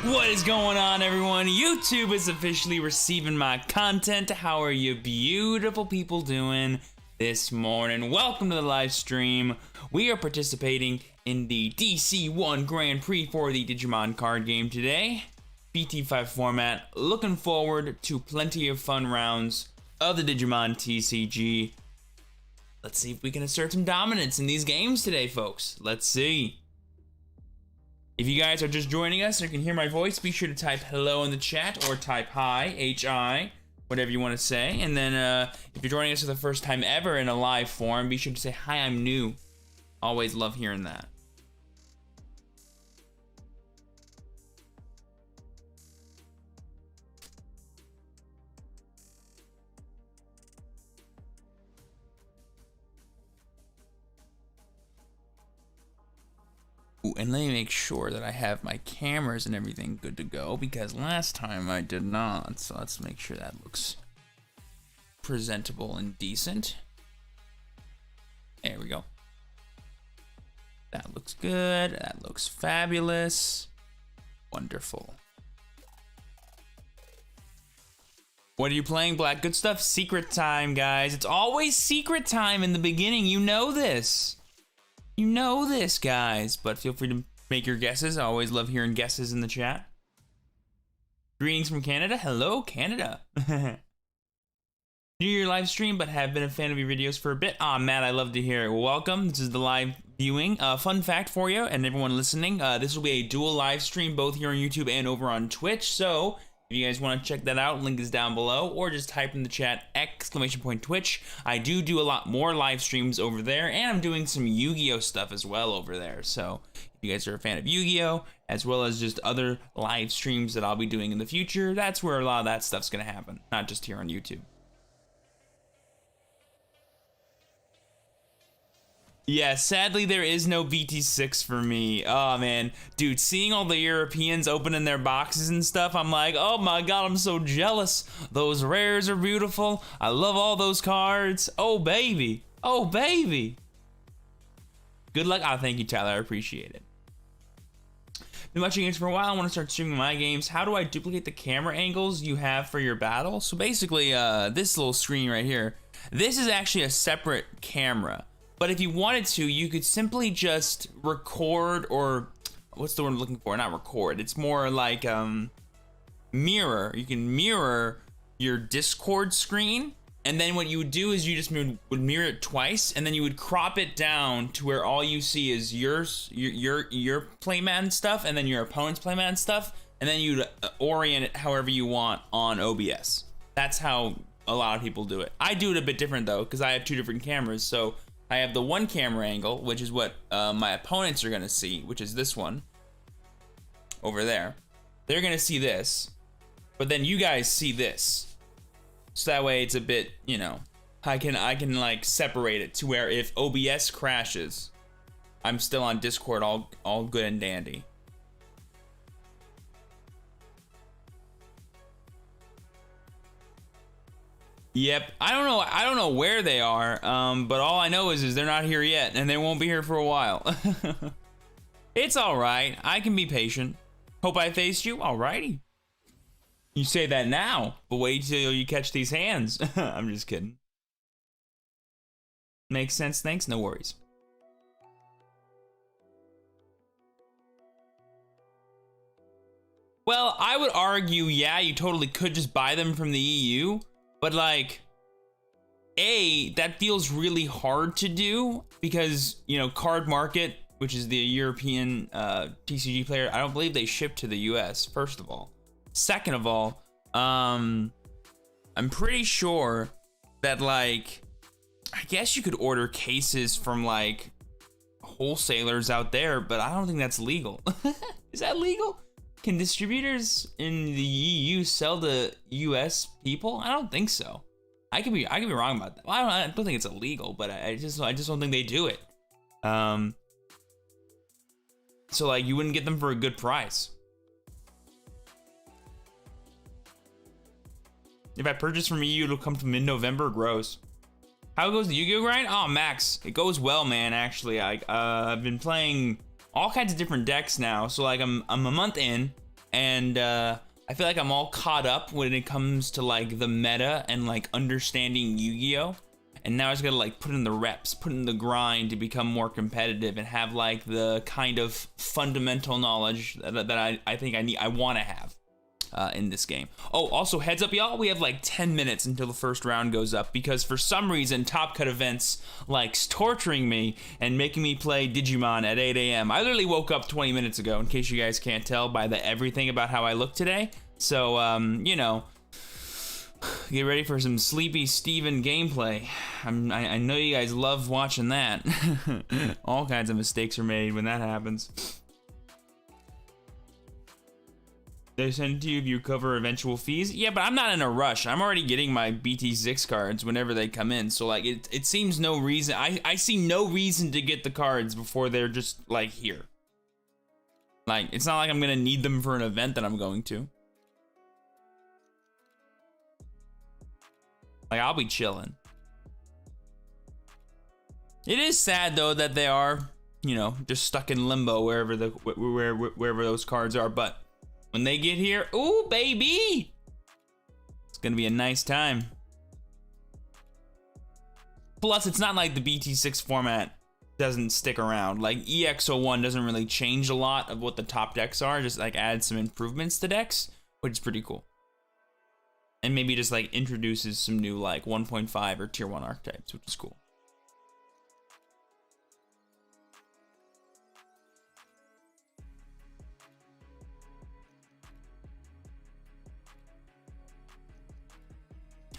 What is going on, everyone? YouTube is officially receiving my content. How are you beautiful people doing this morning? Welcome to the live stream. We are participating in the DC-1 Grand Prix for the Digimon card game today. BT5 format. Looking forward to plenty of fun rounds of the Digimon TCG. Let's see if we can assert some dominance in these games today, folks. Let's see. If you guys are just joining us and can hear my voice, be sure to type hello in the chat or type hi, H-I, whatever you want to say. And then if you're joining us for the first time ever in a live form, be sure to say hi, I'm new. Always love hearing that. Ooh, and let me make sure that I have my cameras and everything good to go, because last time I did not. So let's make sure that looks presentable and decent. There we go. That looks good. That looks fabulous. Wonderful. What are you playing, Black? Good stuff. Secret time, guys. It's always secret time in the beginning. You know this. You know this, guys, but feel free to make your guesses. I always love hearing guesses in the chat. Greetings from Canada. Hello, Canada. New Year live stream, but have been a fan of your videos for a bit. Ah, Matt, I love to hear it. Welcome. This is the live viewing. Fun fact for you and everyone listening. This will be a dual live stream, both here on YouTube and over on Twitch. So if you guys want to check that out, link is down below, or just type in the chat !Twitch. I do a lot more live streams over there, and I'm doing some Yu-Gi-Oh stuff as well over there. So if you guys are a fan of Yu-Gi-Oh, as well as just other live streams that I'll be doing in the future, that's where a lot of that stuff's gonna happen, not just here on YouTube. Yeah, sadly there is no BT6 for me. Oh man, dude, seeing all the Europeans opening their boxes and stuff, I'm like, oh my god, I'm so jealous. Those rares are beautiful. I love all those cards. Oh baby, oh baby. Good luck. Oh, thank you, Tyler, I appreciate it. Been watching games for a while. I want to start streaming my games. How do I duplicate the camera angles you have for your battle? So basically, this little screen right here, this is actually a separate camera. But if you wanted to, you could simply just record, or what's the word I'm looking for? Not record. It's more like mirror. You can mirror your Discord screen, and then what you would do is you just would mirror it twice, and then you would crop it down to where all you see is your playmat and stuff, and then your opponent's playmat and stuff, and then you'd orient it however you want on OBS. That's how a lot of people do it. I do it a bit different though, because I have two different cameras. So I have the one camera angle, which is what my opponents are gonna see, which is this one over there. They're gonna see this, but then you guys see this. So that way it's a bit, you know, I can like separate it to where if OBS crashes, I'm still on Discord all good and dandy. Yep, I don't know where they are, but all I know is they're not here yet, and they won't be here for a while. It's all right. I can be patient. Hope I faced you. Alrighty. You say that now, but wait till you catch these hands. I'm just kidding. Makes sense. Thanks. No worries. Well, I would argue, yeah, you totally could just buy them from the EU. But like, that feels really hard to do because, you know, Card Market, which is the European TCG player, I don't believe they ship to the US, first of all. Second of all, I'm pretty sure that, like, I guess you could order cases from, like, wholesalers out there, but I don't think that's legal. Is that legal? Can distributors in the EU sell to US people? I don't think so. I could be wrong about that. Well, I don't think it's illegal, but I just don't think they do it. So like you wouldn't get them for a good price. If I purchase from EU, it'll come to mid-November. Gross. How goes the Yu-Gi-Oh grind? Oh, Max, it goes well, man. Actually, I've been playing all kinds of different decks now. So like I'm a month in, and I feel like I'm all caught up when it comes to like the meta and like understanding Yu-Gi-Oh! And now I just gotta like put in the reps, put in the grind to become more competitive and have like the kind of fundamental knowledge that I think I want to have in this game. Oh, also heads up y'all, we have like 10 minutes until the first round goes up because for some reason Top Cut Events likes torturing me and making me play Digimon at 8 a.m. I literally woke up 20 minutes ago, in case you guys can't tell by the everything about how I look today. So, you know, get ready for some sleepy Steven gameplay. I know you guys love watching that. All kinds of mistakes are made when that happens. They send it to you if you cover eventual fees. Yeah, but I'm not in a rush. I'm already getting my BT6 cards whenever they come in. So like, it seems no reason. I see no reason to get the cards before they're just like here. Like, it's not like I'm gonna need them for an event that I'm going to. Like, I'll be chilling. It is sad though that they are, you know, just stuck in limbo wherever those cards are. But when they get here, ooh baby, it's gonna be a nice time. Plus, it's not like the BT6 format doesn't stick around. Like EX01 doesn't really change a lot of what the top decks are. Just like add some improvements to decks, which is pretty cool. And maybe just like introduces some new like 1.5 or tier 1 archetypes, which is cool.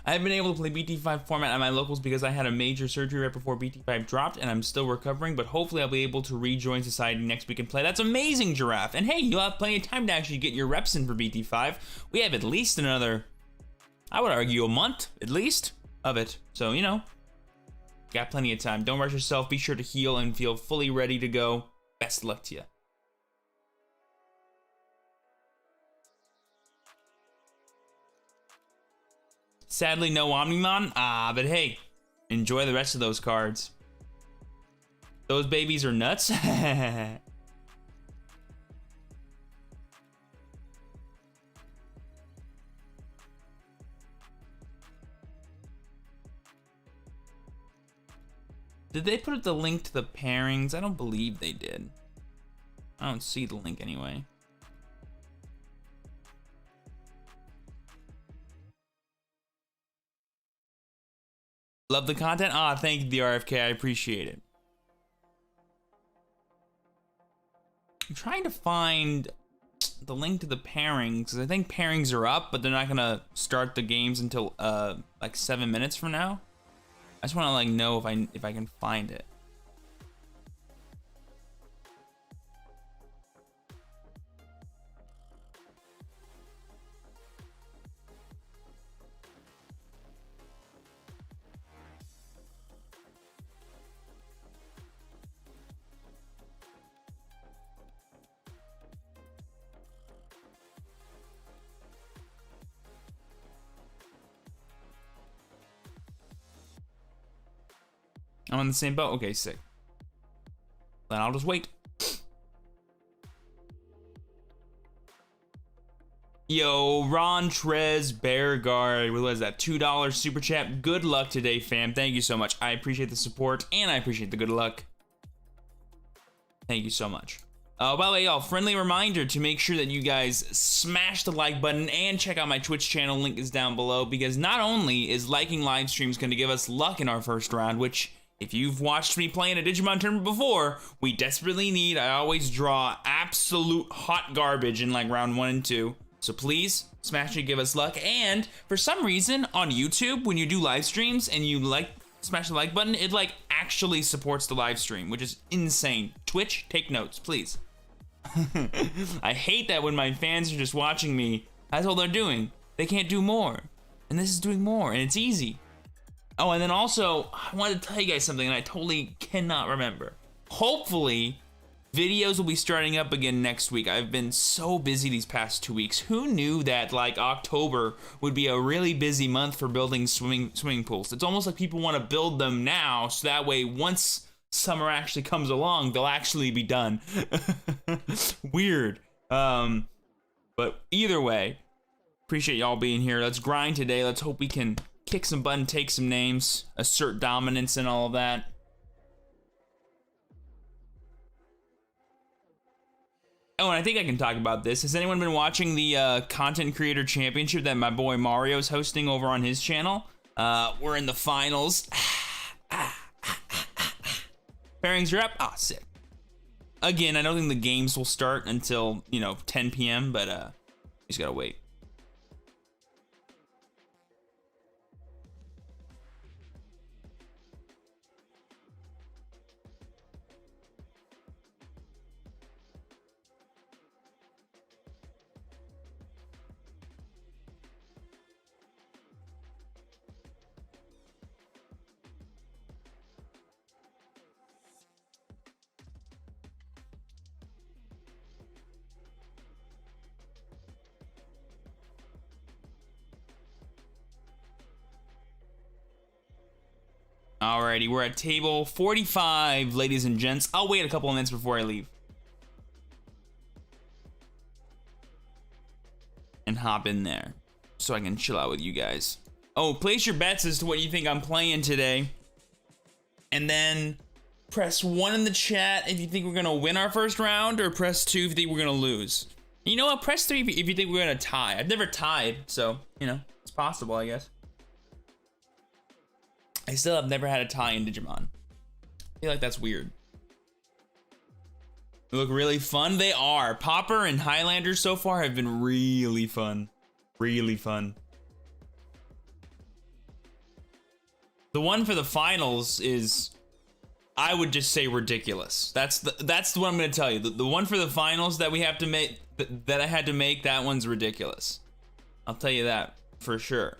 I've been able to play BT5 format at my locals because I had a major surgery right before BT5 dropped and I'm still recovering, but hopefully I'll be able to rejoin Society next week and play. That's amazing, Giraffe. And hey, you'll have plenty of time to actually get your reps in for BT5. We have at least another, I would argue, a month at least of it. So, you know, got plenty of time. Don't rush yourself. Be sure to heal and feel fully ready to go. Best luck to you. Sadly, no Omnimon. But hey, enjoy the rest of those cards. Those babies are nuts. Did they put the link to the pairings? I don't believe they did. I don't see the link anyway. Love the content? Thank you, the RFK. I appreciate it. I'm trying to find the link to the pairings, because I think pairings are up, but they're not gonna start the games until like 7 minutes from now. I just want to like know if I can find it. I'm on the same boat? Okay, sick. Then I'll just wait. Yo, Ron Trez Bearguard, what was that? $2 super chat. Good luck today, fam. Thank you so much. I appreciate the support and I appreciate the good luck. Thank you so much. By the way, y'all, friendly reminder to make sure that you guys smash the like button and check out my Twitch channel. Link is down below, because not only is liking live streams going to give us luck in our first round, which, if you've watched me play in a Digimon tournament before, we desperately need. I always draw absolute hot garbage in like round 1 and 2. So please smash it, give us luck. And for some reason on YouTube, when you do live streams and you like smash the like button, it like actually supports the live stream, which is insane. Twitch, take notes, please. I hate that when my fans are just watching me. That's all they're doing. They can't do more. And this is doing more, and it's easy. Oh, and then also, I wanted to tell you guys something, and I totally cannot remember. Hopefully, videos will be starting up again next week. I've been so busy these past 2 weeks. Who knew that, like, October would be a really busy month for building swimming pools? It's almost like people want to build them now, so that way, once summer actually comes along, they'll actually be done. Weird. But either way, appreciate y'all being here. Let's grind today. Let's hope we can kick some butt and take some names, assert dominance and all of that. Oh, and I think I can talk about this. Has anyone been watching the Content Creator Championship that my boy Mario's hosting over on his channel? We're in the finals. Pairings are up. Ah, sick. Again, I don't think the games will start until, 10 p.m., but you just gotta wait. Alrighty, we're at table 45, ladies and gents. I'll wait a couple of minutes before I leave. And hop in there so I can chill out with you guys. Oh, place your bets as to what you think I'm playing today. And then press 1 in the chat if you think we're going to win our first round, or press 2 if you think we're going to lose. You know what? Press 3 if you think we're going to tie. I've never tied, so, it's possible, I guess. I still have never had a tie in Digimon. I feel like that's weird. They look really fun. They are. Popper and Highlander so far have been really fun. Really fun. The one for the finals is, I would just say, ridiculous. That's what I'm going to tell you. The one for the finals that we have to make, that I had to make, that one's ridiculous. I'll tell you that for sure.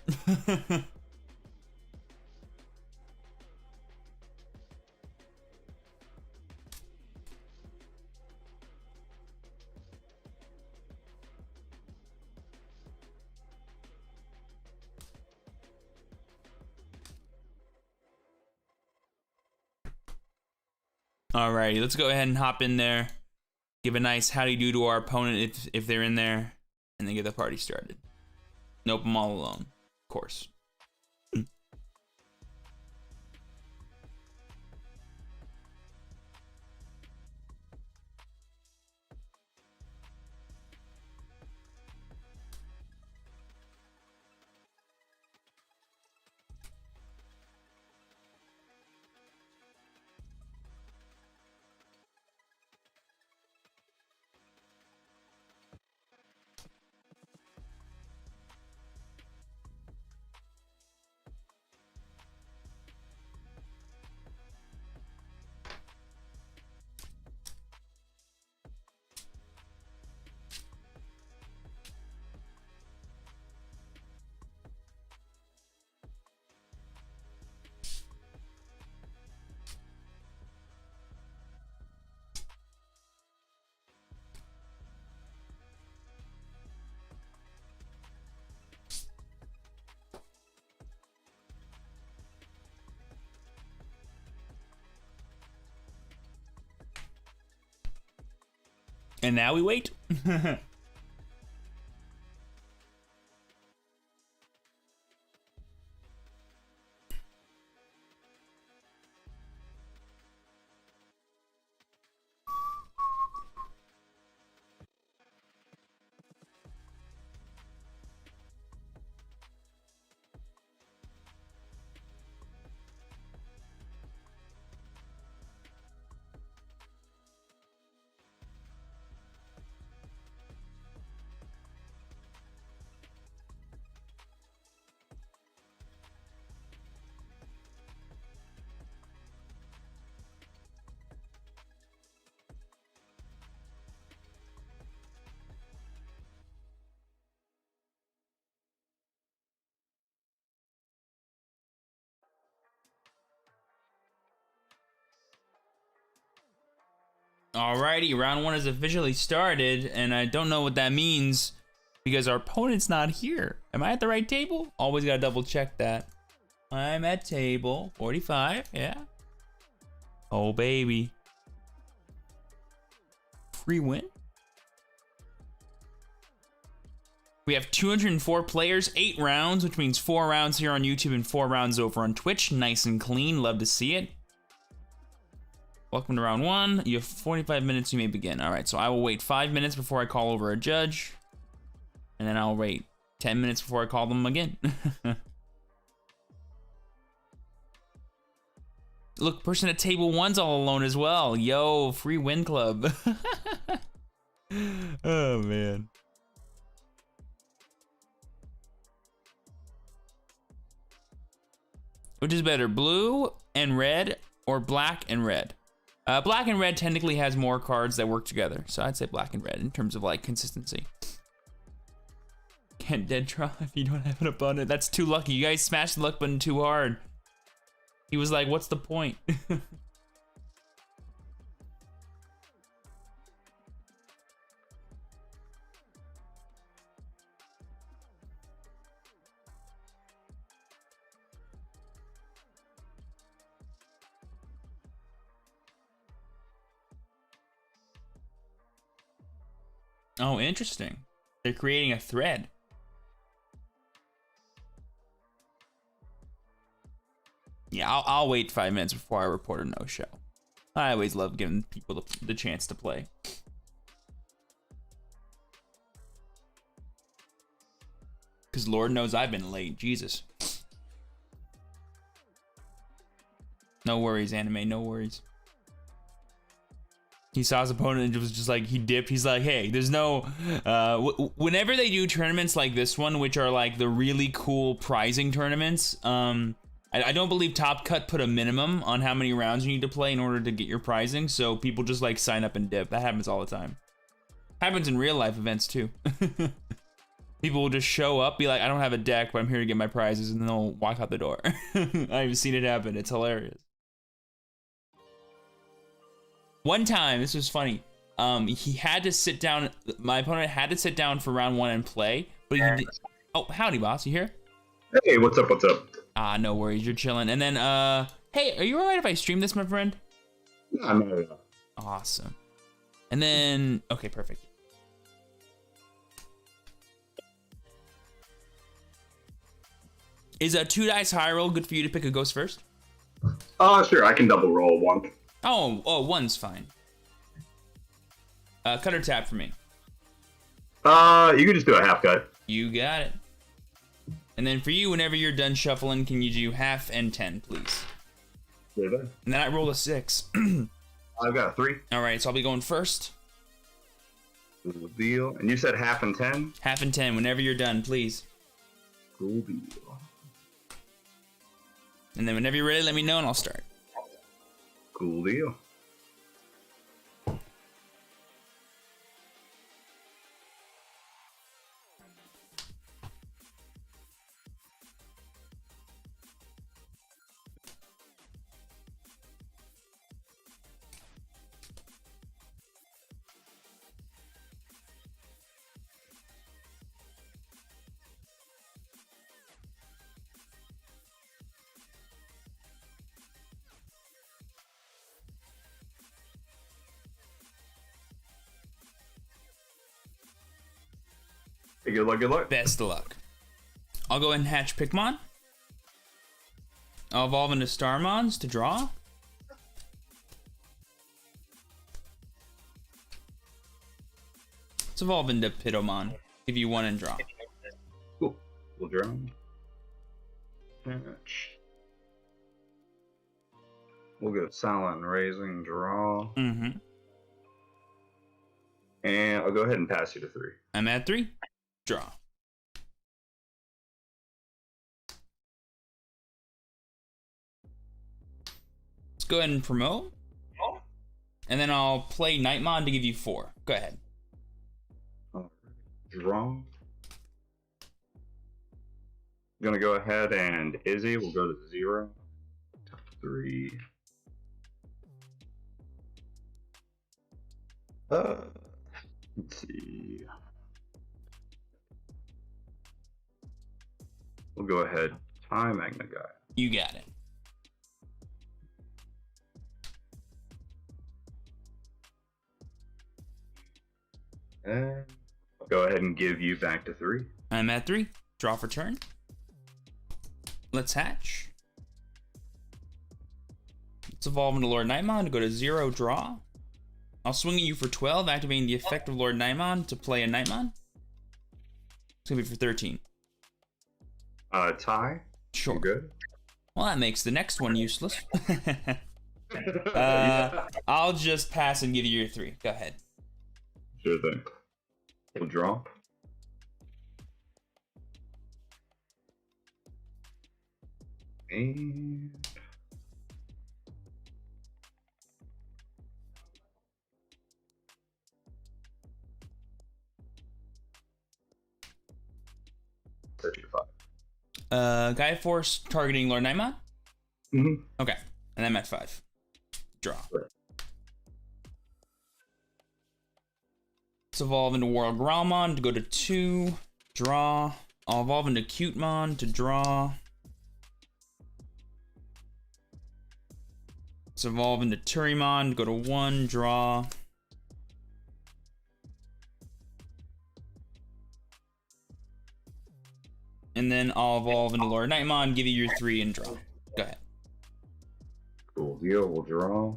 Alrighty, let's go ahead and hop in there. Give a nice howdy do to our opponent if they're in there, and then get the party started. Nope, I'm all alone, of course. And now we wait. Alrighty, round 1 has officially started, and I don't know what that means because our opponent's not here. Am I at the right table? Always gotta double check that. I'm at table 45, yeah. Oh, baby. Free win? We have 204 players, 8 rounds, which means 4 rounds here on YouTube and 4 rounds over on Twitch. Nice and clean. Love to see it. Welcome to round 1. You have 45 minutes. You may begin. All right, so I will wait 5 minutes before I call over a judge. And then I'll wait 10 minutes before I call them again. Look, person at table 1's all alone as well. Yo, free win club. Oh, man. Which is better, blue and red or black and red? Black and red technically has more cards that work together. So I'd say black and red in terms of like consistency. Can't dead draw if you don't have an opponent. That's too lucky. You guys smashed the luck button too hard. He was like, what's the point? Oh, interesting. They're creating a thread. Yeah, I'll wait 5 minutes before I report a no-show. I always love giving people the chance to play. Because Lord knows I've been late. Jesus. No worries, anime. No worries. He saw his opponent and was just like, he dipped. He's like, hey, there's no... whenever they do tournaments like this one, which are like the really cool prizing tournaments, I don't believe Top Cut put a minimum on how many rounds you need to play in order to get your prizing, so people just like sign up and dip. That happens all the time. Happens in real life events too. People will just show up, be like, I don't have a deck, but I'm here to get my prizes, and then they'll walk out the door. I've seen it happen. It's hilarious. One time, this was funny. He had to sit down. My opponent had to sit down for round 1 and play, but he did. Oh, howdy, boss. You here? Hey, what's up? What's up? Ah, no worries. You're chilling. And then, hey, are you alright if I stream this, my friend? No. Awesome. And then, okay, perfect. Is a 2 dice high roll good for you to pick a ghost first? Sure. I can double roll one. Oh, one's fine. Cut or tap for me. You can just do a half cut. You got it. And then for you, whenever you're done shuffling, can you do half and 10, please? Yeah. And then I roll a 6. I've got a 3. All right, so I'll be going first. Cool deal. And you said half and 10? Half and 10, whenever you're done, please. Cool deal. And then whenever you're ready, let me know and I'll start. Cool deal. Hey, good luck, good luck. Best of luck. I'll go ahead and hatch Pikmon. I'll evolve into Starmons to draw. Let's evolve into Pitomon. Give you 1 and draw. Cool. We'll draw. Hatch. We'll go Silent Raising, draw. Mm-hmm. And I'll go ahead and pass you to 3. I'm at 3. Draw. Let's go ahead and promote. And then I'll play Nightmon to give you 4. Go ahead. Draw. Gonna go ahead and Izzy will go to 0. 3. Let's see. We'll go ahead. Time Magna Guy. You got it. And Go ahead and give you back to 3. I'm at 3. Draw for turn. Let's hatch. Let's evolve into Lord Nightmon to go to 0, draw. I'll swing at you for 12, activating the effect of Lord Nightmon to play a Nightmon. It's gonna be for 13. Tie. Sure. You good? Well, that makes the next one useless. I'll just pass and give you your 3. Go ahead. Sure thing. We'll draw. And 35. Guide Force targeting Lord Nightmon? Mm-hmm. Okay, and I'm at 5. Draw. Right. Let's evolve into World Growlmon to go to 2, draw. I'll evolve into Cutemon to draw. Let's evolve into Turimon to go to 1, draw. And then I'll evolve into Lord Nightmon, give you your 3 and draw. Go ahead. Cool deal. We'll draw.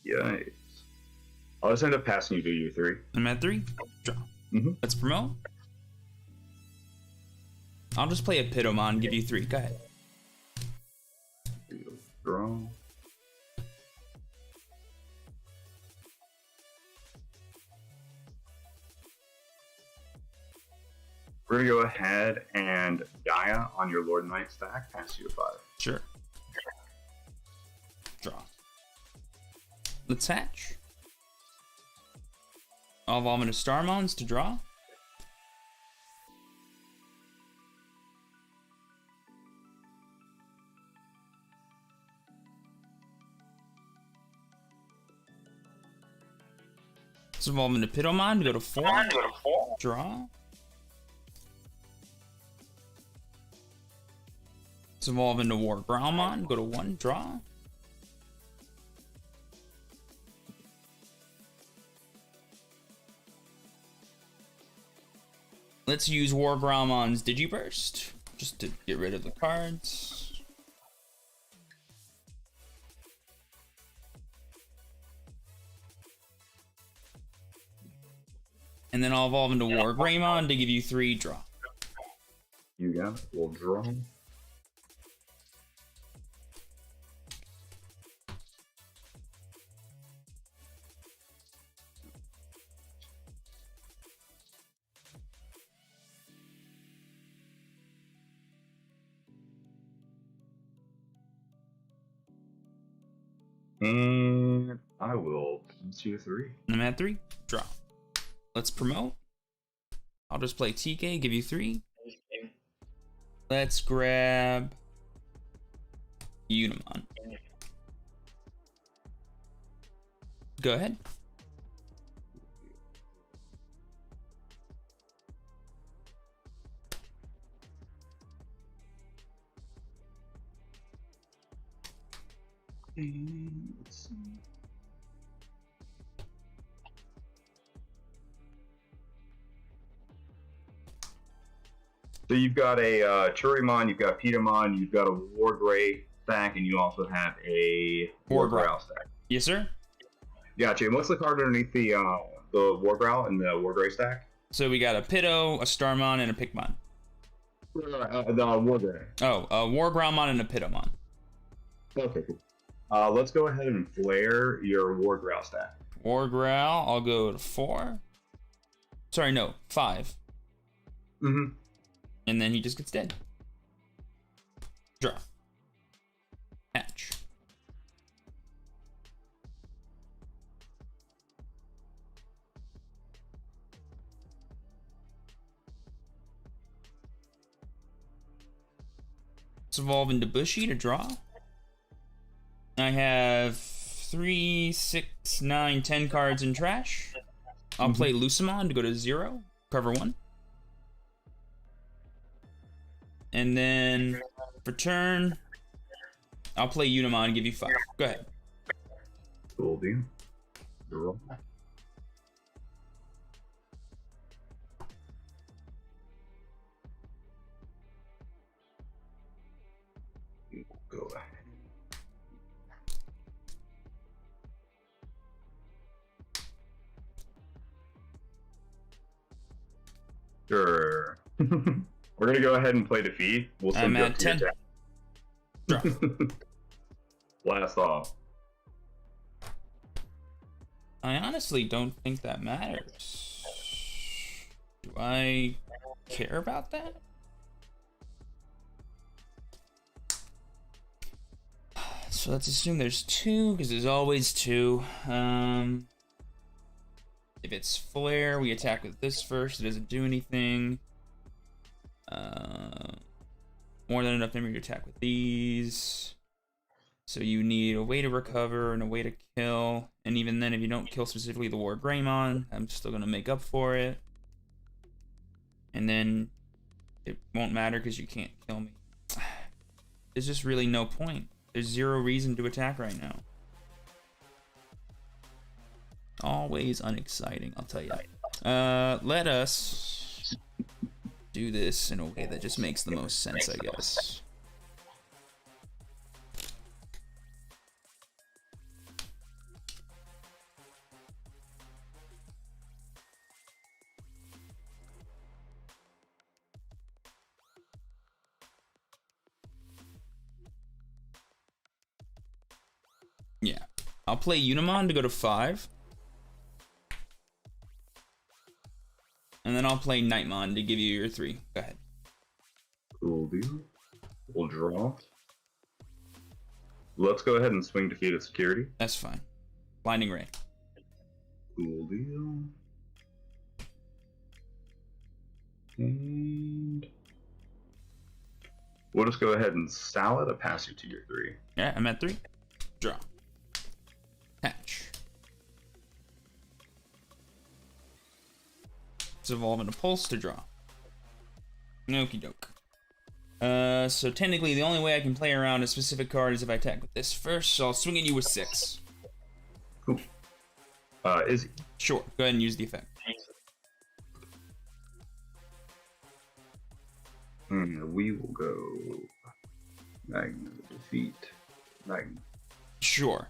Yikes. I'll just end up passing you to your 3. I'm at 3. Draw. Mm-hmm. Let's promote. I'll just play a Pitomon, give you 3. Go ahead. Draw. We're gonna go ahead and Gaia on your Lord Knight stack, pass you a 5. Sure. Draw. Let's hatch. I'll evolve into Starmons to draw. Let's evolve into Pitomon to go to 4. Draw. Let's evolve into War Growlmon, go to 1, draw. Let's use War Growlmon's Digiburst, just to get rid of the cards. And then I'll evolve into War Greymon to give you 3, draw. You got it. We'll draw. And I will pass you a 3. I'm at 3, draw. Let's promote. I'll just play TK, give you 3. Let's grab Unimon. Go ahead. Let's see. So you've got a Turimon, you've got Pitomon, you've got a Wargrey stack, and you also have a Wargrowl stack. Yes, sir. Gotcha. And what's the card underneath the Wargrowl and the Wargrey stack? So we got a Pitto, a Starmon, and a Pikmon. The Wargrey. Oh, a War Growlmon and a Pitomon. Okay, cool. Let's go ahead and flare your Wargrowl stack. Wargrowl, I'll go to 4. Sorry, no, 5. Mm-hmm. And then he just gets dead. Draw. Hatch. Let's evolve into Bushy to draw. I have 3, 6, 9, 10 cards in trash. I'll play Lucimon to go to 0, cover 1. And then for turn, I'll play Unimon and give you 5. Go ahead. Cool deal. Roll. Go ahead. Sure. We're gonna go ahead and play defeat. We'll I'm at 10. Draw. Blast off. I honestly don't think that matters. Do I care about that? So let's assume there's 2, because there's always 2. If it's flare, we attack with this first. It doesn't do anything. More than enough memory to attack with these. So you need a way to recover and a way to kill. And even then, if you don't kill specifically the War Greymon, I'm still going to make up for it. And then it won't matter because you can't kill me. There's just really no point. There's 0 reason to attack right now. Always unexciting, I'll tell you. Let us do this in a way that just makes the most sense, I guess. Yeah, I'll play Unimon to go to 5. And then I'll play Nightmon to give you your 3. Go ahead. Cool deal. We'll draw. Let's go ahead and swing defeated security. That's fine. Blinding Ray. Cool deal. And we'll just go ahead and salad a pass you to your 3. Yeah, I'm at 3. Draw. Hatch. Let's evolve into Pulse to draw. Okie doke. So technically the only way I can play around a specific card is if I attack with this first, so I'll swing at you with 6. Cool. Izzy. Sure, go ahead and use the effect. And we will go Magna defeat. Magna. Sure.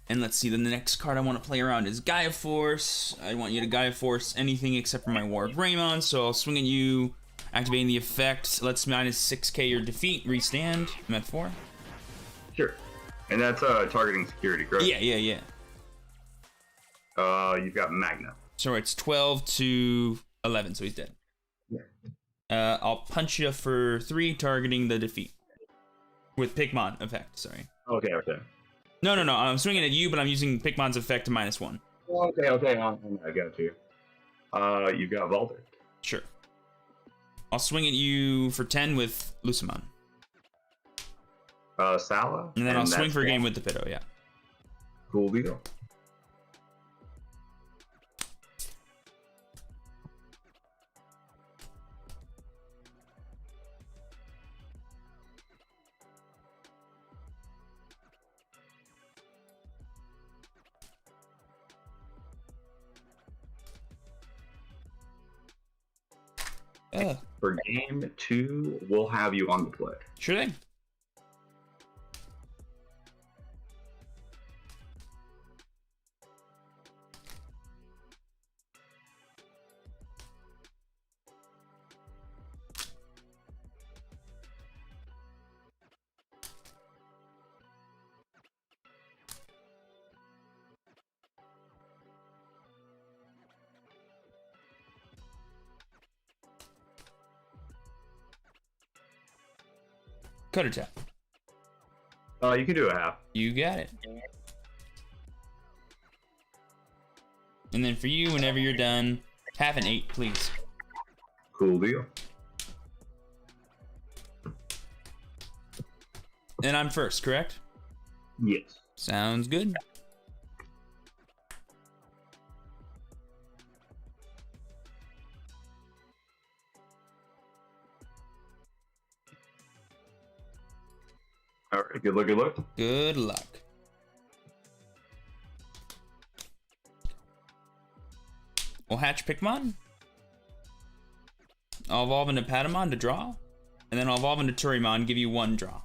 And let's see, then the next card I want to play around is Gaia Force. I want you to Gaia Force anything except for my War Greymon, so I'll swing at you, activating the effect. Let's minus 6k your defeat, restand. I'm at 4. Sure. And that's targeting security, correct? Yeah. You've got Magna. So it's 12 to 11, so he's dead. Yeah. I'll punch you for 3, targeting the defeat. With Pikmon effect, sorry. Okay. No, I'm swinging at you, but I'm using Pikmon's effect to minus 1. Okay, I got you. You've got Valder. Sure. I'll swing at you for 10 with Lucimon. Sala. And then I'll swing for a game with the Pitto, yeah. Cool deal. For game 2, we'll have you on the play. Sure thing. Cutter tap. You can do a half. You got it. And then for you, whenever you're done, have an 8, please. Cool deal. And I'm first, correct? Yes. Sounds good. Alright, good luck, good luck. Good luck. We'll hatch Pikmon. I'll evolve into Patamon to draw. And then I'll evolve into Turimon, give you 1 draw.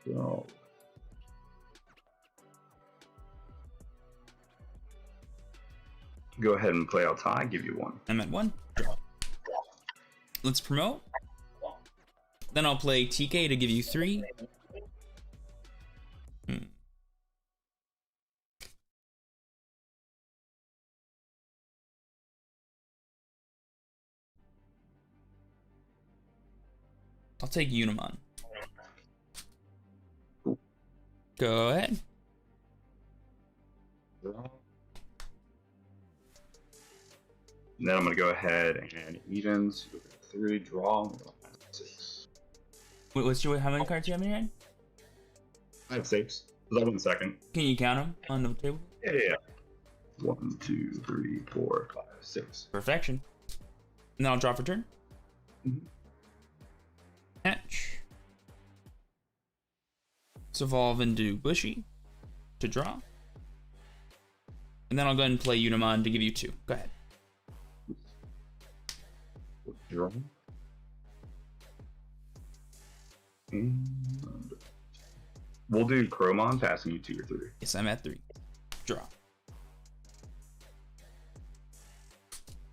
So, go ahead and play out tie, give you 1. I'm at 1. Draw. Let's promote. Then I'll play TK to give you 3. I'll take Unimon. Go ahead. Then I'm going to go ahead and evens. 3, draw. 6. Wait, how many cards do you have in your hand? I have 6. Because I went second. Can you count them on the table? Yeah. 1, 2, 3, 4, 5, 6. Perfection. And then I'll draw for turn. Mm-hmm. Hatch. Let's evolve into Bushy to draw. And then I'll go ahead and play Unimon to give you 2. Go ahead. Draw. And we'll do Chromon, passing you 2 or 3. Yes, I'm at 3. Draw.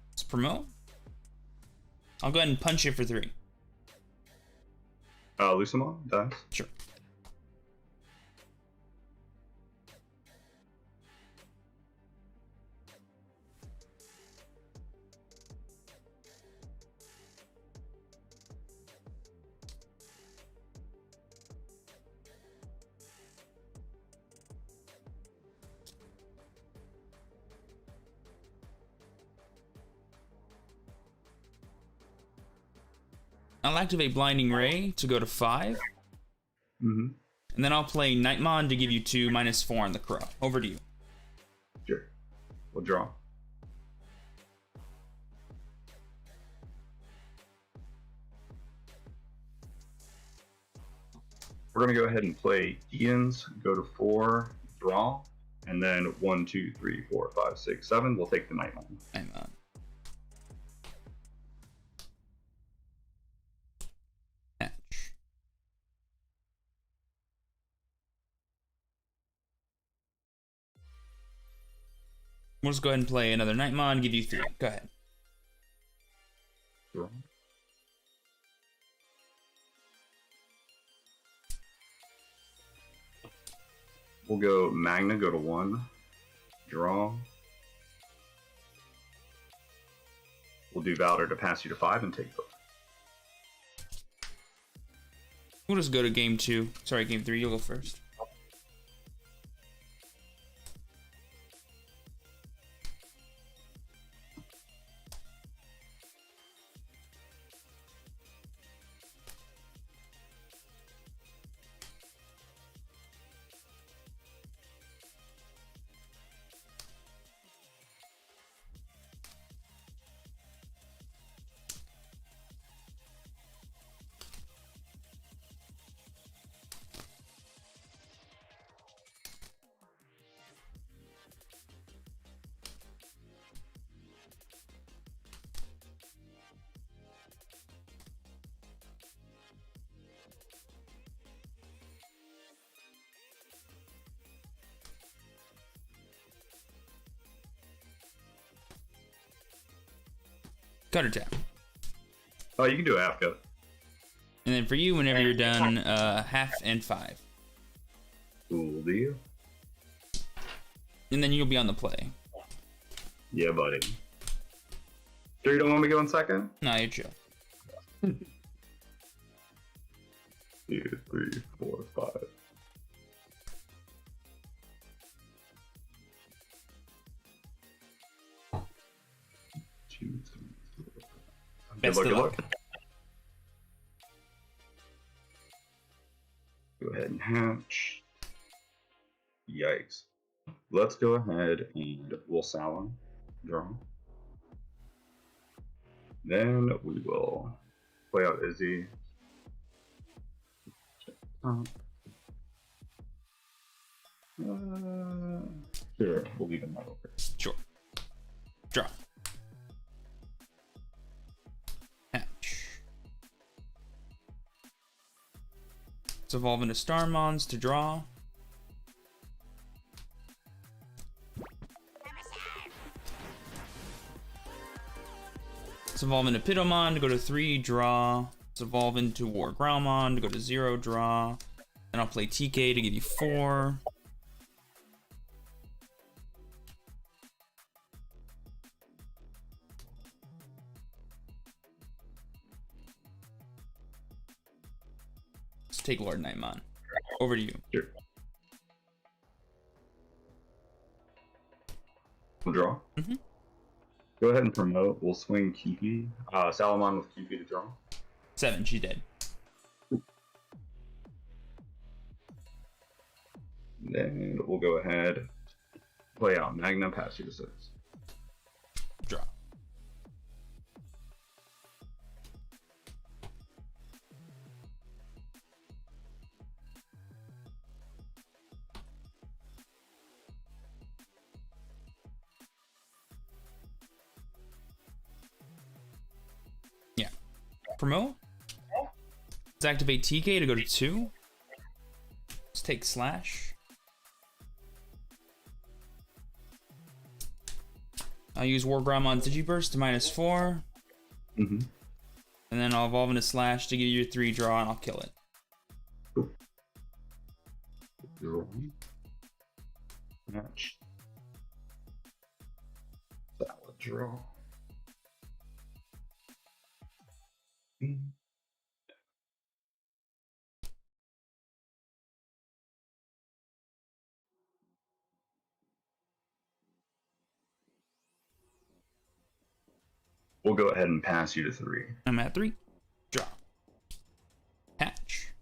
Let's promote. I'll go ahead and punch you for 3. Lucamon, dice. Sure. I'll activate Blinding Ray to go to 5. Mm-hmm. And then I'll play Nightmon to give you 2 -4 on the Crow. Over to you. Sure. We'll draw. We're going to go ahead and play Ian's, go to 4, draw, and then 1, 2, 3, 4, 5, 6, 7. We'll take the Nightmon. Nightmon. Hatch. We'll just go ahead and play another Nightmon, give you 3. Go ahead. Draw. We'll go Magna, go to 1, draw. We'll do Valor to pass you to 5 and take both. We'll just go to game 2. Sorry, game 3. You'll go first. Cutter tap. Oh, you can do a half cut. And then for you, whenever you're done, half and 5. Cool deal. And then you'll be on the play. Yeah, buddy. Sure you don't want me going second? Nah, you're chill. 2, 3, 4, 5. Best of luck. Go ahead and hatch. Yikes. Let's go ahead and we'll Salon. Draw. Then we will play out Izzy. Sure, we'll leave them over. Sure. Draw. Hatch. Let's evolve into Starmons to draw. Let's evolve into Pitomon to go to 3, draw. Let's evolve into War Growlmon to go to 0, draw. Then I'll play TK to give you 4. Let's take Lord Nightmon. Over to you. Sure. We'll draw. Mm-hmm. Go ahead and promote. We'll swing Kiki. Salamon with Kiki to draw. 7, she's dead. Then we'll go ahead, play out Magna, pass you to 6. Draw. Yeah. Promote. Let's activate TK to go to 2. Let's take Slash. I'll use War Growlmon's Digiburst to -4. Mm-hmm. And then I'll evolve into Slash to give you your 3 draw, and I'll kill it. Cool. Draw. Match. Salad draw. We'll go ahead and pass you to 3. I'm at 3. Draw. Hatch.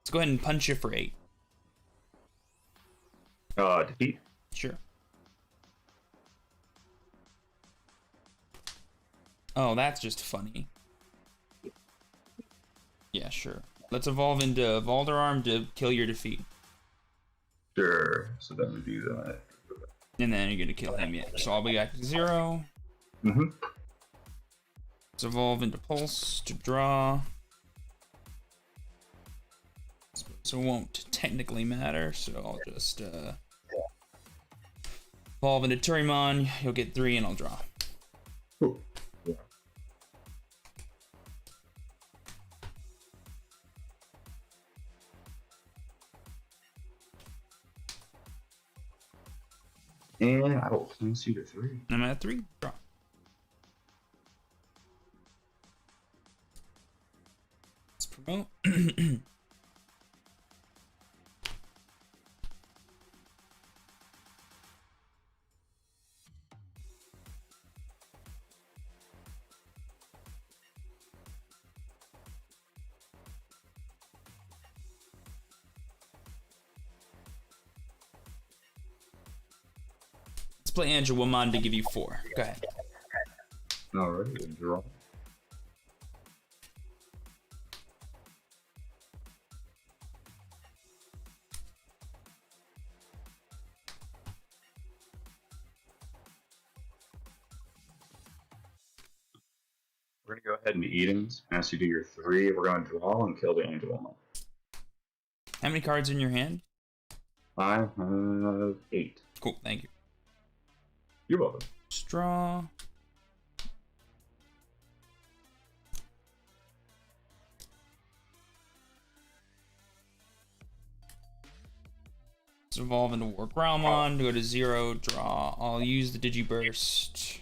Let's go ahead and punch you for 8. Defeat. Sure. Oh, that's just funny. Yeah, sure. Let's evolve into Valderarm to kill your defeat. Sure. So then we do that. And then you're gonna kill him, yeah. So I'll be back to 0. Mm-hmm. Let's evolve into Pulse to draw. So it won't technically matter, so I'll just evolve into Turimon. You'll get 3 and I'll draw. Cool. Yeah. And I will pass you to 3. I'm at 3. Draw. Let's promote. Let's play Angelwomon to give you 4. Go ahead. Alright, we'll draw. We're gonna go ahead and Edens. Pass you to your 3. We're gonna draw and kill the Angelwomon. How many cards are in your hand? I have 8. Cool, thank you. You're welcome. Straw. Let's evolve into War Growlmon to go to 0, draw. I'll use the Digiburst.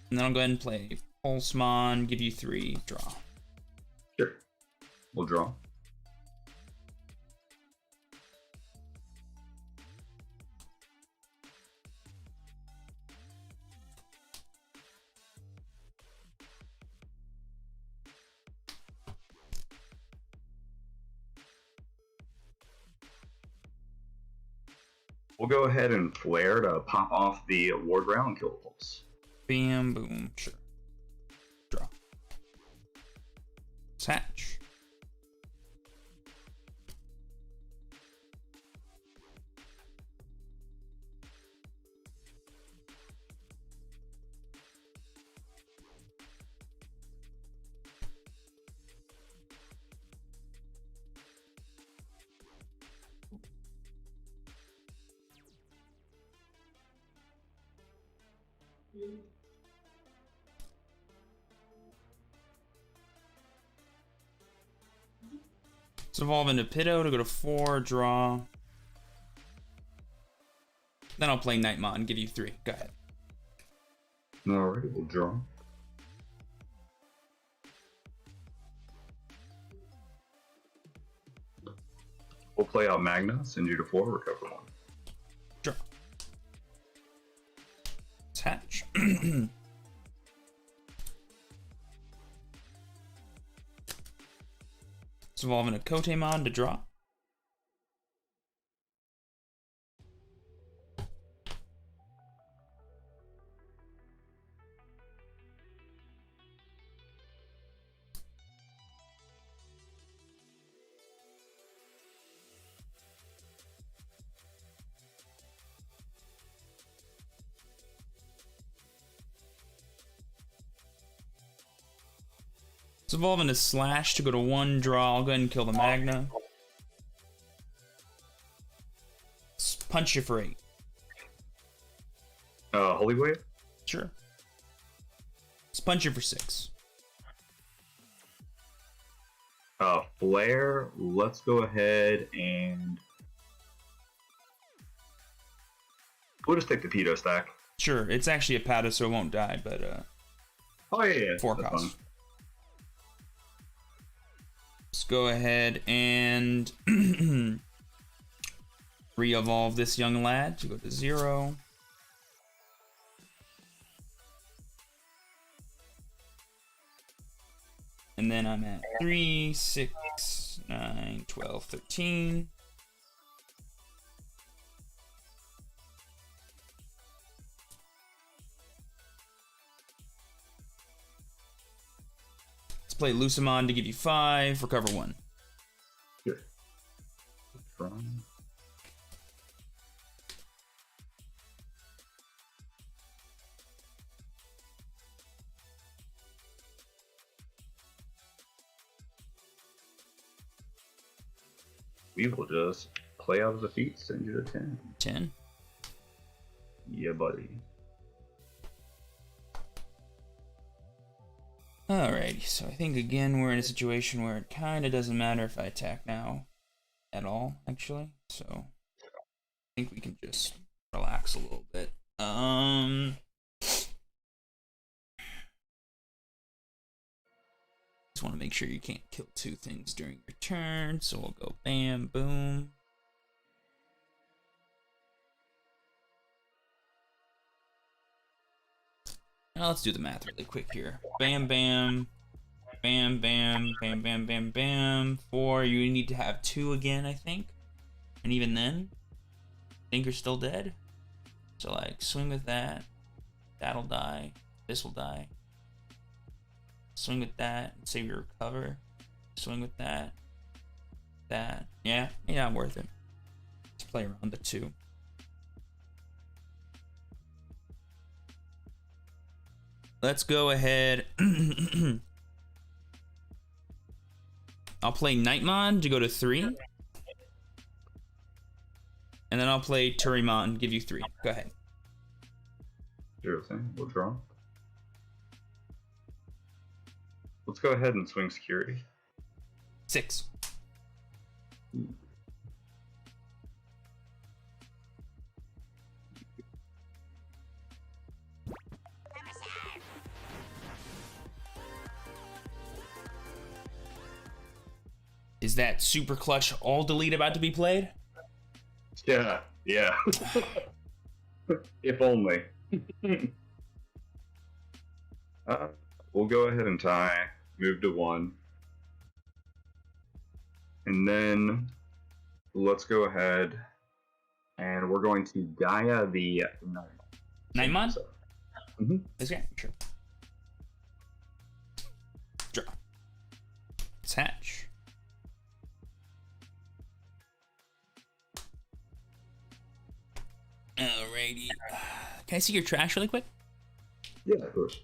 And then I'll go ahead and play Pulsemon, give you 3, draw. Sure. We'll draw. We'll go ahead and flare to pop off the ward round kill pulse. Bam, boom, sure. Draw. Attach. Let's evolve into Pitto to go to 4, draw. Then I'll play Nightmon and give you 3. Go ahead. Alright, we'll draw. We'll play out Magna, send you to 4, recover 1. Draw. Attach. Let's evolve into Kotemon to draw. Let's evolve into Slash to go to 1, draw. I'll go ahead and kill the Magna. Let's punch you for 8. Holy Wave? Sure. Let's punch you for 6. Flare, let's go ahead and... We'll just take the Pedo stack. Sure, it's actually a Pata, so it won't die, but Oh yeah, 4 cost. Let's go ahead and re-evolve this young lad to go to 0. And then I'm at 3, 6, 9, 12, 13. Play Lucamon to give you 5, recover 1. Good. We will just play out of the feet, send you to 10. 10? Yeah, buddy. Alrighty, so I think again we're in a situation where it kind of doesn't matter if I attack now at all, actually. So I think we can just relax a little bit. Just want to make sure you can't kill 2 things during your turn, so we'll go bam, boom. Now let's do the math really quick here. Bam, bam, bam, bam, bam, bam, bam, bam. 4, you need to have 2 again, I think. And even then, I think you're still dead. So like, swing with that. That'll die. This will die. Swing with that. Save your recover. Swing with that. That. Yeah, worth it. Let's play around the 2. Let's go ahead. I'll play Nightmon to go to 3. And then I'll play Turimon and give you 3. Go ahead. Sure thing. We'll draw. Let's go ahead and swing security. 6. Is that super clutch all delete about to be played? Yeah. If only. We'll go ahead and tie, move to 1. And then let's go ahead And we're going to Gaia the Nightmon? So, mm-hmm. This guy? Sure. Draw. Attach. Alrighty. Can I see your trash really quick? Yeah, of course.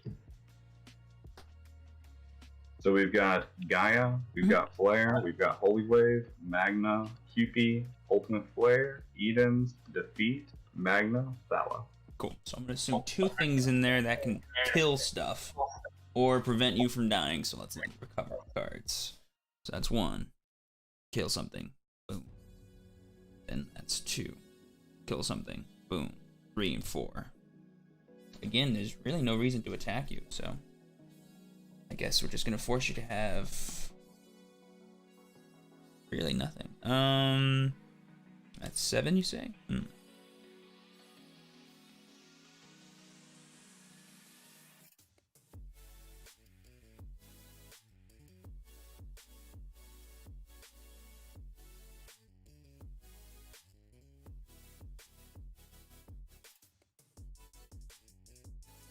So we've got Gaia, we've got Flare, we've got Holy Wave, Magna, Cupid, Ultimate Flare, Eden's, Defeat, Magna, Thala. Cool. So I'm going to assume 2 things in there that can kill stuff or prevent you from dying. So let's recover cards. So that's 1. Kill something. Boom. Then that's 2. Kill something. Boom. 3 and 4. Again, there's really no reason to attack you, so I guess we're just gonna force you to have really nothing. That's 7, you say?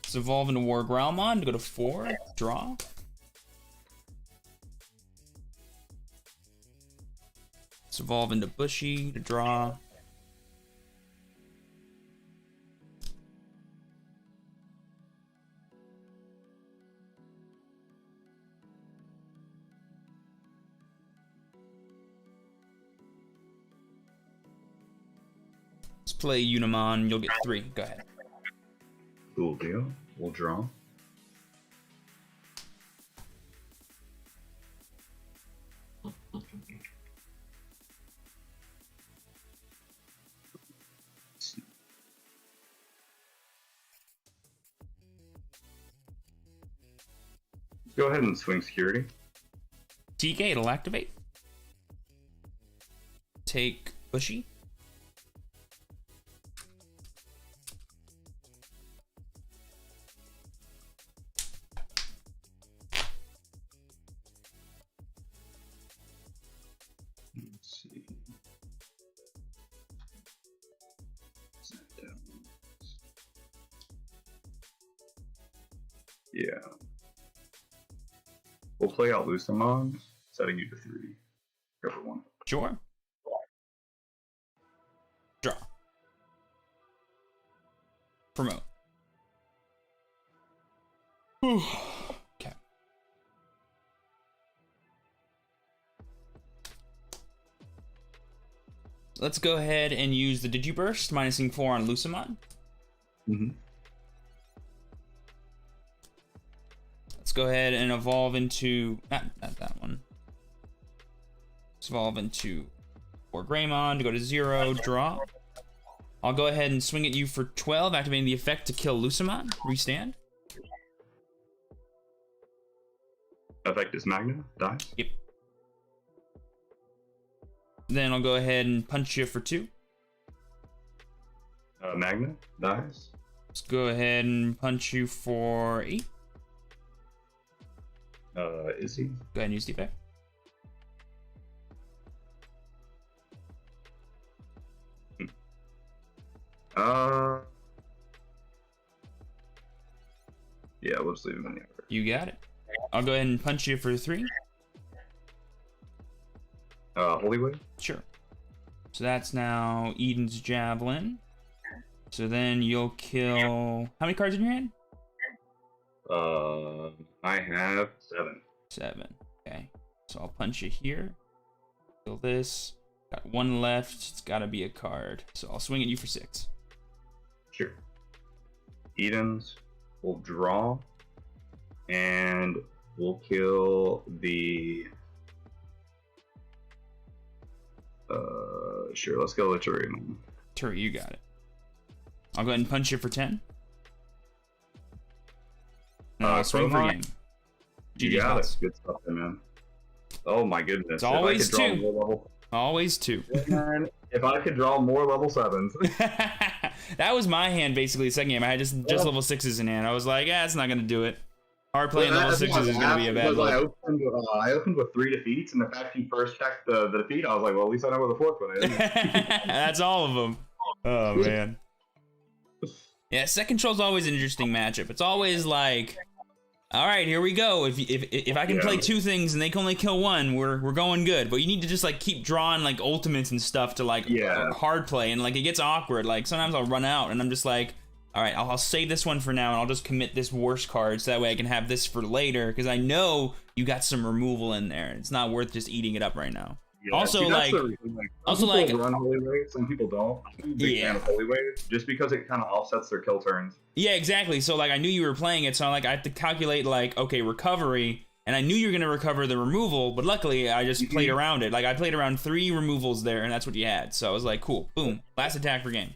Let's evolve into War Growlmon to go to 4. Draw. Let's evolve into Bushy to draw. Let's play Unimon. You'll get 3. Go ahead. Cool deal. We'll draw. Go ahead and swing security. TK, it'll activate. Take Bushy. Let's see. Yeah. We'll play out Lucamon, setting you to 3. Cover 1. Sure. Draw. Promote. Whew. Okay. Let's go ahead and use the Digiburst, minusing 4 on Lucamon. Mm-hmm. Let's go ahead and evolve into not that one. Let's evolve into War Greymon to go to 0, draw. I'll go ahead and swing at you for 12, activating the effect to kill Lucamon. Restand. Effect is Magna, dies. Yep. Then I'll go ahead and punch you for 2. Magna, dies. Let's go ahead and punch you for 8. Is he? Go ahead and use the effect. Yeah, we'll just leave him in the air. You got it. I'll go ahead and punch you for 3. Holy Wave? Sure. So that's now Eden's Javelin. So then you'll kill... How many cards in your hand? I have 7. 7. Okay. So I'll punch you here. Kill this. Got 1 left. It's gotta be a card. So I'll swing at you for 6. Sure. Eden's will draw. And we'll kill the... Sure, let's go with Terrain. Turi, you got it. I'll go ahead and punch you for 10. No, I'll swing for game. You got it. Good stuff there, man. Oh my goodness. It's always 2. Always 2. Man, if I could draw more level 7s. That was my hand basically the second game. I had just level 6s in hand. I was like, yeah, it's not gonna do it. Hard playing level 6s is gonna be a bad one. I opened with 3 defeats, and the fact he first checked the defeat, I was like, well, at least I know where the 4th one is. That's all of them. Oh man. Yeah, set control's always an interesting matchup. It's always like, all right, here we go. If I can play two things and they can only kill one, we're going good. But you need to just like keep drawing like ultimates and stuff to like hard play, and like it gets awkward. Like sometimes I'll run out and I'm just like, all right, I'll save this one for now and I'll just commit this worst card so that way I can have this for later, because I know you got some removal in there. It's not worth just eating it up right now. Yeah, also, see, like, some people run holy wave, some people don't. I'm a big fan of holy wave, just because it kind of offsets their kill turns. Yeah, exactly. So like I knew you were playing it, so like I had to calculate like, okay, recovery, and I knew you were gonna recover the removal, but luckily I just played around it. Like I played around 3 removals there, and that's what you had. So I was like, cool, boom, last attack for game.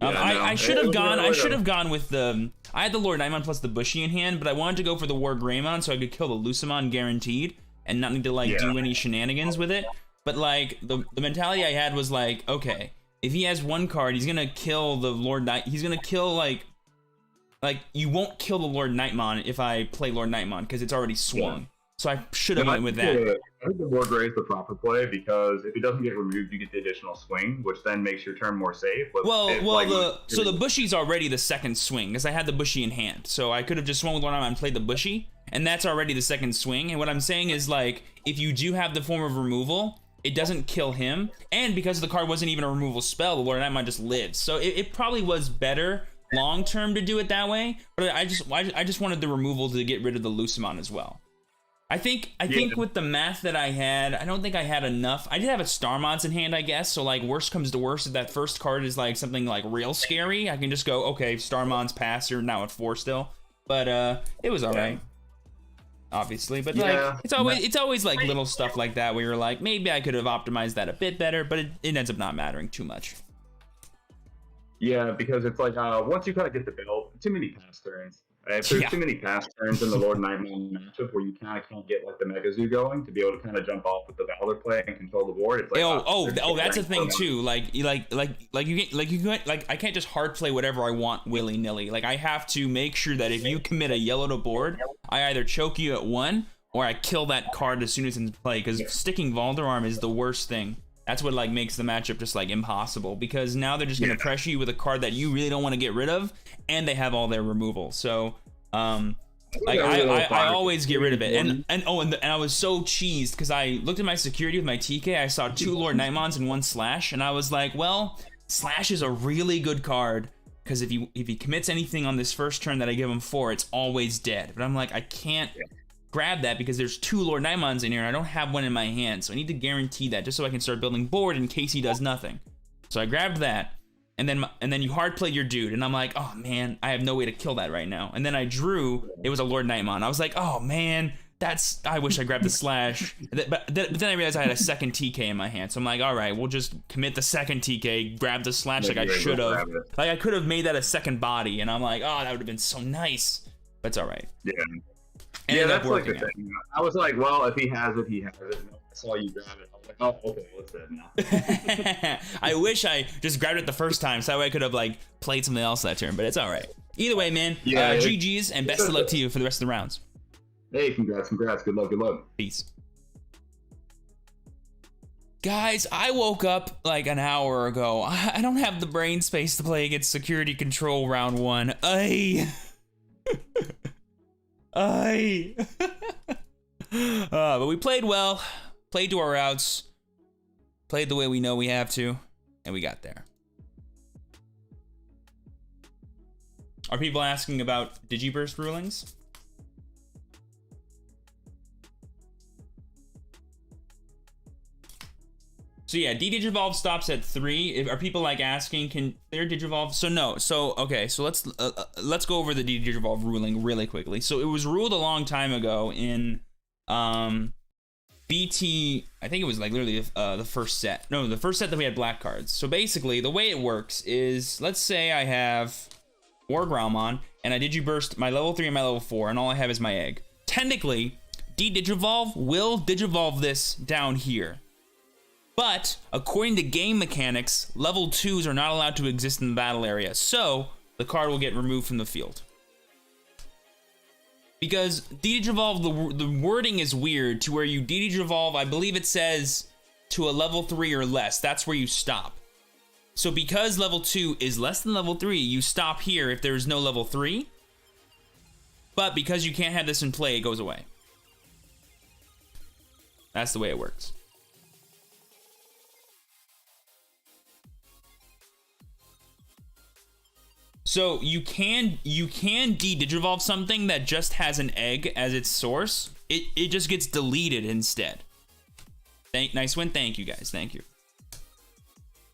I should have gone. I should have gone with the. I had the Lord Nightmon plus the Bushy in hand, but I wanted to go for the War Greymon so I could kill the Lucimon guaranteed and not need to like do any shenanigans with it. But like the mentality I had was like, okay, if he has one card, he's gonna kill the Lord Night. He's gonna kill like you won't kill the Lord Nightmon if I play Lord Nightmon because it's already swung. Yeah. So I should have went with that. I think the War Grey is the proper play because if it doesn't get removed, you get the additional swing, which then makes your turn more safe. But so the Bushy's already the second swing because I had the Bushy in hand, so I could have just swung with one arm and played the Bushy, and that's already the second swing. And what I'm saying is like, if you do have the form of removal, it doesn't kill him, and because the card wasn't even a removal spell, the Lord Nightmon just lives. So it probably was better long term to do it that way. But I just wanted the removal to get rid of the Lucimon as well. I think with the math that I had, I don't think I had enough. I did have a Starmon's in hand, I guess. So like, worst comes to worst, if that first card is like something like real scary, I can just go, okay, Starmon's pass. You're now at 4 still. But it was all right, obviously. But like, it's always like little stuff like that where you're like, maybe I could have optimized that a bit better, but it ends up not mattering too much. Yeah, because it's like once you kind of get the build, too many pass turns. If there's too many pass turns in the Lord Nightmon matchup where you kind of can't get like the Mega Zoo going to be able to kind of jump off with the Valor play and control the board, it's like that's a thing too. Like I can't just hard play whatever I want willy nilly. Like I have to make sure that if you commit a yellow to board, I either choke you at 1 or I kill that card as soon as it's in play. Because sticking Valderarm is the worst thing. That's what like makes the matchup just like impossible, because now they're just gonna pressure you with a card that you really don't want to get rid of, and they have all their removal. So like I always get rid of it. And I was so cheesed because I looked at my security with my TK. I saw 2 Lord Nightmons and 1 Slash, and I was like, well, Slash is a really good card because if he commits anything on this first turn that I give him 4, it's always dead. But I'm like, I can't grab that because there's 2 Lord Nightmons in here and I don't have one in my hand, so I need to guarantee that just so I can start building board in case he does nothing. So I grabbed that, and then you hard play your dude, and I'm like, oh man, I have no way to kill that right now. And then I drew, it was a Lord Nightmon. I was like, oh man, I wish I grabbed the Slash. But then I realized I had a second TK in my hand, so I'm like, all right, we'll just commit the second TK, grab the Slash like I should have. Like I could have made that a second body, and I'm like, oh, that would have been so nice. But it's all right. Yeah. And that's like the thing. I was like, well, if he has it, he has it. And I saw you grab it. I was like, oh, okay, what's that now? I wish I just grabbed it the first time, so that way I could have like played something else that turn. But it's all right. Either way, man. GG's and best of luck to you for the rest of the rounds. Hey, congrats. Good luck. Peace. Guys, I woke up like an hour ago. I don't have the brain space to play against Security Control round 1. But we played well, played to our routes, played the way we know we have to, and we got there. Are people asking about Digiburst rulings? So yeah, D-Digivolve stops at 3. Are people like asking, can clear Digivolve? So no. So okay. So let's go over the D-Digivolve ruling really quickly. So it was ruled a long time ago in BT. I think it was like literally the first set. No, the first set that we had black cards. So basically, the way it works is, let's say I have War Growlmon and I Digiburst my level 3 and my level 4, and all I have is my egg. Technically, D-Digivolve will Digivolve this down here. But, according to game mechanics, level 2s are not allowed to exist in the battle area, so the card will get removed from the field. Because D-Digivolve, the wording is weird to where you D-Digivolve, I believe it says, to a level 3 or less. That's where you stop. So because level 2 is less than level 3, you stop here if there's no level 3. But because you can't have this in play, it goes away. That's the way it works. So you can de-digivolve something that just has an egg as its source. It just gets deleted instead. Nice win. Thank you guys. Thank you.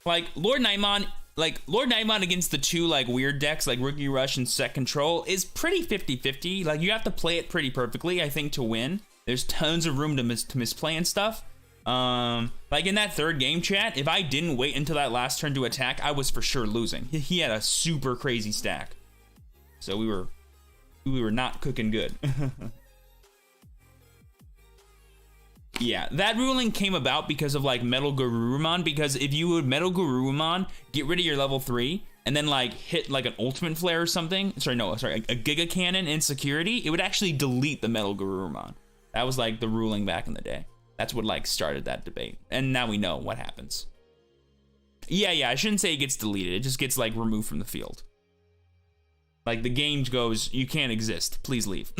Like Lord Nightmon against the two like weird decks like Rookie Rush and Set Control is pretty 50-50. Like you have to play it pretty perfectly, I think, to win. There's tons of room to misplay and stuff. Like in that third game, chat, if I didn't wait until that last turn to attack, I was for sure losing. He had a super crazy stack. So we were not cooking good. Yeah, that ruling came about because of like Metal Garurumon, because if you would Metal Garurumon, get rid of your level 3, and then like hit like an Ultimate Flare or something, a Giga Cannon in security, it would actually delete the Metal Garurumon. That was like the ruling back in the day. That's what like started that debate. And now we know what happens. Yeah, I shouldn't say it gets deleted. It just gets like removed from the field. Like the game goes, you can't exist. Please leave.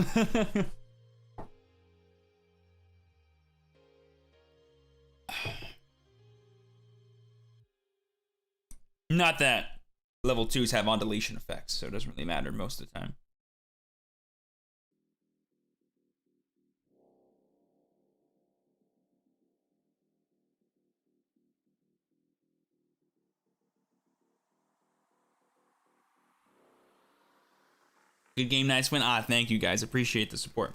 Not that level 2s have on deletion effects, so it doesn't really matter most of the time. Good game, nice win. Thank you guys. Appreciate the support.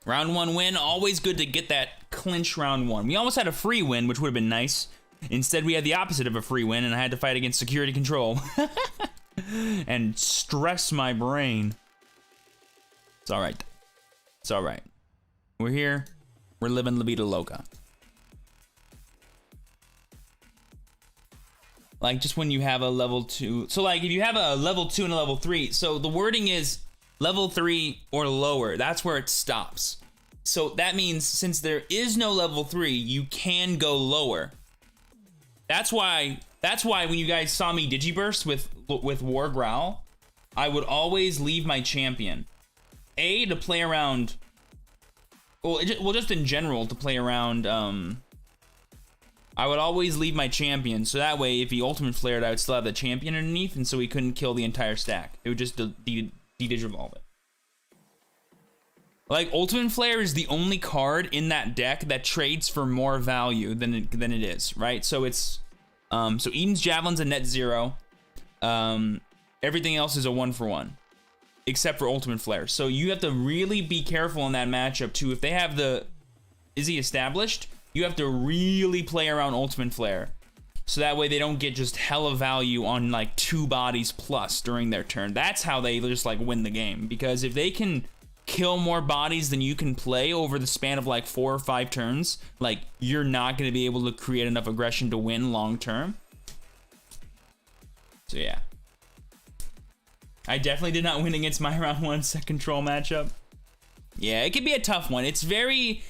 Round 1 win. Always good to get that clinch round 1. We almost had a free win, which would have been nice. Instead, we had the opposite of a free win, and I had to fight against security control. And stress my brain. It's alright. It's alright. We're here. We're living La Vida Loca. Like, just when you have a level 2. So, like, if you have a level 2 and a level 3, so the wording is level 3 or lower. That's where it stops. So that means since there is no level 3, you can go lower. That's why when you guys saw me Digiburst with War Growl, I would always leave my champion. To play around, well, just in general, to play around, I would always leave my champion, so that way, if he ultimate flared, I would still have the champion underneath, and so he couldn't kill the entire stack. It would just de-digivolve it. Like, Ultimate Flare is the only card in that deck that trades for more value than it is, right? So it's, so Eden's Javelin's a net 0. Everything else is a 1-for-1, except for Ultimate Flare. So you have to really be careful in that matchup, too. If they have the Izzy established, you have to really play around Ultimate Flare. So that way they don't get just hella value on, like, 2 bodies plus during their turn. That's how they just, like, win the game. Because if they can kill more bodies than you can play over the span of like 4 or 5 turns, like you're not going to be able to create enough aggression to win long term. So yeah, I definitely did not win against my round 1 set control matchup. Yeah, it could be a tough one. It's very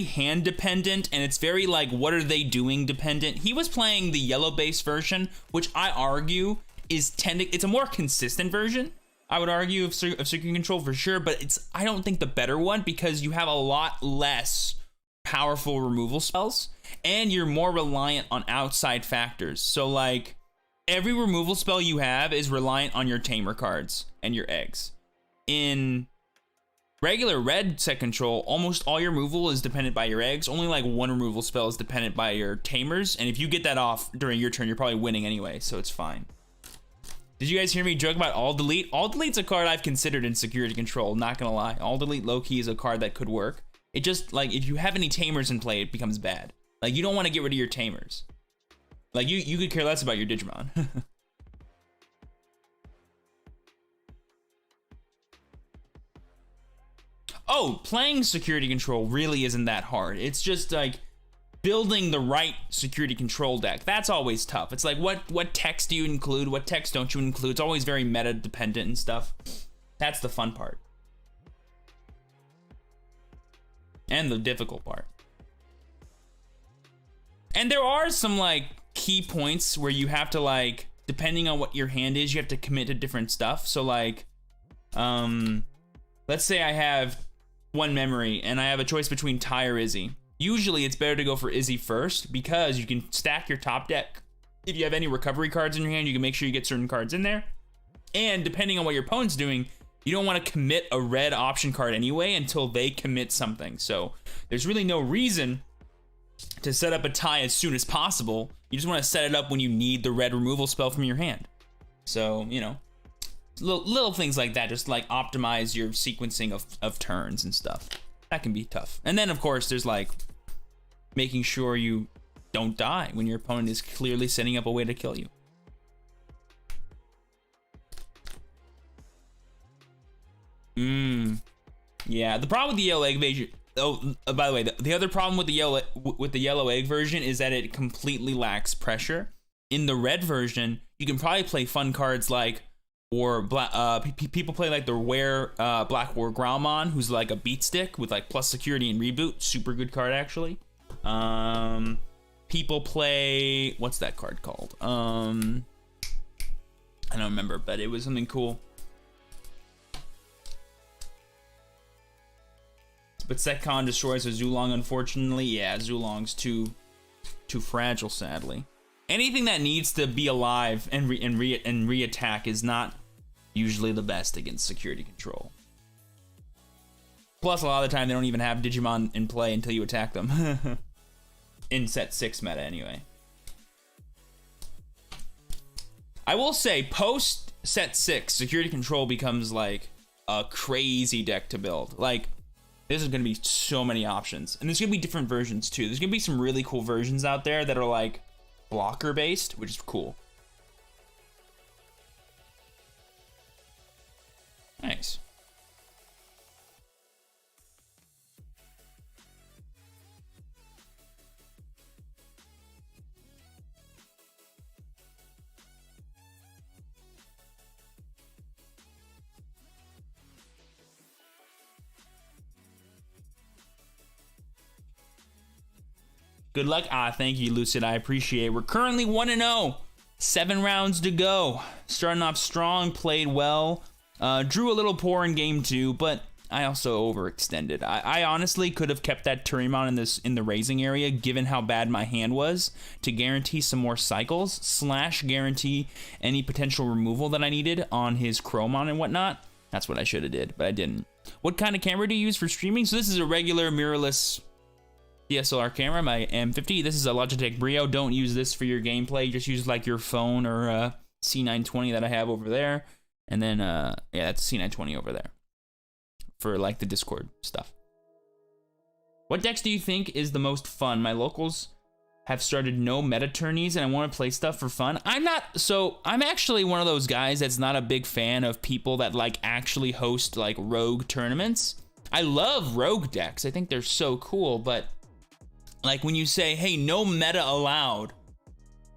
hand dependent, and it's very like what are they doing dependent. He was playing the yellow base version, which I argue is it's a more consistent version, I would argue, of Security Control for sure, but it's, I don't think, the better one, because you have a lot less powerful removal spells, and you're more reliant on outside factors. So, like, every removal spell you have is reliant on your Tamer cards and your eggs. In regular red set control, almost all your removal is dependent by your eggs. Only, like, one removal spell is dependent by your Tamers, and if you get that off during your turn, you're probably winning anyway, so it's fine. Did you guys hear me joke about All Delete? All Delete's a card I've considered in Security Control, not gonna lie. All Delete low-key is a card that could work. It just, like, if you have any Tamers in play, it becomes bad. Like, you don't want to get rid of your Tamers. Like, you could care less about your Digimon. Oh, playing Security Control really isn't that hard. It's just, like, building the right Security Control deck. That's always tough. It's like, what text do you include? What text don't you include? It's always very meta dependent and stuff. That's the fun part. And the difficult part. And there are some, like, key points where you have to, like, depending on what your hand is, you have to commit to different stuff. So, like, let's say I have one memory and I have a choice between Ty or Izzy. Usually it's better to go for Izzy first because you can stack your top deck. If you have any recovery cards in your hand, you can make sure you get certain cards in there. And depending on what your opponent's doing, you don't want to commit a red option card anyway until they commit something. So there's really no reason to set up a Ty as soon as possible. You just want to set it up when you need the red removal spell from your hand. So, you know, little things like that, just like optimize your sequencing of turns and stuff. That can be tough. And then, of course, there's like making sure you don't die when your opponent is clearly setting up a way to kill you. Yeah, the problem with the yellow egg version. Oh, by the way, the other problem with the yellow egg version is that it completely lacks pressure. In the red version, you can probably play fun cards like people play like the Black War Growlmon, who's like a beat stick with like plus security and reboot. Super good card, actually. People play, what's that card called? I don't remember, but it was something cool. But Setcon destroys a Zulong, unfortunately. Yeah, Zulong's too fragile, sadly. Anything that needs to be alive and re-attack is not usually the best against security control. Plus, a lot of the time, they don't even have Digimon in play until you attack them. In set 6 meta, anyway. I will say, post set 6, security control becomes like a crazy deck to build. Like, there's going to be so many options. And there's going to be different versions, too. There's going to be some really cool versions out there that are, like, blocker-based, which is cool. Nice. Good luck. Thank you, Lucid. I appreciate it. We're currently 1-0. 7 rounds to go. Starting off strong, played well. Drew a little poor in game 2, but I also overextended. I honestly could have kept that Turimon in the raising area, given how bad my hand was, to guarantee some more cycles, / guarantee any potential removal that I needed on his Chromon and whatnot. That's what I should have did, but I didn't. What kind of camera do you use for streaming? So this is a regular mirrorless DSLR camera, my M50. This is a Logitech Brio. Don't use this for your gameplay. Just use like your phone or C920 that I have over there. And then, yeah, that's C920 over there for like the Discord stuff. What decks do you think is the most fun? My locals have started no meta tourneys and I want to play stuff for fun. I'm actually one of those guys that's not a big fan of people that like actually host like rogue tournaments. I love rogue decks. I think they're so cool, but like when you say, hey, no meta allowed,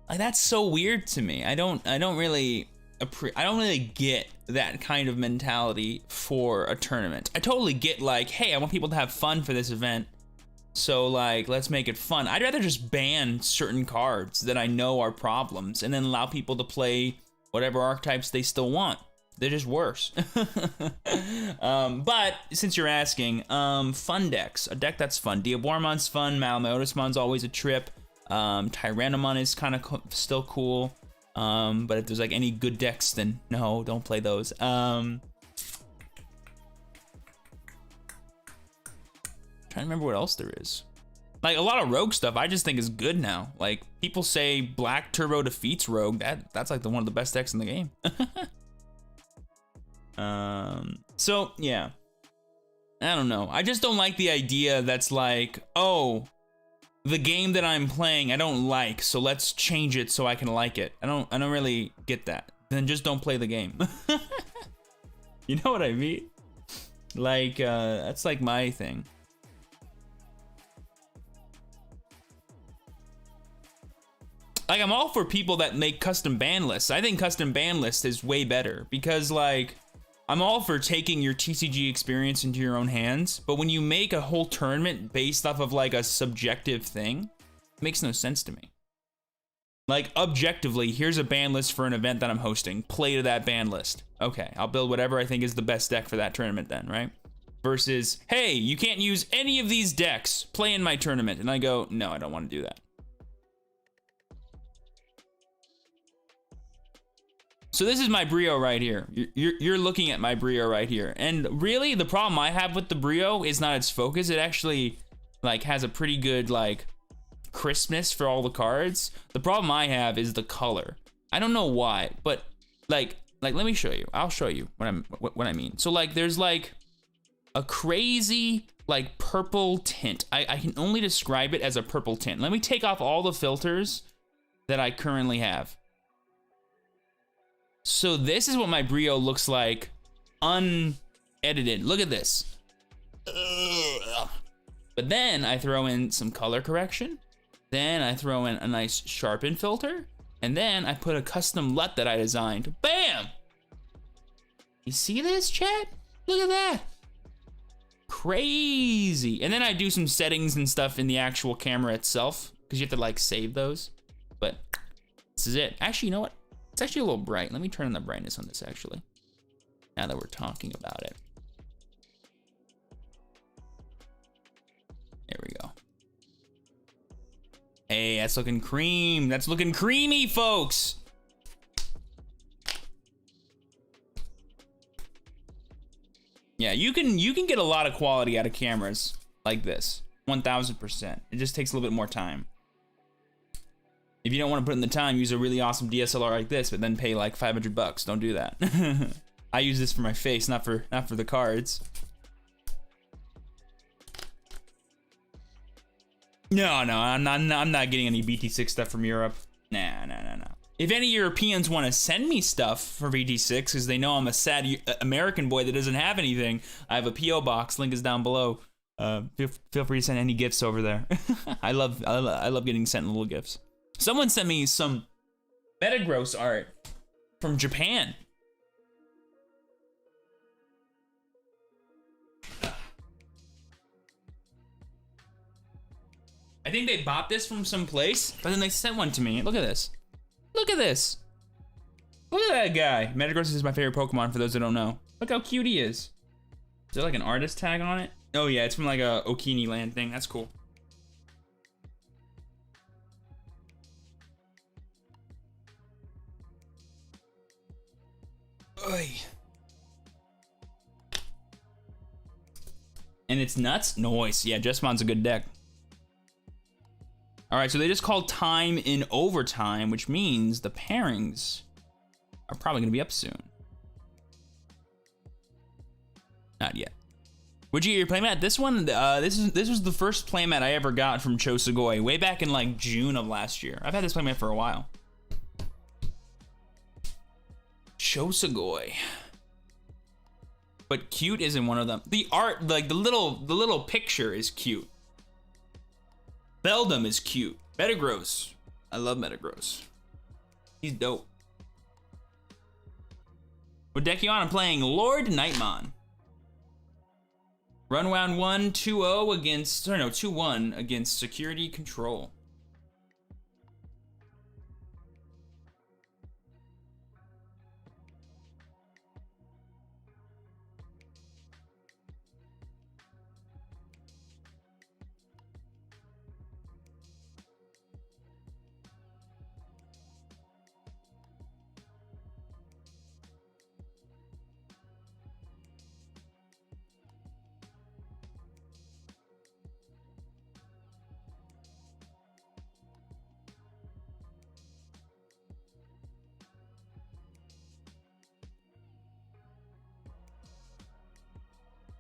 like that's so weird to me. I don't really get that kind of mentality for a tournament. I totally get like, hey, I want people to have fun for this event, so like let's make it fun. I'd rather just ban certain cards that I know are problems and then allow people to play whatever archetypes they still want. They're just worse. But since you're asking, fun decks. A deck that's fun. Diabormon's fun. Malamotismon's always a trip. Tyrannomon is kind of still cool. But if there's like any good decks, then no, don't play those. Trying to remember what else there is. Like a lot of rogue stuff I just think is good now. Like people say Black Turbo defeats Rogue. That's like one of the best decks in the game. So yeah, I don't know. I just don't like the idea that's like, oh, the game that I'm playing I don't like, so let's change it so I can like it. I don't really get that. Then just don't play the game. You know what I mean? Like, that's like my thing. Like, I'm all for people that make custom ban lists. I think custom ban list is way better because, like, I'm all for taking your TCG experience into your own hands, but when you make a whole tournament based off of, like, a subjective thing, it makes no sense to me. Like, objectively, here's a ban list for an event that I'm hosting. Play to that ban list. Okay, I'll build whatever I think is the best deck for that tournament then, right? Versus, hey, you can't use any of these decks. Play in my tournament. And I go, no, I don't want to do that. So this is my Brio right here. You're looking at my Brio right here. And really, the problem I have with the Brio is not its focus. It actually, like, has a pretty good, like, crispness for all the cards. The problem I have is the color. I don't know why, but, like, let me show you. I'll show you what I mean. So, like, there's, like, a crazy, like, purple tint. I can only describe it as a purple tint. Let me take off all the filters that I currently have. So this is what my Brio looks like unedited. Look at this. But then I throw in some color correction. Then I throw in a nice sharpen filter. And then I put a custom LUT that I designed. Bam! You see this, chat? Look at that. Crazy. And then I do some settings and stuff in the actual camera itself, because you have to, like, save those. But this is it. Actually, you know what? It's actually a little bright. Let me turn on the brightness on this, actually, now that we're talking about it. There we go. Hey, that's looking cream. That's looking creamy, folks. Yeah, you can get a lot of quality out of cameras like this. 1000%. It just takes a little bit more time. If you don't want to put in the time, use a really awesome DSLR like this, but then pay like $500. Don't do that. I use this for my face, not for the cards. No, I'm not getting any BT6 stuff from Europe. Nah. If any Europeans want to send me stuff for BT6, because they know I'm a sad American boy that doesn't have anything, I have a PO box. Link is down below. Feel free to send any gifts over there. I love getting sent little gifts. Someone sent me some Metagross art from Japan. I think they bought this from some place, but then they sent one to me. Look at this. Look at this. Look at that guy. Metagross is my favorite Pokemon, for those that don't know. Look how cute he is. Is there like an artist tag on it? Oh yeah, it's from like a Okini Land thing. That's cool. Oy. And it's nuts? Noise. Yeah, Jesmon's a good deck. All right, so they just called time in overtime, which means the pairings are probably gonna be up soon. Not yet. Would you get your playmat? This one, this was the first playmat I ever got from Chosugoi way back in like June of last year. I've had this playmat for a while. Chosugoi. But cute isn't one of them. The art, like the little picture is cute. Beldum is cute. Metagross. I love Metagross. He's dope. What deck you on? I'm playing Lord Nightmon. Run round 1, 2-0 against, or no, 2-1 against Security Control.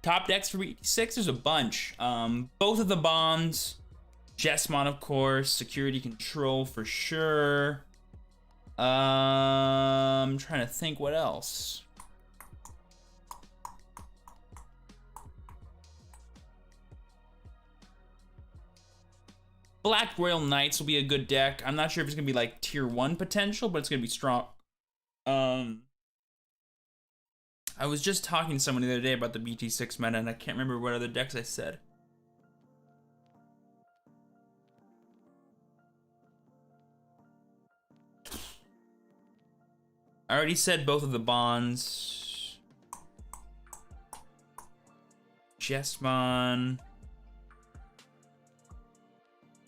Top decks for BT6, there's a bunch. Both of the bonds, Jesmon, of course, Security Control for sure. I'm trying to think what else. Black Royal Knights will be a good deck. I'm not sure if it's gonna be like tier 1 potential, but it's gonna be strong. I was just talking to someone the other day about the BT6 meta, and I can't remember what other decks I said. I already said both of the bonds. Chessmon.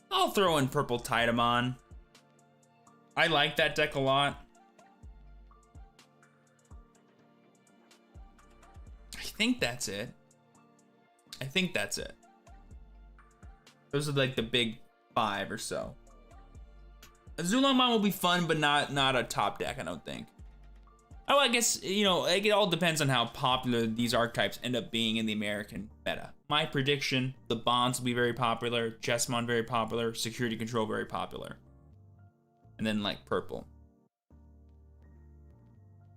I'll throw in purple Titamon. I like that deck a lot. I think that's it. Those are like the big 5 or so. Zulongmon will be fun, but not a top deck, I don't think. Oh, I guess, you know, it all depends on how popular these archetypes end up being in the American meta. My prediction, the bonds will be very popular, Chessmon very popular, Security Control very popular. And then, like, purple.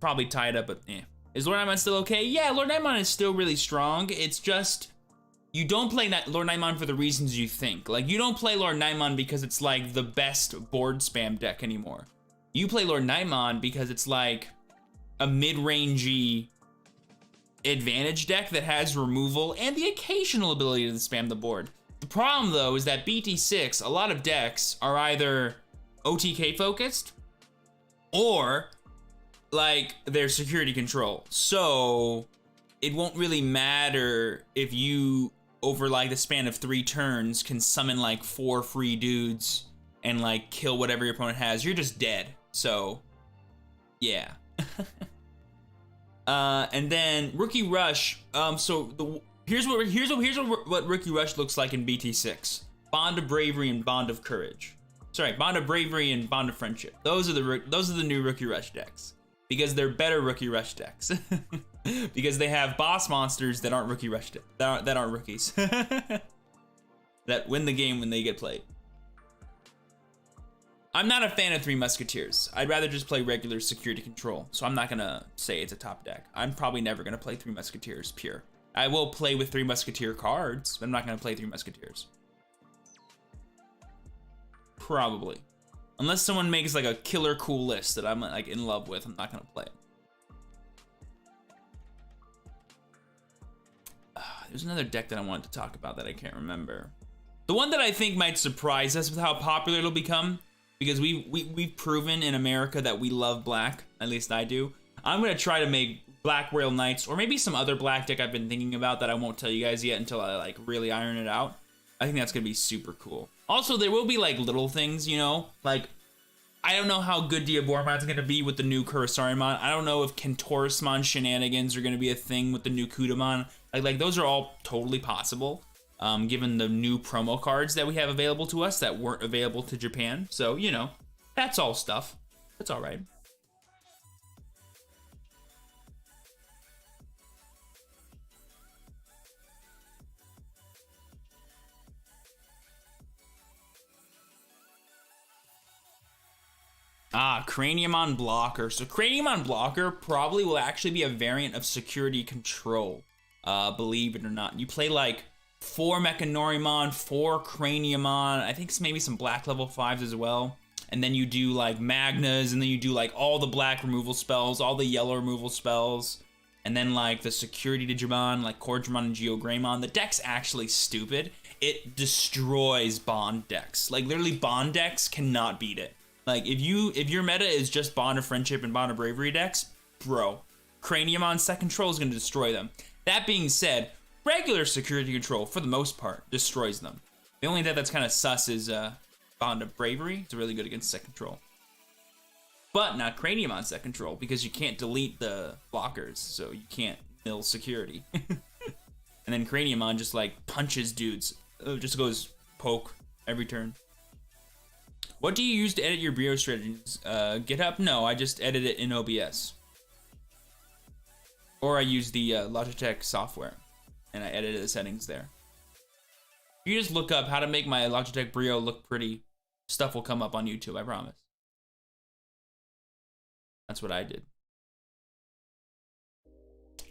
Probably tied up, but eh. Is Lord Nightmon still okay? Yeah, Lord Nightmon is still really strong. It's just, you don't play Lord Nightmon for the reasons you think. Like, you don't play Lord Nightmon because it's, like, the best board spam deck anymore. You play Lord Nightmon because it's, like, a mid-rangey advantage deck that has removal and the occasional ability to spam the board. The problem, though, is that BT6, a lot of decks are either OTK focused or like they're security control. So it won't really matter if you, over like the span of 3 turns, can summon like 4 free dudes and like kill whatever your opponent has. You're just dead. So yeah. And then Rookie Rush. Here's what Rookie Rush looks like in BT6. Bond of Bravery and Bond of Courage. Sorry, Bond of Bravery and Bond of Friendship. Those are the new Rookie Rush decks because they're better Rookie Rush decks because they have boss monsters that aren't Rookie Rush that aren't rookies that win the game when they get played. I'm not a fan of Three Musketeers. I'd rather just play regular Security Control, so I'm not gonna say it's a top deck. I'm probably never gonna play Three Musketeers pure. I will play with Three Musketeer cards, but I'm not gonna play Three Musketeers. Probably. Unless someone makes like a killer cool list that I'm like in love with, I'm not gonna play it. There's another deck that I wanted to talk about that I can't remember. The one that I think might surprise us with how popular it'll become, because we've proven in America that we love black, at least I do. I'm gonna try to make Black Royal Knights, or maybe some other black deck I've been thinking about that I won't tell you guys yet until I like really iron it out. I think that's gonna be super cool. Also, there will be like little things, you know, like I don't know how good Diabormon's gonna be with the new Kurosariumon. I don't know if Kentaurismon shenanigans are gonna be a thing with the new Kudamon. Like those are all totally possible. Given the new promo cards that we have available to us that weren't available to Japan. So, you know, that's all stuff. That's all right. Craniumon Blocker. So Craniumon Blocker probably will actually be a variant of Security Control. Believe it or not. You play like 4 Mechanorimon, 4 Craniumon, I think maybe some black level 5s as well. And then you do like Magnas, and then you do like all the black removal spells, all the yellow removal spells, and then like the security Digimon, like Cordramon and Geogreymon. The deck's actually stupid. It destroys Bond decks. Like literally Bond decks cannot beat it. Like if your meta is just Bond of Friendship and Bond of Bravery decks, bro, Craniumon Set Control is gonna destroy them. That being said, regular Security Control, for the most part, destroys them. The only deck that's kind of sus is Bond of Bravery. It's really good against Set Control. But not Craniumon Set Control, because you can't delete the blockers, so you can't mill security. And then Craniumon just like punches dudes. It just goes poke every turn. What do you use to edit your Brio strategies? GitHub? No, I just edit it in OBS. Or I use the Logitech software, and I edited the settings there. If you just look up how to make my Logitech Brio look pretty, stuff will come up on YouTube, I promise. That's what I did.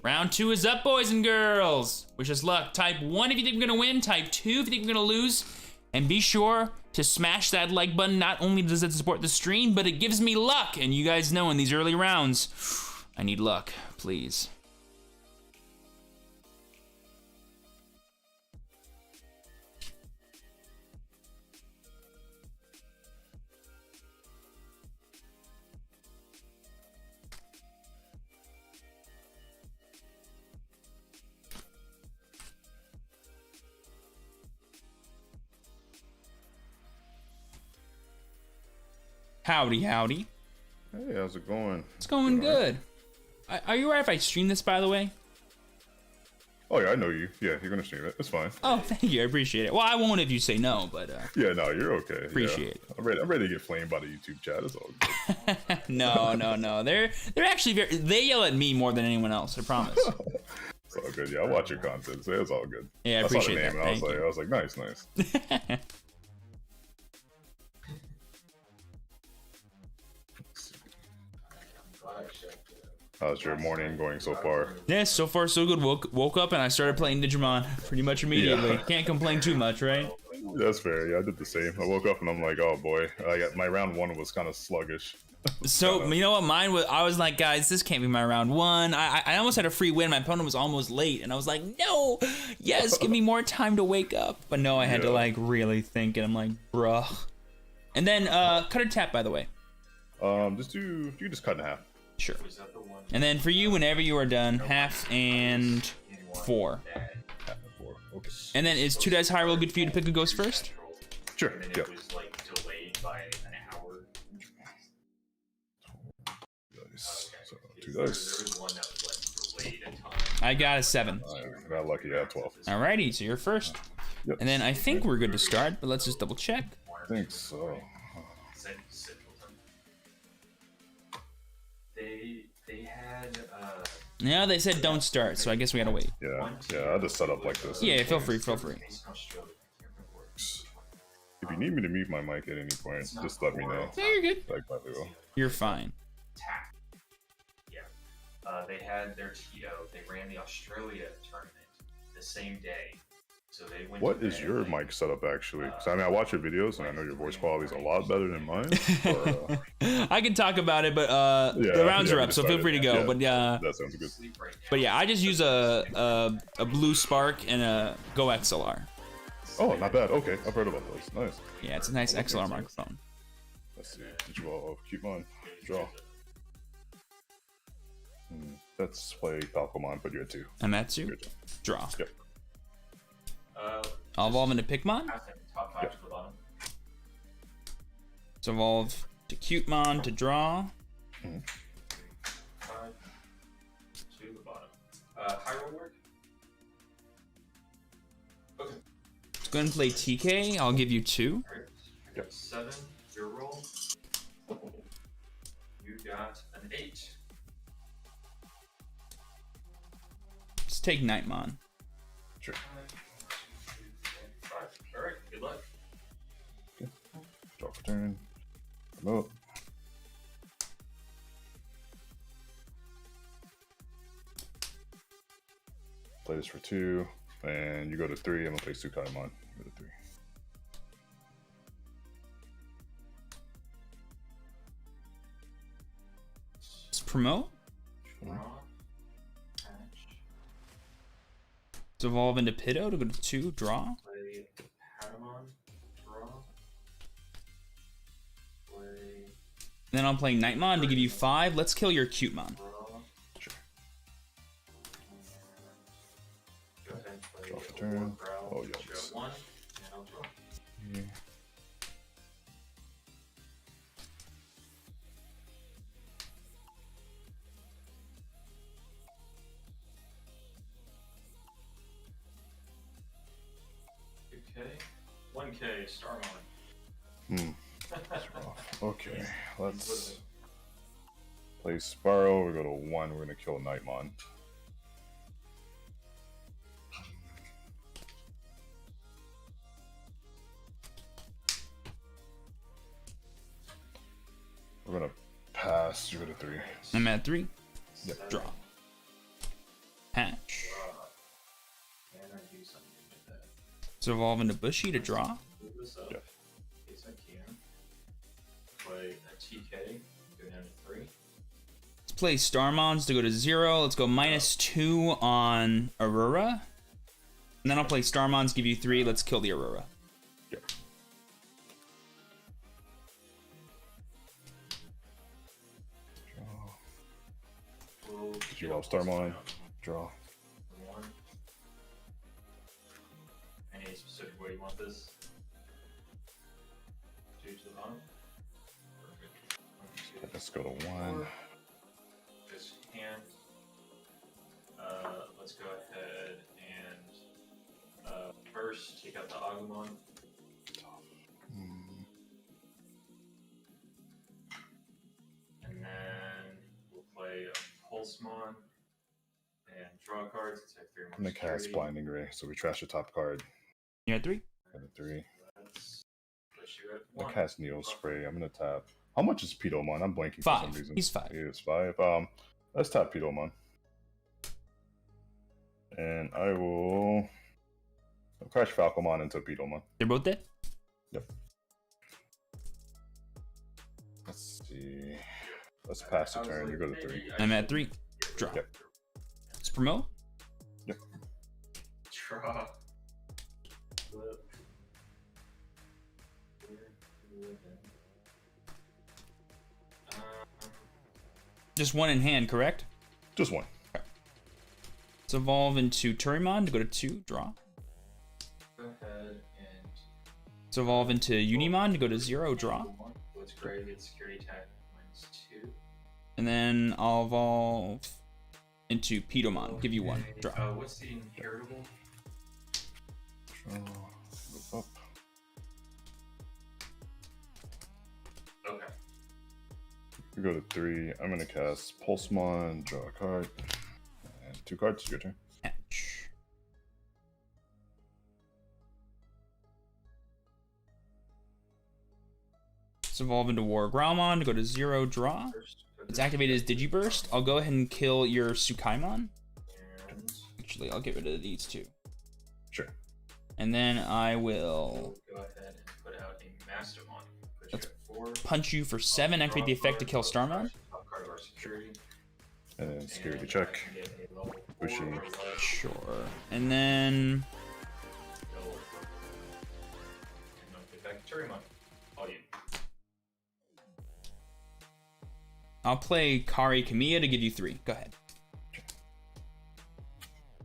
Round 2 is up, boys and girls. Wish us luck. Type 1 if you think we're gonna win, type 2 if you think we're gonna lose, and be sure to smash that like button. Not only does it support the stream, but it gives me luck, and you guys know in these early rounds, I need luck, please. Howdy, howdy. Hey, how's it going? It's going good. Are you alright if I stream this, by the way? Oh yeah, I know you. Yeah, you're gonna stream it. It's fine. Oh, thank you. I appreciate it. Well, I won't if you say no, but Yeah, no, you're okay. Appreciate it. I'm ready to get flamed by the YouTube chat. It's all good. No. They're actually they yell at me more than anyone else. I promise. It's all good. Yeah, I watch your content, so it's all good. Yeah, I saw the appreciate name that. and I was like, nice. How's your morning going so far? Yeah, so far so good. Woke up and I started playing Digimon pretty much immediately. Yeah. Can't complain too much, right? That's fair. Yeah, I did the same. I woke up and I'm like, oh boy, my round 1 was kind of sluggish. So you know what mine was? I was like, guys, this can't be my round 1. I almost had a free win. My opponent was almost late, and I was like, no, yes, give me more time to wake up. But no, I had to like really think, and I'm like, bruh. And then cut or tap, by the way. You just cut in half. Sure. And then for you, whenever you are done, half and 4. Half and 4. Okay. And then is 2 dice high roll good for you to pick a ghost first? Sure. Yep. So 2 dice. I got a 7. I got lucky. I got 12. Alrighty, so you're first. Yep. And then I think we're good to start, but let's just double check. I think so. They had No, they said don't start, so I guess we gotta wait. Yeah, I'll just set up like this. Yeah, feel free. If you need me to mute my mic at any point, just let me know. Yeah, you're good. I gladly will. You're fine. TAC. Yeah. They had their TO. They ran the Australia tournament the same day. So they went. What is your mic setup actually? 'Cause, I mean, I watch your videos and I know your voice quality is a lot better than mine. But, I can talk about it, but the rounds are up, so feel free to go. Yeah, that sounds good. But yeah, I just use a Blue Spark and a Go XLR. Oh, not bad. Okay, I've heard about those. Nice. Yeah, it's a nice XLR microphone. Let's see. Did you all keep on? Draw. Let's play Falcomon, but you're at 2. I'm at 2. Draw. Yep. I'll evolve into Pikmon. Top 5 to the bottom. So evolve to Cutemon to draw. 5 to the bottom. High roll work. Okay. Let's go ahead and play TK. I'll give you 2. Alright. Yep. 7. Your roll. You got an 8. Let's take Nightmon. Sure. 5. Alright, good luck. Okay. Draw for turn. Promote. Play this for 2. And you go to 3. I'm gonna play Tsukaimon. Go to 3. Let's promote. Draw. Patch. Let's evolve into Pitto to go to 2. Draw. Play Patamon. Draw. Play. Then I'll play Nightmon to give you 5. Let's kill your Cutemon. Draw. Sure. Go ahead and play Draw for turn. Growl. Oh, You yikes. have 1. And I'll draw. Yeah. Okay. 1K, Starmon. Okay, let's play Sparrow. We go to 1. We're gonna kill Nightmon. We're gonna pass. You go to 3. I'm at 3. Yep. Draw. Hatch. Can I do something with that? So evolve into Bushy to draw. Move this up. Yep. Yes, I can. Play a TK. Go down to 3. Let's play Starmons to go to 0. Let's go -2 on Aurora. And then I'll play Starmons, give you 3. Let's kill the Aurora. Yep. Did you love Starmon? Draw. 1. Any specific way you want this? 2 to the bottom. Perfect. Let's go to 1. This hand. Let's go ahead and first take out the Agumon. And then we'll play a Pulsemon and draw cards. Let's have 3 more. I'm gonna cast Blinding Ray, so we trash the top card. You're at 3. Got a 3. Let's put you at I 1. cast Neo Spray. I'm gonna tap. How much is Pidomon? I'm blanking for 5. some reason. He's 5. He is 5. Let's tap Pidomon. And I will crash Falcomon into Pidomon. They're both dead? Yep. Let's see. Let's pass the turn. You go to 3. I'm at 3. Draw. Yep. Let's promote. Yep. Draw. Flip. Just 1 in hand, correct? Just 1. Let's evolve into Turimon to go to 2. Draw. Go ahead and Let's evolve into Unimon to go to 0. Draw. what's great, get security attack -2. And then I'll evolve into Pidomon. Give you 1. Okay, Draw. What's the inheritable? Draw. Move up. Okay. We go to 3. I'm gonna cast Pulsemon, draw a card, and 2 cards. Your turn. Hatch. Let's evolve into War Growlmon to go to 0. Draw. It's activated as Digiburst. I'll go ahead and kill your Sukaimon. And Actually, I'll get rid of these 2. Sure. And then I will go ahead and put out a Mastermon. Put you Let's at 4. punch you for 7. Activate the effect to kill Starmon. Top card of our security. And then security And check. I can get a level 4 Pushing. or less. Sure. And then Go. And don't get back to Turimon. All you. I'll play Kari Kamiya to give you 3. Go ahead.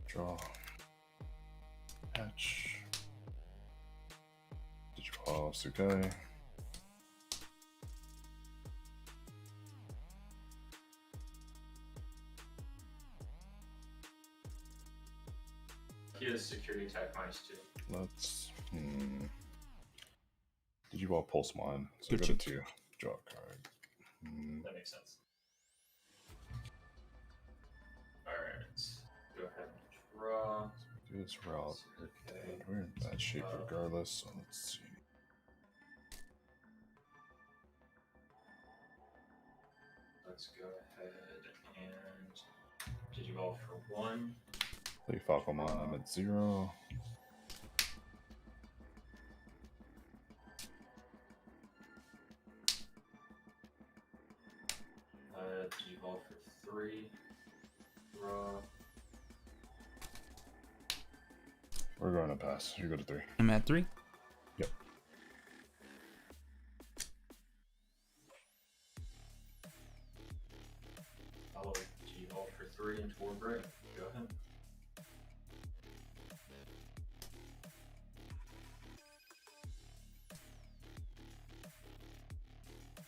Draw. Hatch. Digiball Sukai. He has security attack -2. Let's. Digiball Pulsemon. So Good go to check. 2. Draw a card. That makes sense. Alright. Go ahead and draw. Do this route. Okay. We're in bad shape regardless, so let's see. Let's go ahead and Digivolve for 1. Play Falcomon. I'm at 0. Digivolve for 3. Draw. We're going to pass. You go to 3. I'm at 3. Yep. I'll Digivolve for 3 into War Gray. Go ahead.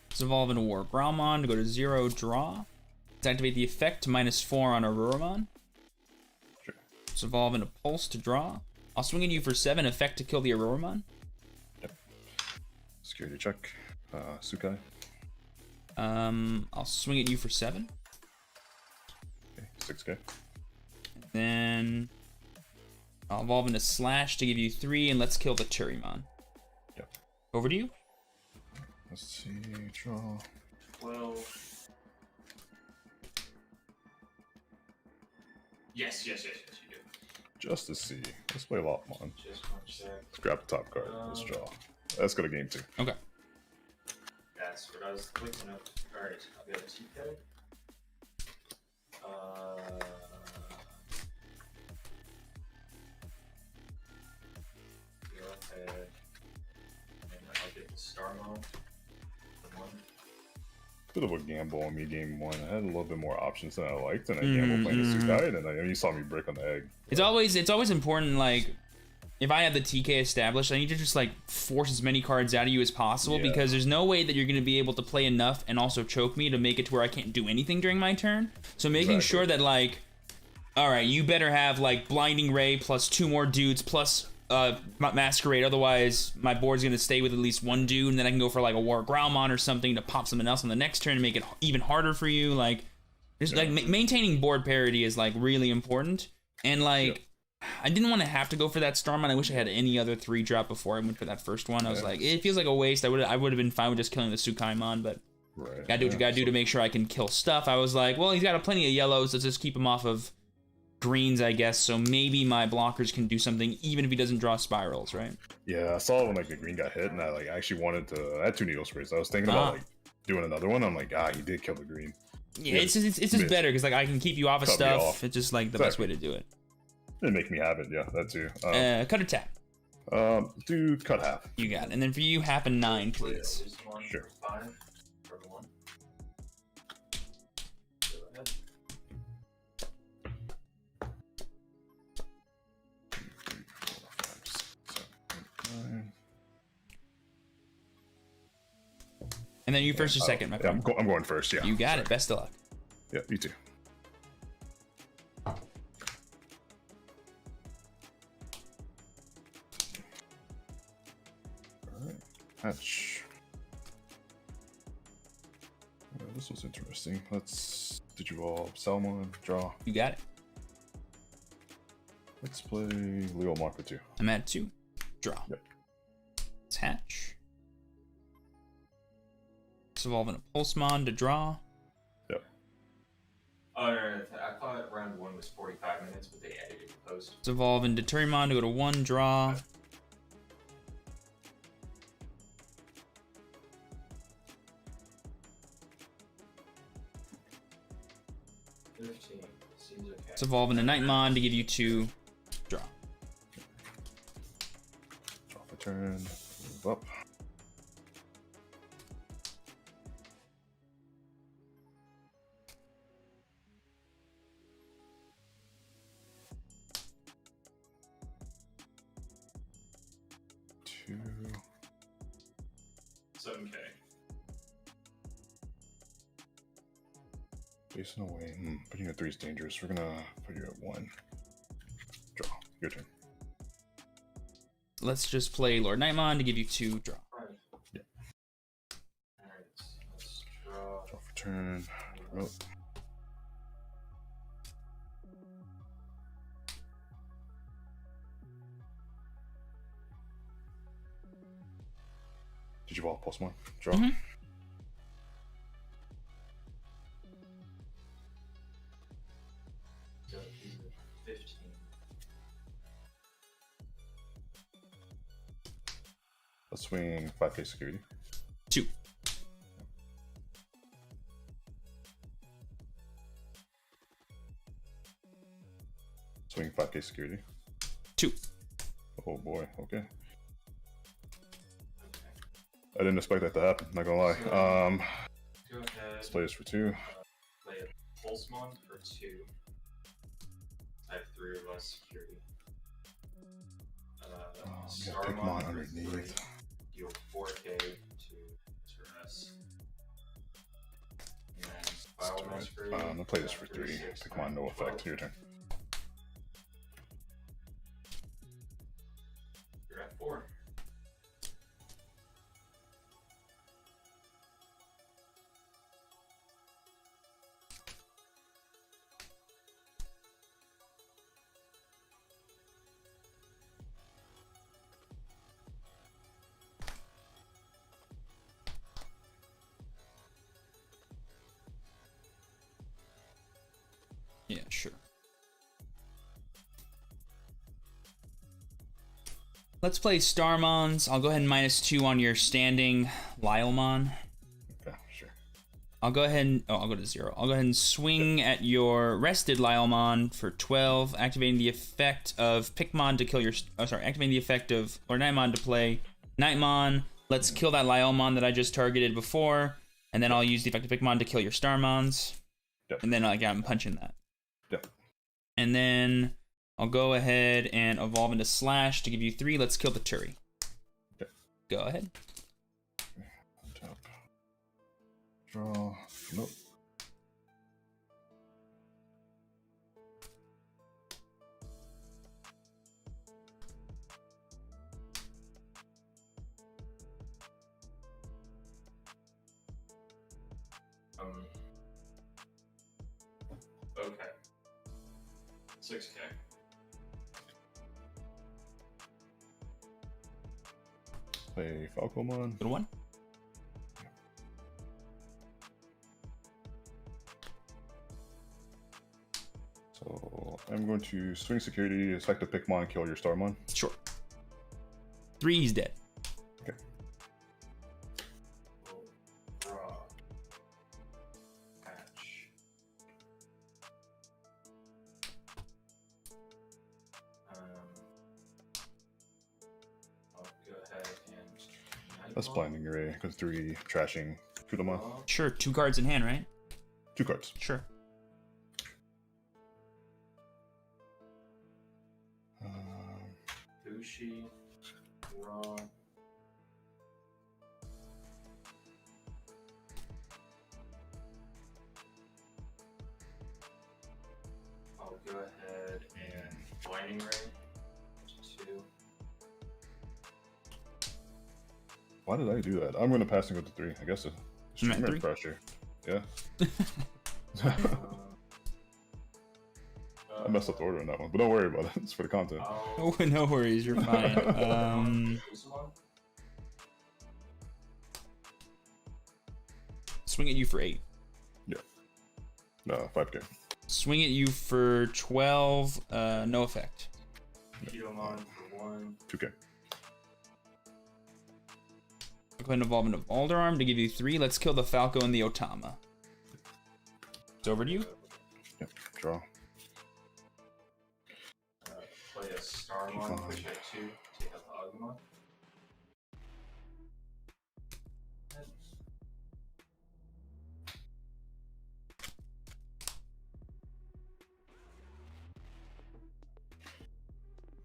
Let's evolve into War Growlmon to go to 0. Draw. Let's activate the effect to -4 on Auroromon. Sure. Let's evolve into Pulse to draw. I'll swing at you for 7. Effect to kill the Auroromon. Security check. Sukai. I'll swing at you for 7. Okay. 6K. Then I'll evolve into Slash to give you 3, and let's kill the Turimon. Yep. Over to you. Let's see. Draw. 12. Yes, you do. Just to see. Let's play Lopmon. Just 1 sec. Let's grab the top card. Let's draw. Let's go to game 2. Okay. That's what I was thinking of. Alright, I'll get a TK. Go ahead. And I'll get the Star Mode. The 1. Bit of a gamble on me game 1. I had a little bit more options than I liked, and I gambled playing the Sukai, and then you saw me break on the egg. It's always important, like, if I have the TK established, I need to just like force as many cards out of you as possible because there's no way that you're going to be able to play enough and also choke me to make it to where I can't do anything during my turn. So making sure that like, all right, you better have like Blinding Ray plus 2 more dudes plus Masquerade, otherwise my board's gonna stay with at least 1 dude, and then I can go for like a War Growlmon or something to pop something else on the next turn and make it even harder for you. Like, there's like maintaining board parity is like really important, and like I didn't want to have to go for that Starmon. I wish I had any other 3-drop before I went for that first one. I was like, it feels like a waste. I would have been fine with just killing the Tsukaimon, but gotta do what you gotta do to make sure I can kill stuff. I was like, well, he's got plenty of yellows, let's just keep him off of greens, I guess, so maybe my blockers can do something even if he doesn't draw spirals, right? Yeah, I saw when like the green got hit, and I like actually wanted to. I had 2 needle sprays. I was thinking about like doing another one. I'm like, he did kill the green. Yeah, it's just better because like I can keep you off of stuff. It's just like the best way to do it. It'd make me have it, yeah, that too. Cut or tap. Do cut half. You got it. And then for you, half and 9, please. Sure. 5 for 1. Go ahead. And then you first or second, my friend. I'm going first, yeah. You got it. Best of luck. Yeah, you too. Alright, hatch. This was interesting. Digivolve Salmon, draw. You got it. Let's play Leo Mark for 2. I'm at 2. Draw. Yep. Let's hatch. Let's evolve in a Pulsemon to draw. Yep. Oh, no, I thought round 1 was 45 minutes, but they edited the post. Let's evolve into Turimon to go to 1, draw. 15. Seems okay. Let's evolve into Nightmon to give you 2, draw. Draw for turn, move up. $7K. Facing away. Putting you at 3 is dangerous. We're gonna put you at 1. Draw. Your turn. Let's just play Lord Nightmon to give you 2, draw. Right. Yeah. Alright, let's draw. Draw for turn. Rope. Did you all pulse 1? Draw. 15. Let's swing 5K security. 2. Swing 5K security. 2. Oh boy, okay. I didn't expect that to happen, not gonna lie. Go ahead. Let's play this for 2. Play a Pulsemon for 2. I have 3 or less security. We got Pikmon underneath. Deal 4K to Turnes. And Masquerade. I'm gonna play this for 3. Pikmon, no effect. Your turn. You're at 4. Yeah, sure. Let's play Starmons. I'll go ahead and -2 on your standing Lylemon. Okay, sure. I'll go ahead and I'll go to 0. I'll go ahead and swing at your rested Lylemon for 12, activating the effect of Pikmon to kill your. Oh, sorry, activating the effect of or Nightmon to play Nightmon. Let's kill that Lylemon that I just targeted before, and then I'll use the effect of Pikmon to kill your Starmons. Yep. And then I'm punching that. Yep. And then I'll go ahead and evolve into Slash to give you 3. Let's kill the Turi. Okay. Go ahead. Tap. Draw. Nope. Okay. 6K. Play Falcomon. Good one. So I'm going to swing security, effective Pikmon, kill your Starmon. Sure. 3, he's dead. Okay. Draw. Patch. I'll go ahead and That's Blinding Ray, because 3 trashing Kudama. Sure, 2 cards in hand, right? 2 cards. Sure. Bushi. Draw. I'll go ahead and Blinding Ray. 2. Why did I do that? I'm going to pass and go to 3. I guess it's You meant streamer 3? pressure. Yeah. I messed up the order on that one, but don't worry about it. It's for the content. Oh, no worries, you're fine. Swing at you for 8. Yeah. No, 5K. Swing at you for 12. No effect. Kidomon for 1. 2K. Go ahead and evolve into Alderarm to give you 3. Let's kill the Falco and the Otama. It's over to you. Yep. Draw. Play a Starmon, push at 2, take out the Agumon.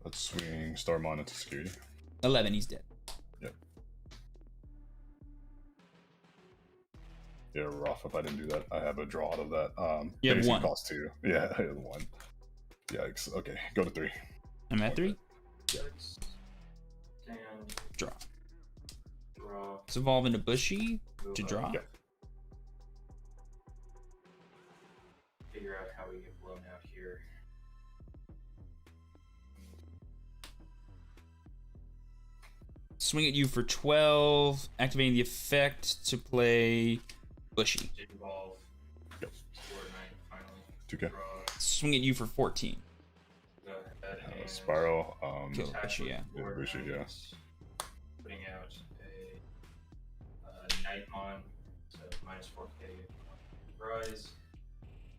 Let's swing Starmon into security. 11, he's dead. Yep. Yeah, rough if I didn't do that. I have a draw out of that. You have basic 1. Cost 2. Yeah, I have 1. Yikes. Okay, go to 3. I'm at 3. Six. And Draw. draw. Let's evolve into Bushy Move to up, draw. Yeah. Figure out how we get blown out here. Swing at you for 12. Activating the effect to play Bushy. Evolve. Yep. Sword Knight, finally. 2K. Draw. Swing at you for 14. Go ahead and Spiral. Kill attack Bushy, with yeah. Sword Bushy, yeah. Knight, putting out a Nightmon, so minus 4K. Rise.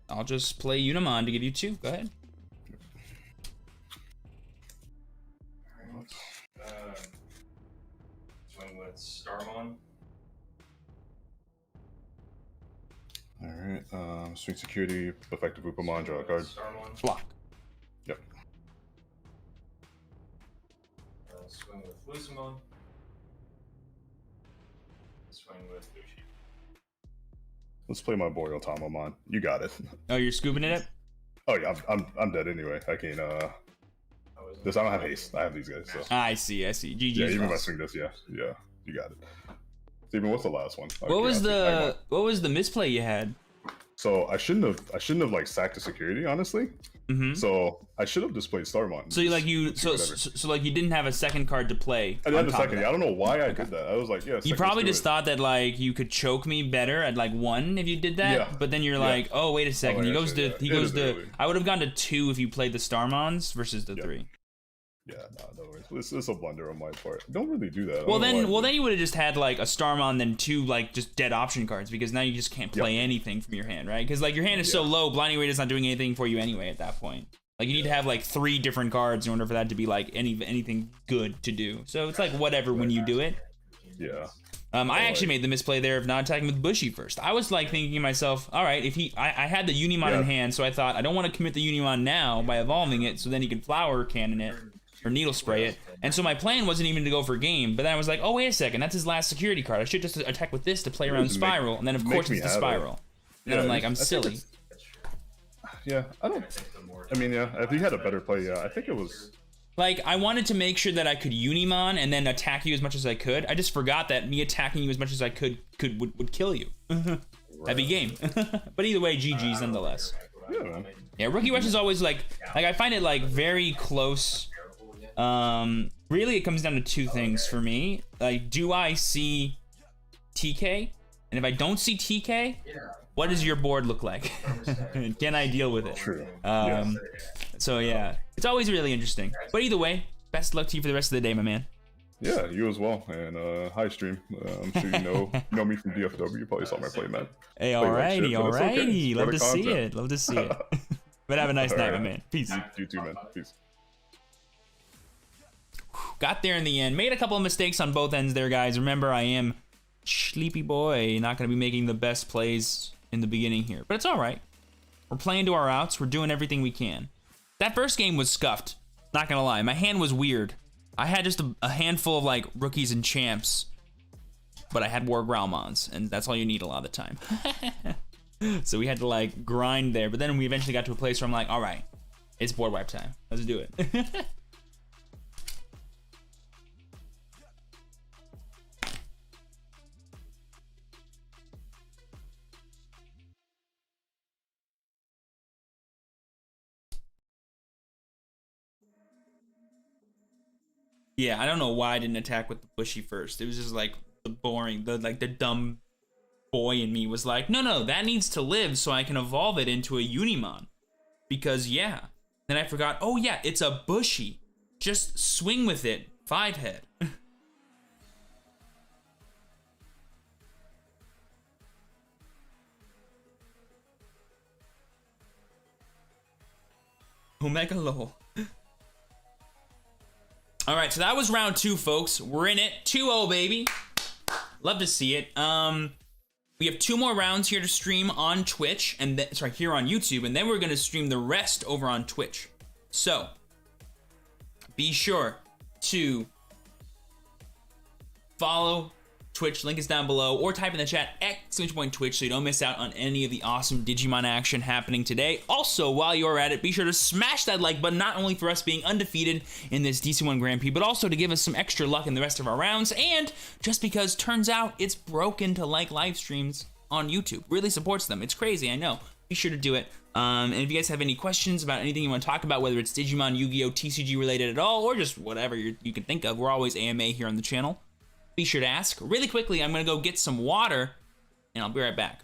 I'll just play Unimon to give you 2. Go ahead. Alright. Swing with Starmon. Alright, swing security, effective Upamon, draw a Swing card. with Starmon. Block. Yep. Swing with Lucimon. Swing with Bushi. Let's play my boy Otamamon. You got it. Oh, you're scooping it up? Oh yeah, I'm dead anyway. I can't this I don't have haste. I have these guys, so I see. GG's. yeah, even if I boss. swing this, yeah, you got it. Steven, what's the last one? What was the misplay you had? So I shouldn't have like sacked the security, honestly. Mm-hmm. So I should have displayed Starmon. So you like Whatever. so like you didn't have a second card to play. I did on the top of second. that. Yeah, I don't know why I did that. I was like, yeah. You second, probably let's just do it. thought that like you could choke me better at like 1 if you did that. Yeah. But then you're Yeah. like, oh wait a second. He like I goes said, to yeah. he It goes is to. early. I would have gone to 2 if you played the Starmons versus the Yeah. 3. Yeah, no worries. It's a blunder on my part. Don't really do that. I Well don't know why I then did. you would have just had like a Starmon then 2 like just dead option cards because now you just can't play anything from your hand, right? Because like your hand is so low, Blinding Rate is not doing anything for you anyway at that point. Like you need to have like 3 different cards in order for that to be like anything good to do. So it's like whatever when you do it. Yeah. I actually made the misplay there of not attacking with Bushy first. I was like thinking to myself, all right, if I had the Unimon in hand, so I thought I don't want to commit the Unimon now by evolving it, so then he can flower cannon it or needle spray it. And so my plan wasn't even to go for game, but then I was like, oh wait a second, that's his last security card. I should just attack with this to play around Spiral, and then of course it's the Spiral. And then I'm like, I'm silly. Yeah, I mean, yeah, if you had a better play, yeah, I think it was. Like, I wanted to make sure that I could Unimon and then attack you as much as I could. I just forgot that me attacking you as much as I would kill you. That'd be game. But either way, GG's nonetheless. Yeah, man. Yeah, Rookie Rush is always like I find it like very close. Really, it comes down to two things for me. Like, do I see TK? And if I don't see TK, what does your board look like? Can I deal with it? True. So yeah, it's always really interesting. But either way, best of luck to you for the rest of the day, my man. Yeah, you as well. And hi, stream. I'm sure you know me from DFW. You probably saw my play, man. Hey, alrighty. Love to see it. Love to see it. But have a nice night, my man. Peace. You too, man. Peace. Got there in the end. Made a couple of mistakes on both ends there, guys. Remember, I am sleepy boy. Not going to be making the best plays in the beginning here. But it's all right. We're playing to our outs. We're doing everything we can. That first game was scuffed. Not going to lie. My hand was weird. I had just a handful of, like, rookies and champs. But I had War Growlmons. And that's all you need a lot of the time. So we had to, like, grind there. But then we eventually got to a place where I'm like, all right. It's board wipe time. Let's do it. Yeah, I don't know why I didn't attack with the Bushy first. It was just like the dumb boy in me was like, no, that needs to live so I can evolve it into a Unimon. Because yeah. Then I forgot, oh yeah, it's a Bushy. Just swing with it. 5-head. Omega lol. All right, so that was round 2, folks. We're in it. 2-0, baby. Love to see it. We have 2 more rounds here to stream on Twitch, and then, sorry, here on YouTube, and then we're gonna stream the rest over on Twitch. So, be sure to follow Twitch, link is down below, or type in the chat !Twitch so you don't miss out on any of the awesome Digimon action happening today. Also, while you're at it, be sure to smash that like button, not only for us being undefeated in this DC-1 Grand Prix, but also to give us some extra luck in the rest of our rounds, and just because turns out it's broken to like live streams on YouTube. Really supports them. It's crazy, I know. Be sure to do it. And if you guys have any questions about anything you want to talk about, whether it's Digimon, Yu-Gi-Oh, TCG related at all, or just whatever you can think of, we're always AMA here on the channel. Be sure to ask. Really quickly, I'm going to go get some water, and I'll be right back.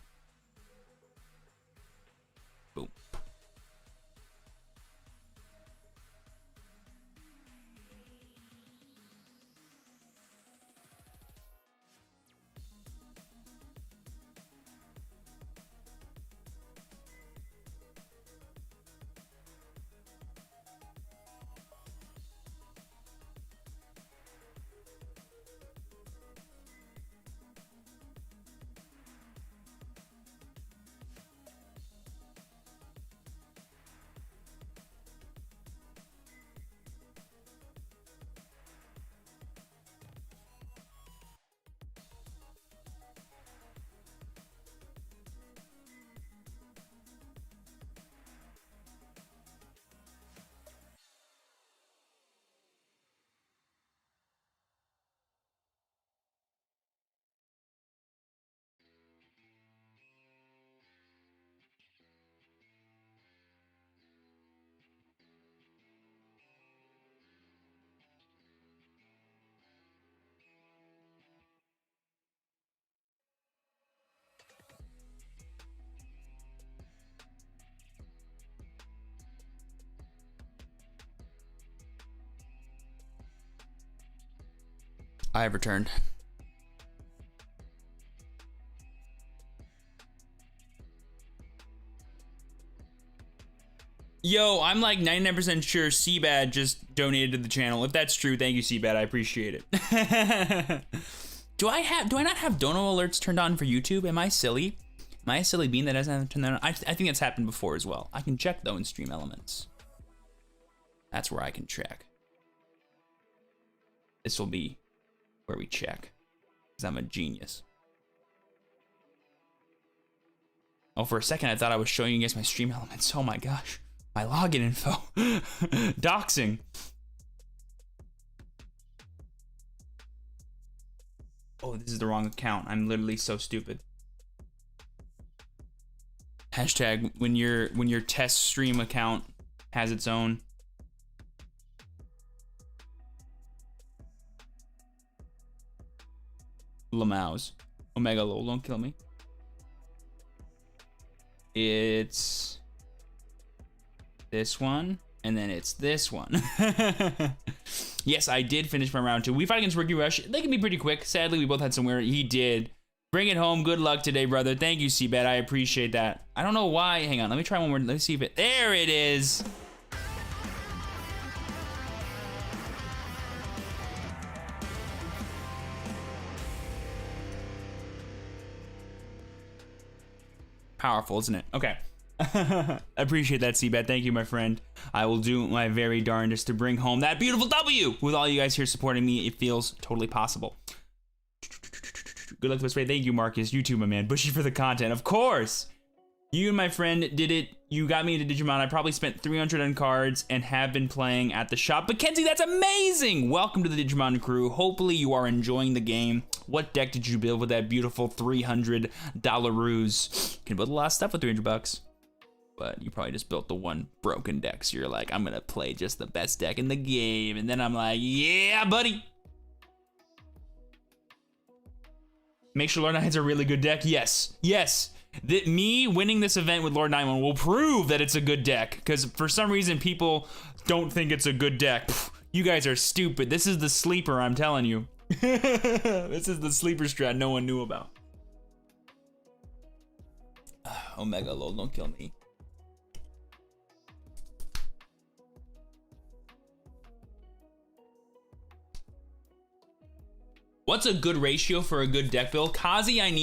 Boom. I have returned. Yo, I'm like 99% sure Seabad just donated to the channel. If that's true, thank you, Seabad. I appreciate it. Do I not have dono alerts turned on for YouTube? Am I silly? Am I a silly bean that doesn't have to turn that on? I think that's happened before as well. I can check though in Stream Elements. That's where I can check. This will be where we check, because I'm a genius. Oh, for a second I thought I was showing you guys my Stream Elements. Oh my gosh, my login info. Doxing. Oh, this is the wrong account. I'm literally so stupid. Hashtag when your test stream account has its own. Lamaus. Omega lol, don't kill me. It's this one, and then it's this one. Yes, I did finish my round 2. We fought against Ricky Rush. They can be pretty quick. Sadly, we both had somewhere. He did. Bring it home. Good luck today, brother. Thank you, Seabed. I appreciate that. I don't know why. Hang on. Let me try one more. Let me see if it... There it is. Powerful, isn't it? Okay. I appreciate that, Seabed. Thank you, my friend. I will do my very darndest to bring home that beautiful W. With all you guys here supporting me, it feels totally possible. Good luck to us, Ray. Thank you, Marcus. You too, my man. Bushy for the content. Of course. You and my friend did it. You got me into Digimon. I probably spent 300 on cards and have been playing at the shop. But Kenzie, that's amazing. Welcome to the Digimon crew. Hopefully you are enjoying the game. What deck did you build with that beautiful $300 ruse? You can build a lot of stuff with 300 bucks. But you probably just built the one broken deck. So you're like, I'm going to play just the best deck in the game. And then I'm like, yeah, buddy. Make sure Lord Nine's a really good deck. Yes. Yes. Me winning this event with Lord 9-1 will prove that it's a good deck. Because for some reason, people don't think it's a good deck. Pfft, you guys are stupid. This is the sleeper, I'm telling you. This is the sleeper strat no one knew about. Omega lol, don't kill me. What's a good ratio for a good deck build? Kazi, I'm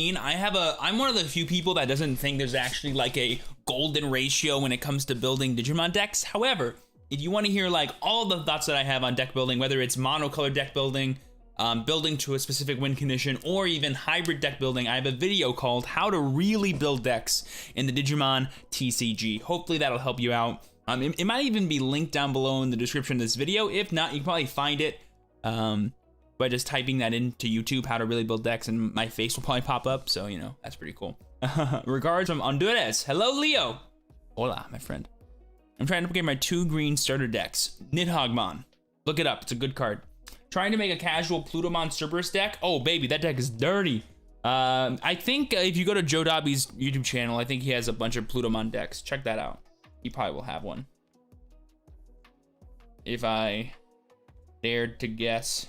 one of the few people that doesn't think there's actually like a golden ratio when it comes to building Digimon decks. However, if you want to hear like all the thoughts that I have on deck building, whether it's monocolor deck building, building to a specific win condition, or even hybrid deck building, I have a video called How to Really Build Decks in the Digimon TCG. Hopefully that'll help you out. It might even be linked down below in the description of this video. If not, you can probably find it by just typing that into YouTube, How to Really Build Decks, and my face will probably pop up. So, you know, that's pretty cool. Regards from Honduras. Hello, Leo. Hola, my friend. I'm trying to upgrade my 2 green starter decks. Nidhoggmon. Look it up. It's a good card. Trying to make a casual Plutomon Cerberus deck. Oh, baby, that deck is dirty. I think if you go to Joe Dobby's YouTube channel, I think he has a bunch of Plutomon decks. Check that out. He probably will have one. If I dared to guess.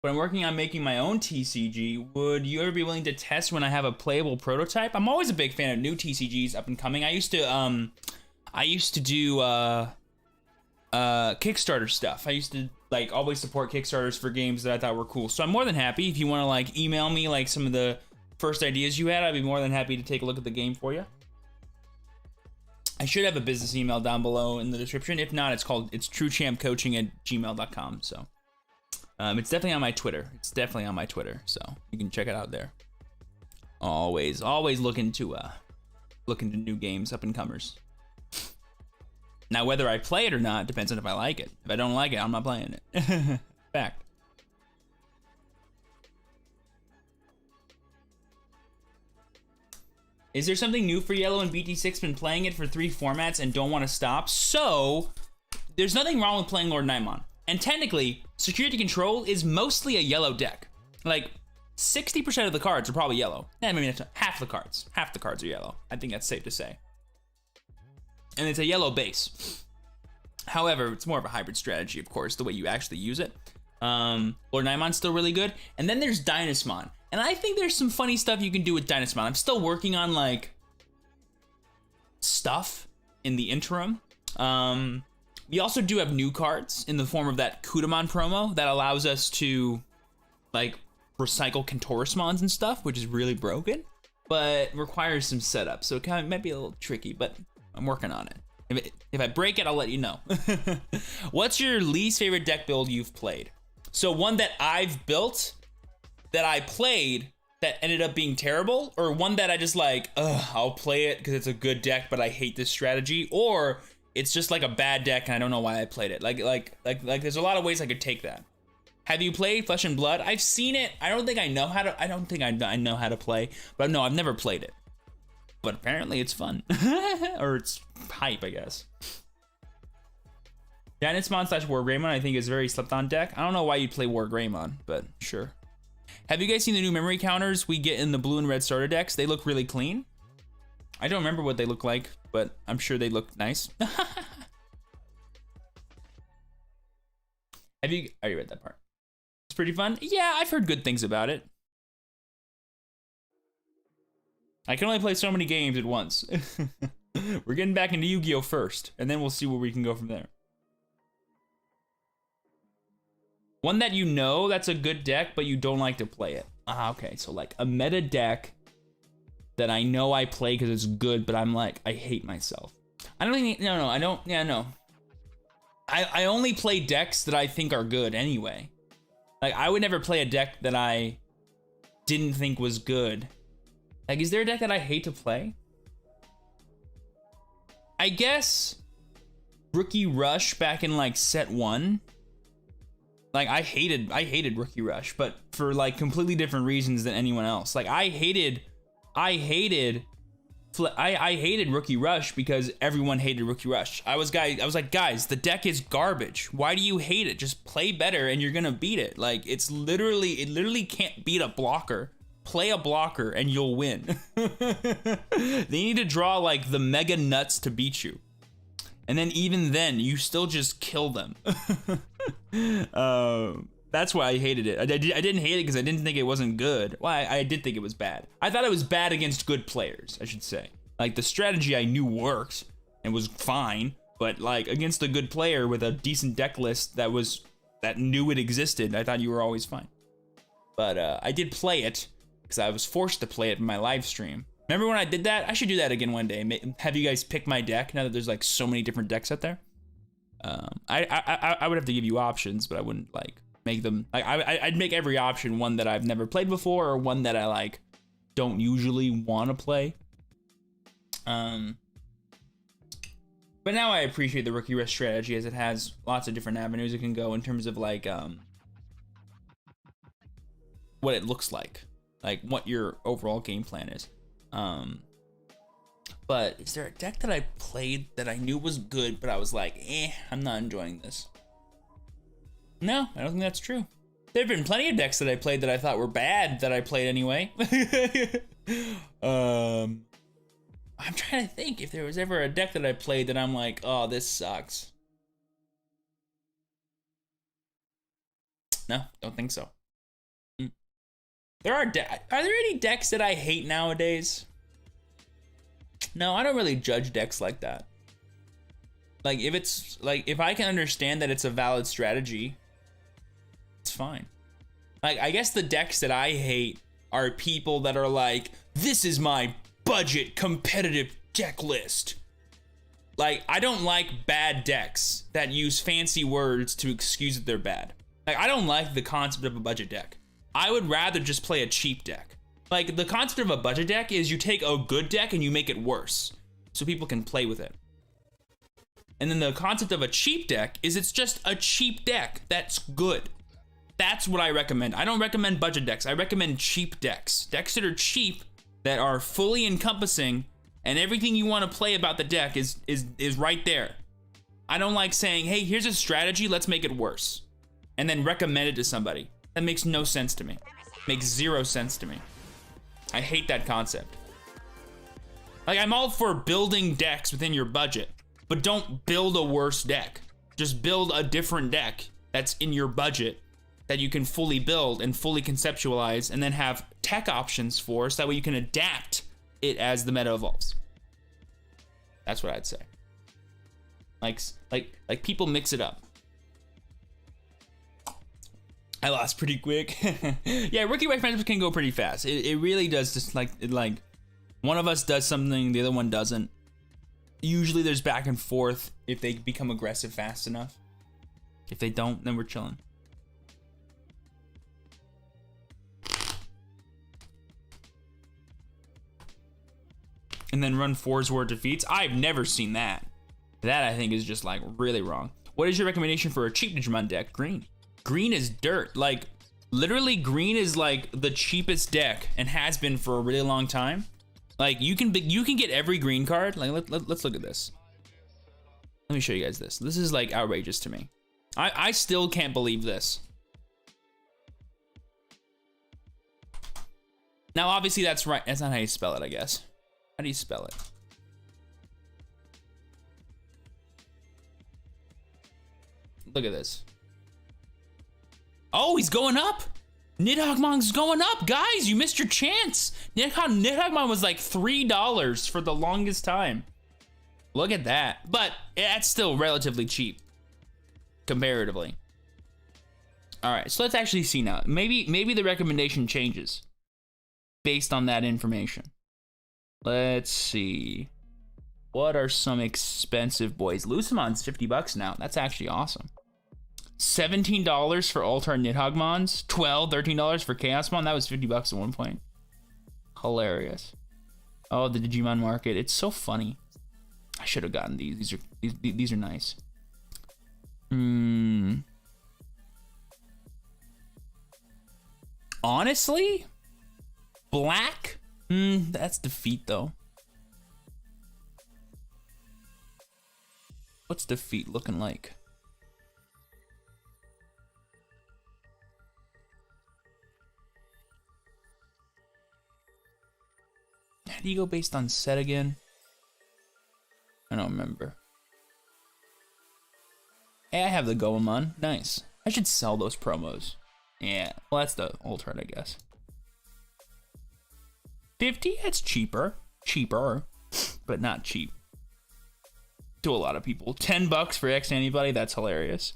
But I'm working on making my own TCG. Would you ever be willing to test when I have a playable prototype? I'm always a big fan of new TCGs up and coming. I used to do Kickstarter stuff. I used to like always support Kickstarters for games that I thought were cool. So I'm more than happy if you want to like email me like some of the first ideas you had. I'd be more than happy to take a look at the game for you. I should have a business email down below in the description. If not, it's truechampcoaching@gmail.com. So. It's definitely on my Twitter. So you can check it out there. Always looking to new games, up and comers. Now, whether I play it or not depends on if I like it. If I don't like it, I'm not playing it. Fact. Is there something new for Yellow and BT6? Been playing it for 3 formats and don't want to stop. So there's nothing wrong with playing Lord Nightmon. And technically, Security Control is mostly a yellow deck. Like, 60% of the cards are probably yellow. I mean, half the cards. Half the cards are yellow. I think that's safe to say. And it's a yellow base. However, it's more of a hybrid strategy, of course, the way you actually use it. Lord Naimon's still really good. And then there's Dynasmon. And I think there's some funny stuff you can do with Dynasmon. I'm still working on like stuff in the interim. We also do have new cards in the form of that Kudamon promo that allows us to like recycle Kentorismons and stuff, which is really broken, but requires some setup. So it kind of might be a little tricky, but I'm working on it. If I break it, I'll let you know. What's your least favorite deck build you've played? So one that I've built, that I played, that ended up being terrible, or one that I just like, I'll play it because it's a good deck, but I hate this strategy, or it's just like a bad deck and I don't know why I played it. Like there's a lot of ways I could take that. Have you played Flesh and Blood? I've seen it. I don't think I know how to. I don't think I know how to play, but no, I've never played it. But apparently it's fun, or it's hype, I guess. Dynasmon / War Greymon, I think, is a very slept on deck. I don't know why you'd play War Greymon, but sure. Have you guys seen the new memory counters we get in the blue and red starter decks? They look really clean. I don't remember what they look like, but I'm sure they look nice. Have you already read that part? It's pretty fun. Yeah, I've heard good things about it. I can only play so many games at once. We're getting back into Yu-Gi-Oh! First, and then we'll see where we can go from there. One that you know that's a good deck, but you don't like to play it. Ah, okay, so like a meta deck that I know I play because it's good, but I'm like, I hate myself. I don't think, no, I don't, yeah, no. I only play decks that I think are good anyway. Like, I would never play a deck that I didn't think was good. Like, is there a deck that I hate to play? I guess Rookie Rush back in like set 1. Like, I hated Rookie Rush, but for like completely different reasons than anyone else. Like, I hated Rookie Rush because everyone hated Rookie Rush. I was like, guys, the deck is garbage. Why do you hate it? Just play better and you're gonna beat it. Like, it literally can't beat a blocker. Play a blocker and you'll win. They need to draw like the mega nuts to beat you. And then even then, you still just kill them. That's why I hated it. I didn't hate it because I didn't think it wasn't good. Well, I did think it was bad. I thought it was bad against good players, I should say. Like, the strategy I knew worked and was fine, but like against a good player with a decent deck list that knew it existed, I thought you were always fine. But I did play it because I was forced to play it in my live stream. Remember when I did that? I should do that again one day. Have you guys pick my deck now that there's like so many different decks out there? I would have to give you options, but I wouldn't like make them like I'd make every option one that I've never played before or one that I like don't usually want to play. But now I appreciate the Rookie Rush strategy as it has lots of different avenues it can go in terms of like what it looks like what your overall game plan is. But is there a deck that I played that I knew was good, but I was like, I'm not enjoying this? No, I don't think that's true. There have been plenty of decks that I played that I thought were bad that I played anyway. I'm trying to think if there was ever a deck that I played that I'm like, oh, this sucks. No, don't think so. Are there any decks that I hate nowadays? No, I don't really judge decks like that. Like, if I can understand that it's a valid strategy, it's fine. Like, I guess the decks that I hate are people that are like, this is my budget competitive deck list. Like, I don't like bad decks that use fancy words to excuse that they're bad. Like, I don't like the concept of a budget deck. I would rather just play a cheap deck. Like, the concept of a budget deck is you take a good deck and you make it worse so people can play with it. And then the concept of a cheap deck is it's just a cheap deck that's good. That's what I recommend. I don't recommend budget decks. I recommend cheap decks. Decks that are cheap, that are fully encompassing, and everything you want to play about the deck is right there. I don't like saying, hey, here's a strategy, let's make it worse, and then recommend it to somebody. That makes no sense to me. Makes zero sense to me. I hate that concept. Like, I'm all for building decks within your budget, but don't build a worse deck. Just build a different deck that's in your budget that you can fully build and fully conceptualize, and then have tech options for, so that way you can adapt it as the meta evolves. That's what I'd say. Like people mix it up. I lost pretty quick. Yeah, rookie references can go pretty fast. It really does. Just like one of us does something, the other one doesn't. Usually there's back and forth if they become aggressive fast enough. If they don't, then we're chilling. And then run 4 Zwart defeats. I've never seen that. That I think is just like really wrong. What is your recommendation for a cheap Digimon deck? Green. Green is dirt. Like literally green is like the cheapest deck and has been for a really long time. Like you can get every green card. Like let's look at this. Let me show you guys this. This is like outrageous to me. I still can't believe this. Now obviously that's right. That's not how you spell it, I guess. How do you spell it? Look at this. Oh, he's going up. Nidhoggmon's going up. Guys, you missed your chance. Nidhoggmon was like $3 for the longest time. Look at that. But that's still relatively cheap. Comparatively. Alright, so let's actually see now. Maybe the recommendation changes based on that information. Let's see. What are some expensive boys? Lucimon's $50 now. That's actually awesome. $17 for Altar Nidhoggmons. $13 for Chaosmon. That was $50 at one point. Hilarious. Oh, the Digimon market. It's so funny. I should have gotten these. These are nice. Honestly, black. That's defeat though. What's defeat looking like? How do you go based on set again? I don't remember. Hey, I have the Goemon. Nice. I should sell those promos. Yeah, well, that's the alternate, I guess. 50? That's cheaper. Cheaper, but not cheap. To a lot of people. $10 for X Anybody? That's hilarious.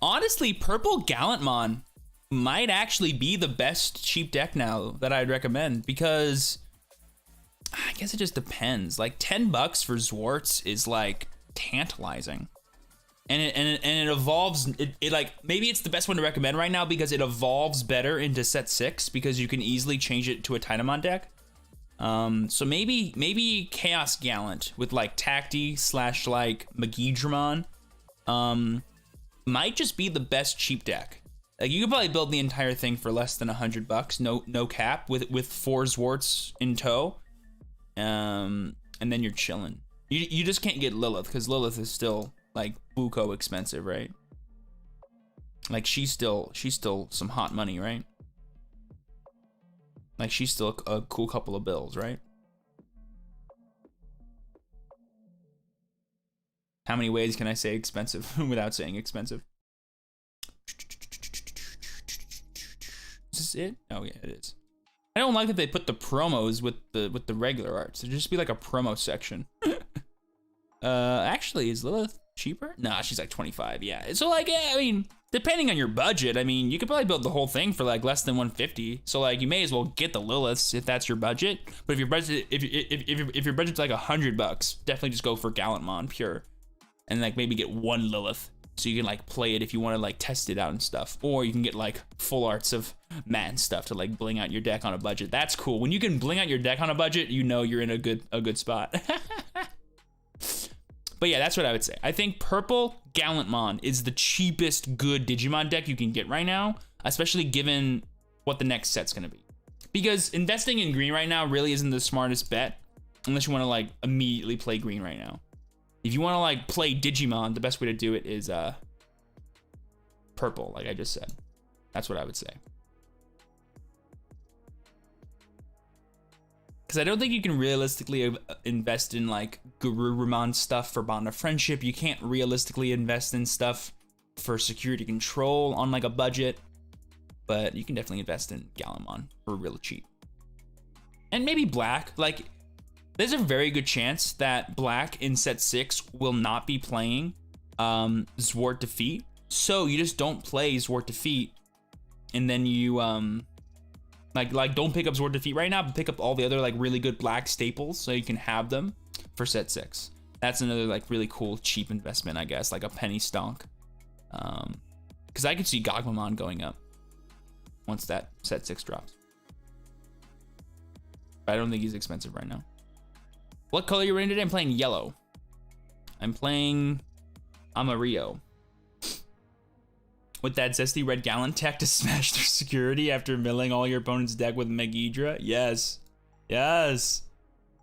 Honestly, Purple Gallantmon might actually be the best cheap deck now that I'd recommend, because I guess it just depends. Like $10 for Zwarts is like tantalizing, and it evolves. It like, maybe it's the best one to recommend right now because it evolves better into set 6 because you can easily change it to a Tynamon deck. So maybe Chaos Gallant with like Tacti / like Magidramon might just be the best cheap deck. Like you could probably build the entire thing for less than $100, no cap, with 4 Zwarts in tow, and then you're chilling. You just can't get Lilith because Lilith is still like buco expensive, right? Like she's still some hot money, right? Like she's still a cool couple of bills, right? How many ways can I say expensive without saying expensive? Is this it? Oh yeah, it is. I don't like that they put the promos with the regular arts. There just be like a promo section. Actually, is Lilith cheaper? Nah, she's like 25. Yeah. So like, yeah, I mean, depending on your budget, I mean, you could probably build the whole thing for like less than 150. So like, you may as well get the Liliths if that's your budget. But if your budget, if your budget's like $100, definitely just go for Gallantmon pure, and like maybe get one Lilith so you can like play it if you want to like test it out and stuff. Or you can get like full arts of Matt and stuff to like bling out your deck on a budget. That's cool. When you can bling out your deck on a budget, you know you're in a good spot. But yeah, that's what I would say. I think Purple Gallantmon is the cheapest good Digimon deck you can get right now, especially given what the next set's gonna be. Because investing in green right now really isn't the smartest bet, unless you want to like immediately play green right now. If you want to like play Digimon, the best way to do it is purple, like I just said. That's what I would say. Because I don't think you can realistically invest in like Garurumon stuff for Bond of Friendship. You can't realistically invest in stuff for security control on like a budget, but you can definitely invest in Gallimon for real cheap. And maybe Black, like there's a very good chance that Black in set 6 will not be playing Zwart Defeat. So you just don't play Zwart Defeat, and then you like don't pick up Zwart Defeat right now, but pick up all the other like really good Black staples so you can have them for set 6. That's another like really cool cheap investment, I guess, like a penny stonk. Because I could see Gogmamon going up once that set 6 drops. But I don't think he's expensive right now. What color are you in today? I'm playing yellow. I'm playing Amarillo. With that zesty red Gallant tech to smash their security after milling all your opponent's deck with Megidra? Yes. Yes.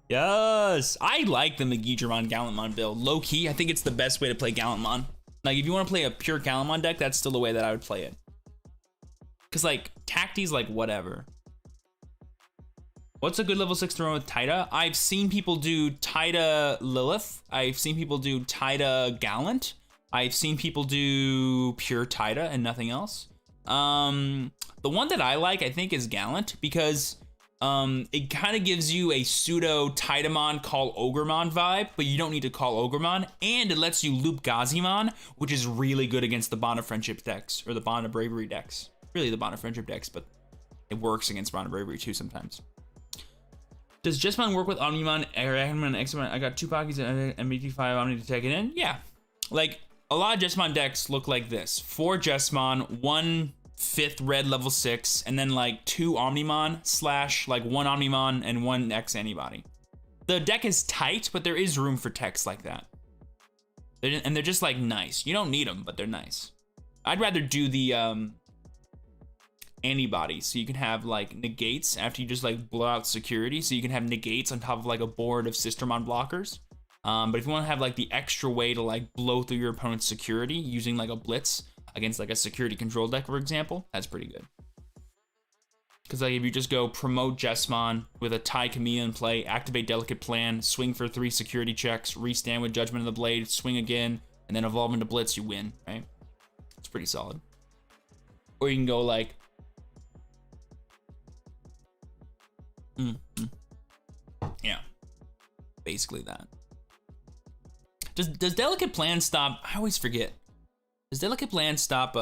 Yes. I like the Megidramon Gallantmon build. Low key, I think it's the best way to play Gallantmon. Like, if you want to play a pure Gallantmon deck, that's still the way that I would play it. Because, like, Tacti's like, whatever. What's a good level 6 to run with Tida? I've seen people do Tida Lilith. I've seen people do Tida Gallant. I've seen people do pure Tida and nothing else. The one that I like, I think, is Gallant, because it kind of gives you a pseudo Tidamon call Ogremon vibe, but you don't need to call Ogremon, and it lets you loop Gazimon, which is really good against the Bond of Friendship decks, or the Bond of Bravery decks. Really the Bond of Friendship decks, but it works against Bond of Bravery too sometimes. Does Jessamon work with Omnimon, Arachnomon, Examon? I got 2 Pokés and MBT5 Omni to take it in. Yeah, like a lot of Jessamon decks look like this: 4 Jessamon, 1 5th red level 6, and then like 2 Omnimon / like 1 Omnimon and 1 X antibody. The deck is tight, but there is room for techs like that. And they're just like nice. You don't need them, but they're nice. I'd rather do the antibodies, so you can have like negates after you just like blow out security, so you can have negates on top of like a board of Sistermon blockers. But if you want to have like the extra way to like blow through your opponent's security using like a blitz against like a security control deck, for example, that's pretty good. Because like if you just go promote Jessamon with a Tai Kamiya in play, activate Delicate Plan, swing for 3 security checks, restand with Judgment of the Blade, swing again, and then evolve into blitz, you win, right? It's pretty solid. Or you can go like yeah, basically that. Does Delicate Plan stop? I always forget. Does Delicate Plan stop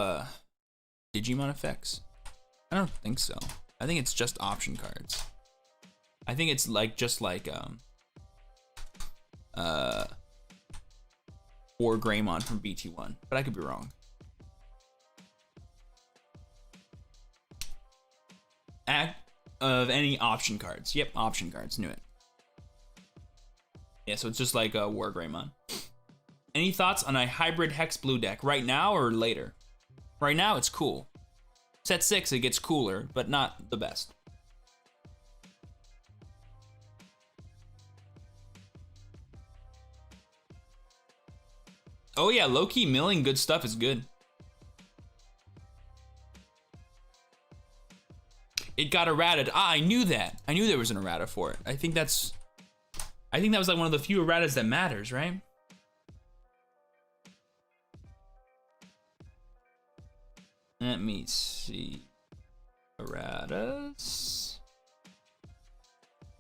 Digimon effects? I don't think so. I think it's just option cards. I think it's like just like War Greymon from BT1, but I could be wrong. Of any option cards. Yep, option cards. Knew it. Yeah, so it's just like a War Greymon. Any thoughts on a hybrid Hex Blue deck right now or later? Right now, it's cool. Set 6, it gets cooler, but not the best. Oh yeah, low-key milling good stuff is good. It got errated. Ah, I knew that. I knew there was an errata for it. I think that was like one of the few erratas that matters, right? Let me see. Erratas.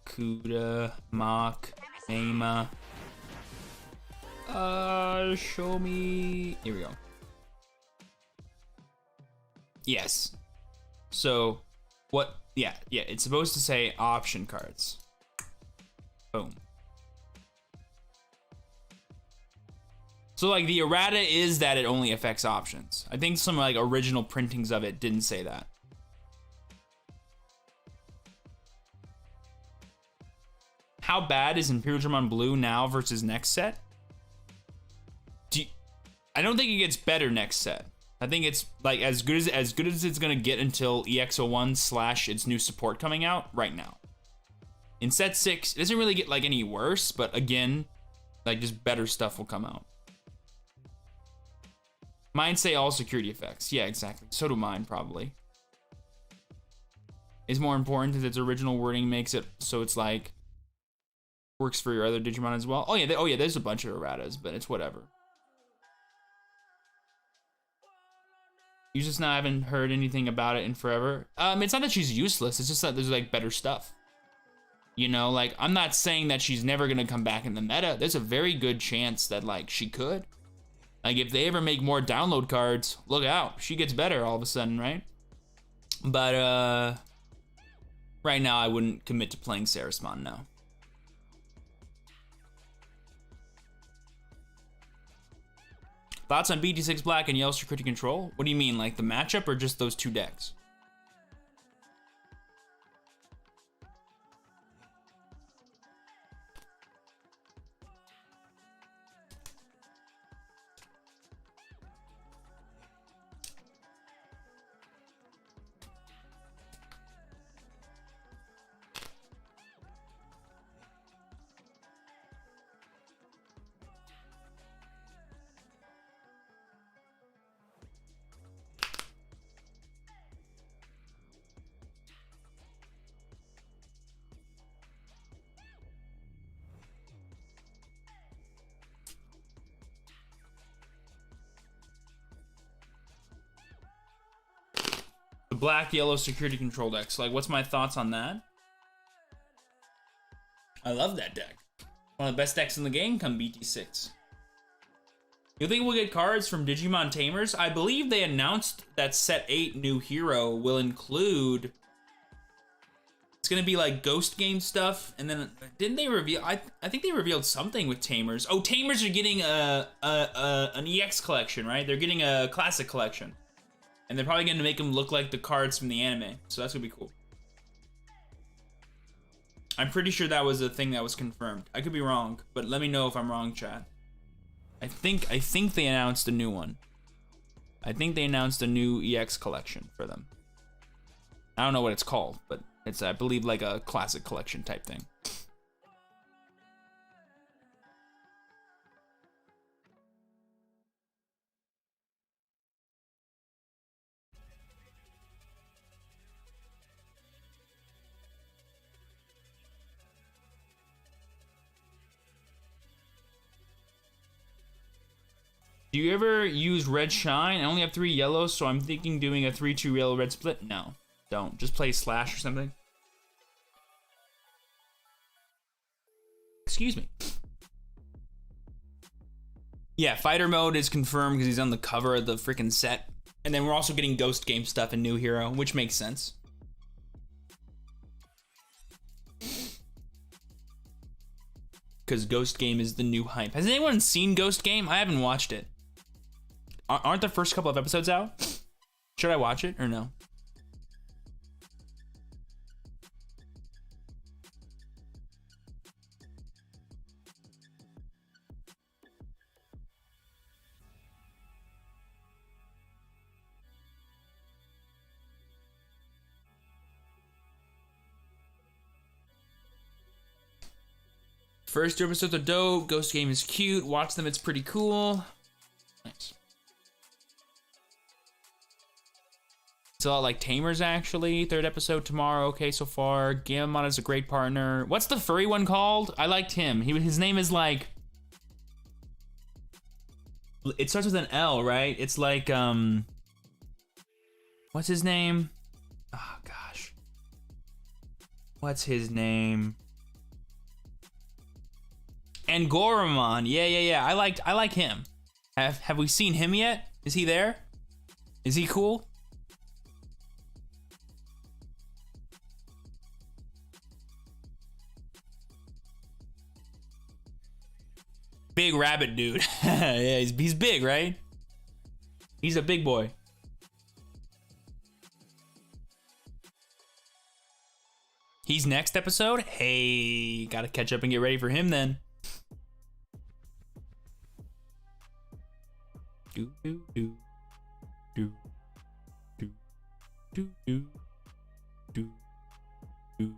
Kuda, Mach, Ema. Show me. Here we go. Yes. So, what? Yeah, it's supposed to say option cards. Boom. So like the errata is that it only affects options. I think some like original printings of it didn't say that. How bad is Imperial Dramon Blue now versus next set? I don't think it gets better next set. I think it's like as good as it's gonna get until EX01 / its new support coming out right now. In set 6, it doesn't really get like any worse, but again, like just better stuff will come out. Mine say all security effects. Yeah, exactly. So do mine, probably. Is more important that its original wording makes it so it's like works for your other Digimon as well. Oh yeah, there's a bunch of erratas, but it's whatever. You just not haven't heard anything about it in forever. It's not that she's useless. It's just that there's like better stuff. You know, like I'm not saying that she's never gonna come back in the meta. There's a very good chance that like she could. Like if they ever make more download cards, look out. She gets better all of a sudden, right? But right now I wouldn't commit to playing Sarismon, no. Thoughts on BT6 Black and Yellow Security Control? What do you mean, like the matchup or just those two decks? Black yellow security control decks. Like, what's my thoughts on that? I love that deck. One of the best decks in the game come BT6. You think we'll get cards from Digimon Tamers? I believe they announced that set 8 new hero will include... It's gonna be like Ghost Game stuff, and then didn't they reveal? I think they revealed something with Tamers. Oh, Tamers are getting an EX collection, right? They're getting a classic collection. And they're probably gonna make them look like the cards from the anime. So that's gonna be cool. I'm pretty sure that was a thing that was confirmed. I could be wrong, but let me know if I'm wrong, chat. I think they announced a new one. I think they announced a new EX collection for them. I don't know what it's called, but it's, I believe, like a classic collection type thing. Do you ever use red shine? I only have 3 yellows, so I'm thinking doing a 3-2 yellow red split. No, don't. Just play slash or something. Excuse me. Yeah, fighter mode is confirmed because he's on the cover of the freaking set. And then we're also getting Ghost Game stuff and new hero, which makes sense. Because Ghost Game is the new hype. Has anyone seen Ghost Game? I haven't watched it. Aren't the first couple of episodes out? Should I watch it or no? First 2 episodes are dope. Ghost Game is cute. Watch them, it's pretty cool. Nice. It's a lot like Tamers, actually. 3rd episode tomorrow. Okay, so far. Gamamon is a great partner. What's the furry one called? I liked him. His name is like... It starts with an L, right? It's like, what's his name? Oh, gosh. What's his name? Angoramon. Yeah. I like him. Have we seen him yet? Is he there? Is he cool? Big rabbit dude. Yeah, he's big, right? He's a big boy. He's next episode? Hey, gotta catch up and get ready for him then. Do do do do do do do do do.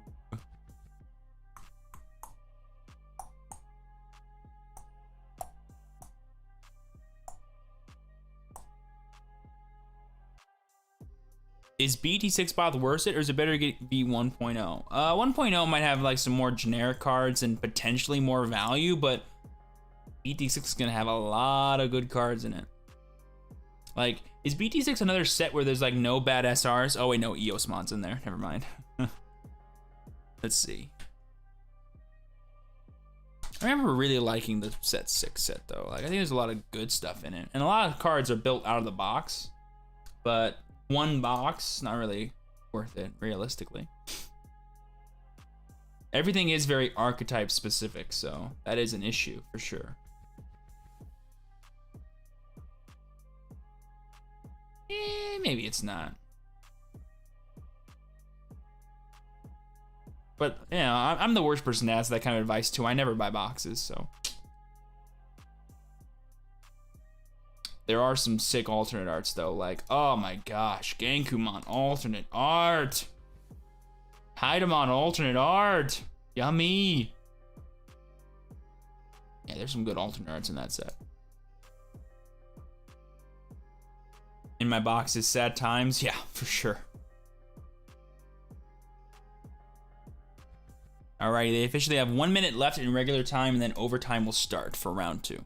Is BT6 Path worth it, or is it better to get B 1.0? 1.0 might have like some more generic cards and potentially more value, but BT6 is gonna have a lot of good cards in it. Like, Is BT6 another set where there's like no bad SRs? Oh wait, no, Eosmon's in there. Never mind. Let's see. I remember really liking the set 6 set though. Like I think there's a lot of good stuff in it. And a lot of cards are built out of the box. But one box, not really worth it, realistically. Everything is very archetype specific, so that is an issue for sure. Maybe it's not. But, you know, I'm the worst person to ask that kind of advice too. I never buy boxes, so. There are some sick alternate arts though, like, oh my gosh, Genkumon alternate art. Haidamon alternate art. Yummy. Yeah, there's some good alternate arts in that set. In my boxes, sad times, yeah, for sure. Alrighty, they officially have 1 minute left in regular time, and then overtime will start for round 2.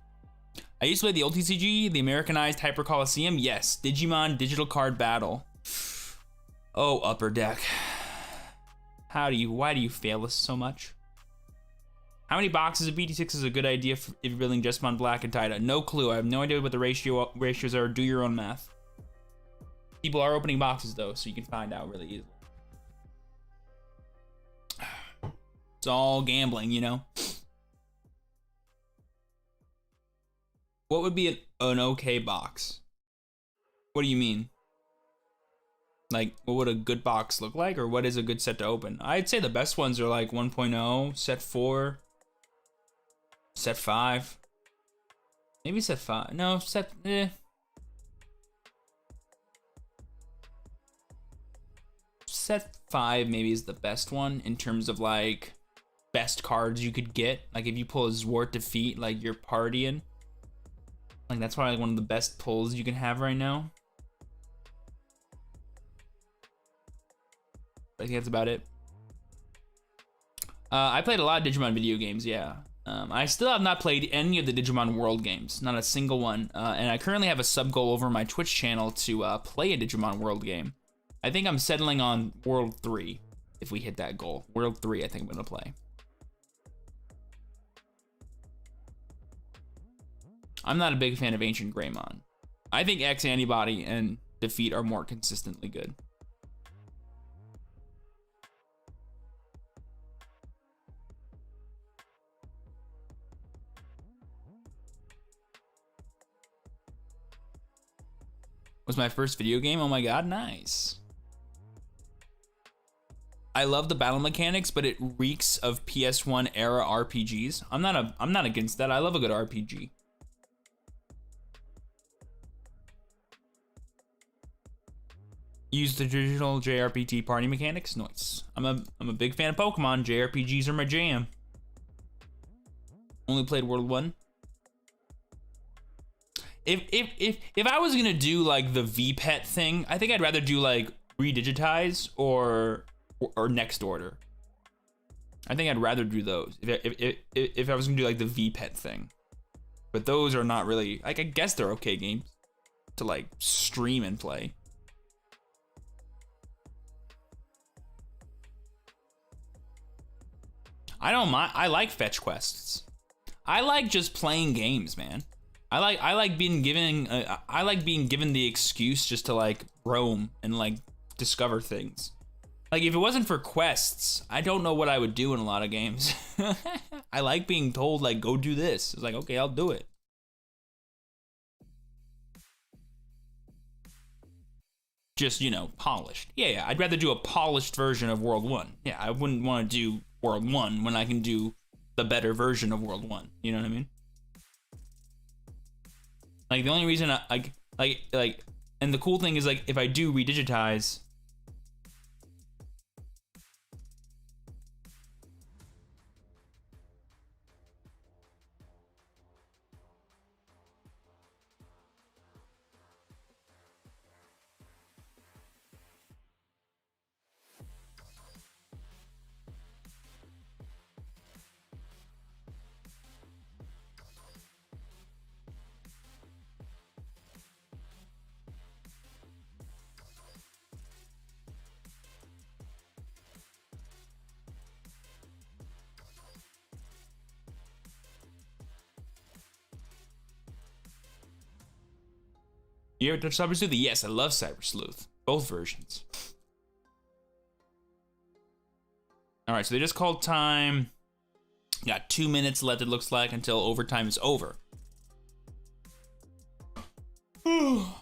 I used to play the old TCG, the Americanized Hyper Coliseum. Yes, Digimon Digital Card Battle. Oh, Upper Deck. Why do you fail us so much? How many boxes of BT6 is a good idea if you're building Jessamon Black and Taida? No clue. I have no idea what the ratios are. Do your own math. People are opening boxes though, so you can find out really easily. It's all gambling, you know? What would be an okay box? What do you mean? Like, what would a good box look like? Or what is a good set to open? I'd say the best ones are like 1.0, set 4, set 5. Maybe set 5. No, set, Set 5 maybe is the best one in terms of like best cards you could get. Like if you pull a Zwart Defeat, like you're partying. Like that's probably one of the best pulls you can have right now. I think that's about it. I played a lot of Digimon video games, yeah. I still have not played any of the Digimon World games, not a single one. And I currently have a sub goal over my Twitch channel to play a Digimon World game. I think I'm settling on World 3 if we hit that goal. World 3 I think I'm gonna play. I'm not a big fan of Ancient Greymon. I think X Antibody and Defeat are more consistently good. Was my first video game? Oh my god, nice. I love the battle mechanics, but it reeks of PS1 era RPGs. I'm not against that. I love a good RPG. Use the traditional JRPG party mechanics. Nice. I'm a big fan of Pokemon. JRPGs are my jam. Only played World 1. If I was gonna do like the VPET thing, I think I'd rather do like redigitize or next order. I think I'd rather do those if I was gonna do like the VPET thing. But those are not really, like, I guess they're okay games to like stream and play. I don't mind. I like fetch quests. I like just playing games, man. I like being given the excuse just to like roam and like discover things. Like if it wasn't for quests, I don't know what I would do in a lot of games. I like being told like go do this. It's like, okay, I'll do it. Just, you know, polished. Yeah, I'd rather do a polished version of World 1. Yeah, I wouldn't want to do World 1 when I can do the better version of World 1. You know what I mean? Like the only reason I like, and the cool thing is like if I do redigitize, You ever touch Cyber Sleuth? Yes, I love Cyber Sleuth. Both versions. All right, so they just called time. Got 2 minutes left, it looks like, until overtime is over. Oh,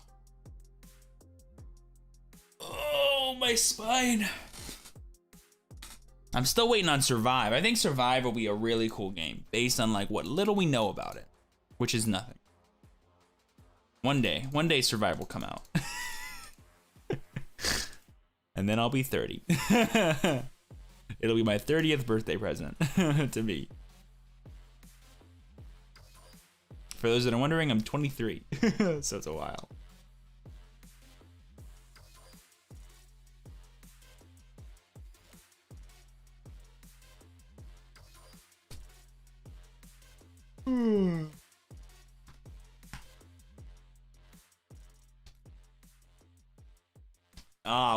my spine. I'm still waiting on Survive. I think Survive will be a really cool game based on like what little we know about it, which is nothing. One day Survive will come out. And then I'll be 30. It'll be my 30th birthday present to me. For those that are wondering, I'm 23, so it's a while.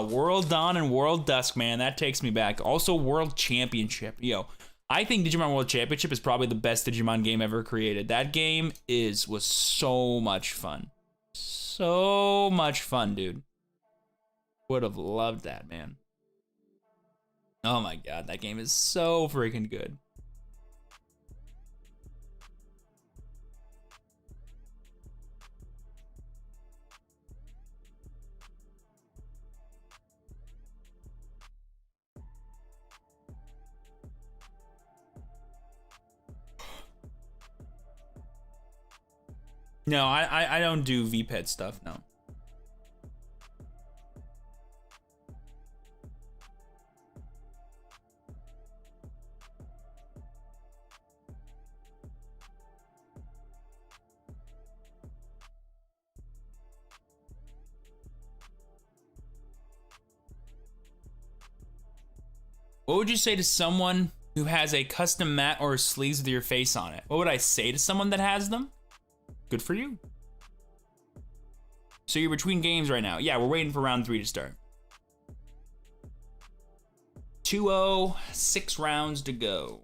World Dawn and World Dusk, man, that takes me back. Also, World Championship. Yo, I think Digimon World Championship is probably the best Digimon game ever created. That game was so much fun. So much fun, dude. Would have loved that, man. Oh my god, that game is so freaking good. No, I don't do VPED stuff, no. What would you say to someone who has a custom mat or sleeves with your face on it? What would I say to someone that has them? Good for you. So you're between games right now. Yeah, we're waiting for round 3 to start. 2-0, 6 rounds to go.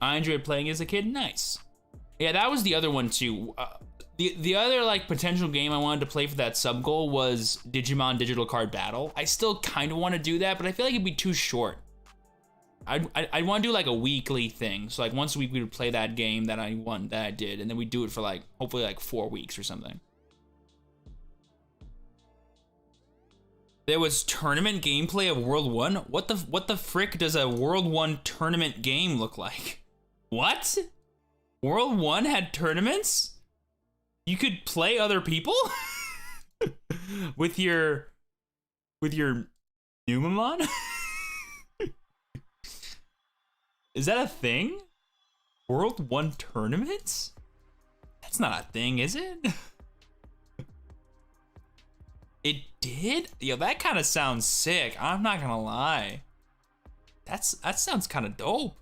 I enjoyed playing as a kid. Nice. Yeah, that was the other one too. The other like potential game I wanted to play for that sub goal was Digimon Digital Card Battle. I still kind of want to do that, but I feel like it'd be too short. I'd want to do like a weekly thing. So like once a week we would play that game that I did, and then we'd do it for like hopefully like 4 weeks or something. There was tournament gameplay of World 1. What the frick does a World 1 tournament game look like? What? World 1 had tournaments? You could play other people? with your Numamon? Is that a thing? World 1 tournaments? That's not a thing, is it? It did? Yo, that kind of sounds sick. I'm not gonna lie. That sounds kind of dope.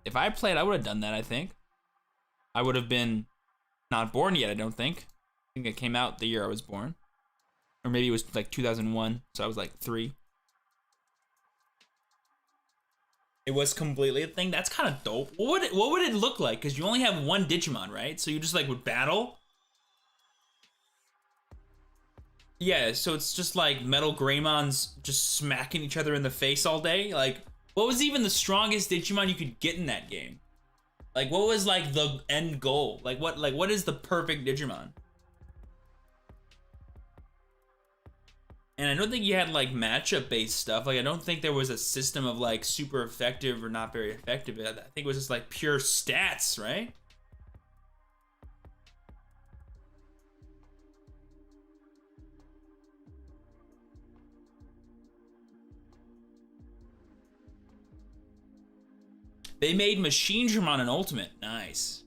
If I played, I would have done that, I think. I would have been not born yet, I don't think. I think it came out the year I was born. Or maybe it was like 2001, so I was like 3. It was completely a thing. That's kind of dope. What would it look like? Because you only have one Digimon, right? So you just like would battle? Yeah, so it's just like Metal Greymons just smacking each other in the face all day? Like, what was even the strongest Digimon you could get in that game? Like, what was like the end goal? Like what is the perfect Digimon? And I don't think you had like matchup based stuff. Like I don't think there was a system of like super effective or not very effective. I think it was just like pure stats, right? They made Machine Dramon an Ultimate. Nice.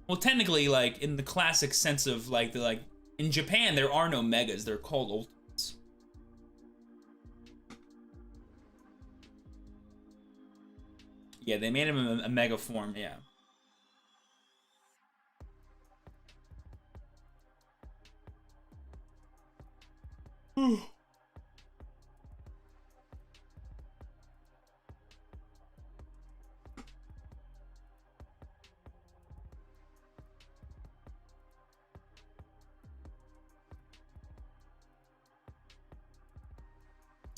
Well, technically, like, in the classic sense of, like, in Japan, there are no megas. They're called ultimates. Yeah, they made him a mega form, yeah.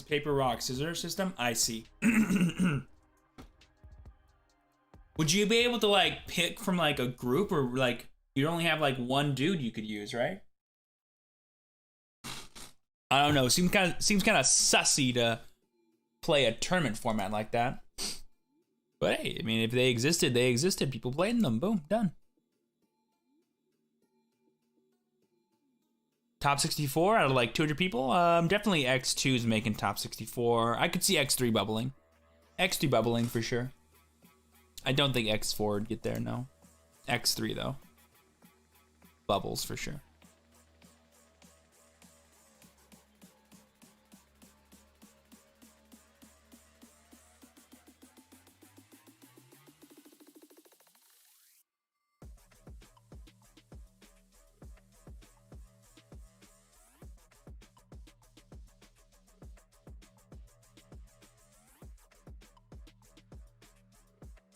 Paper, rock, scissors system? I see. Would you be able to, like, pick from, like, a group, or, like, you'd only have, like, one dude you could use, right? I don't know. Seems kind of sussy to play a tournament format like that. But hey, I mean, if they existed, they existed. People played in them. Boom, done. Top 64 out of like 200 people? Definitely X2's making top 64. I could see X3 bubbling. X3 bubbling for sure. I don't think X4 would get there, no. X3 though. Bubbles for sure.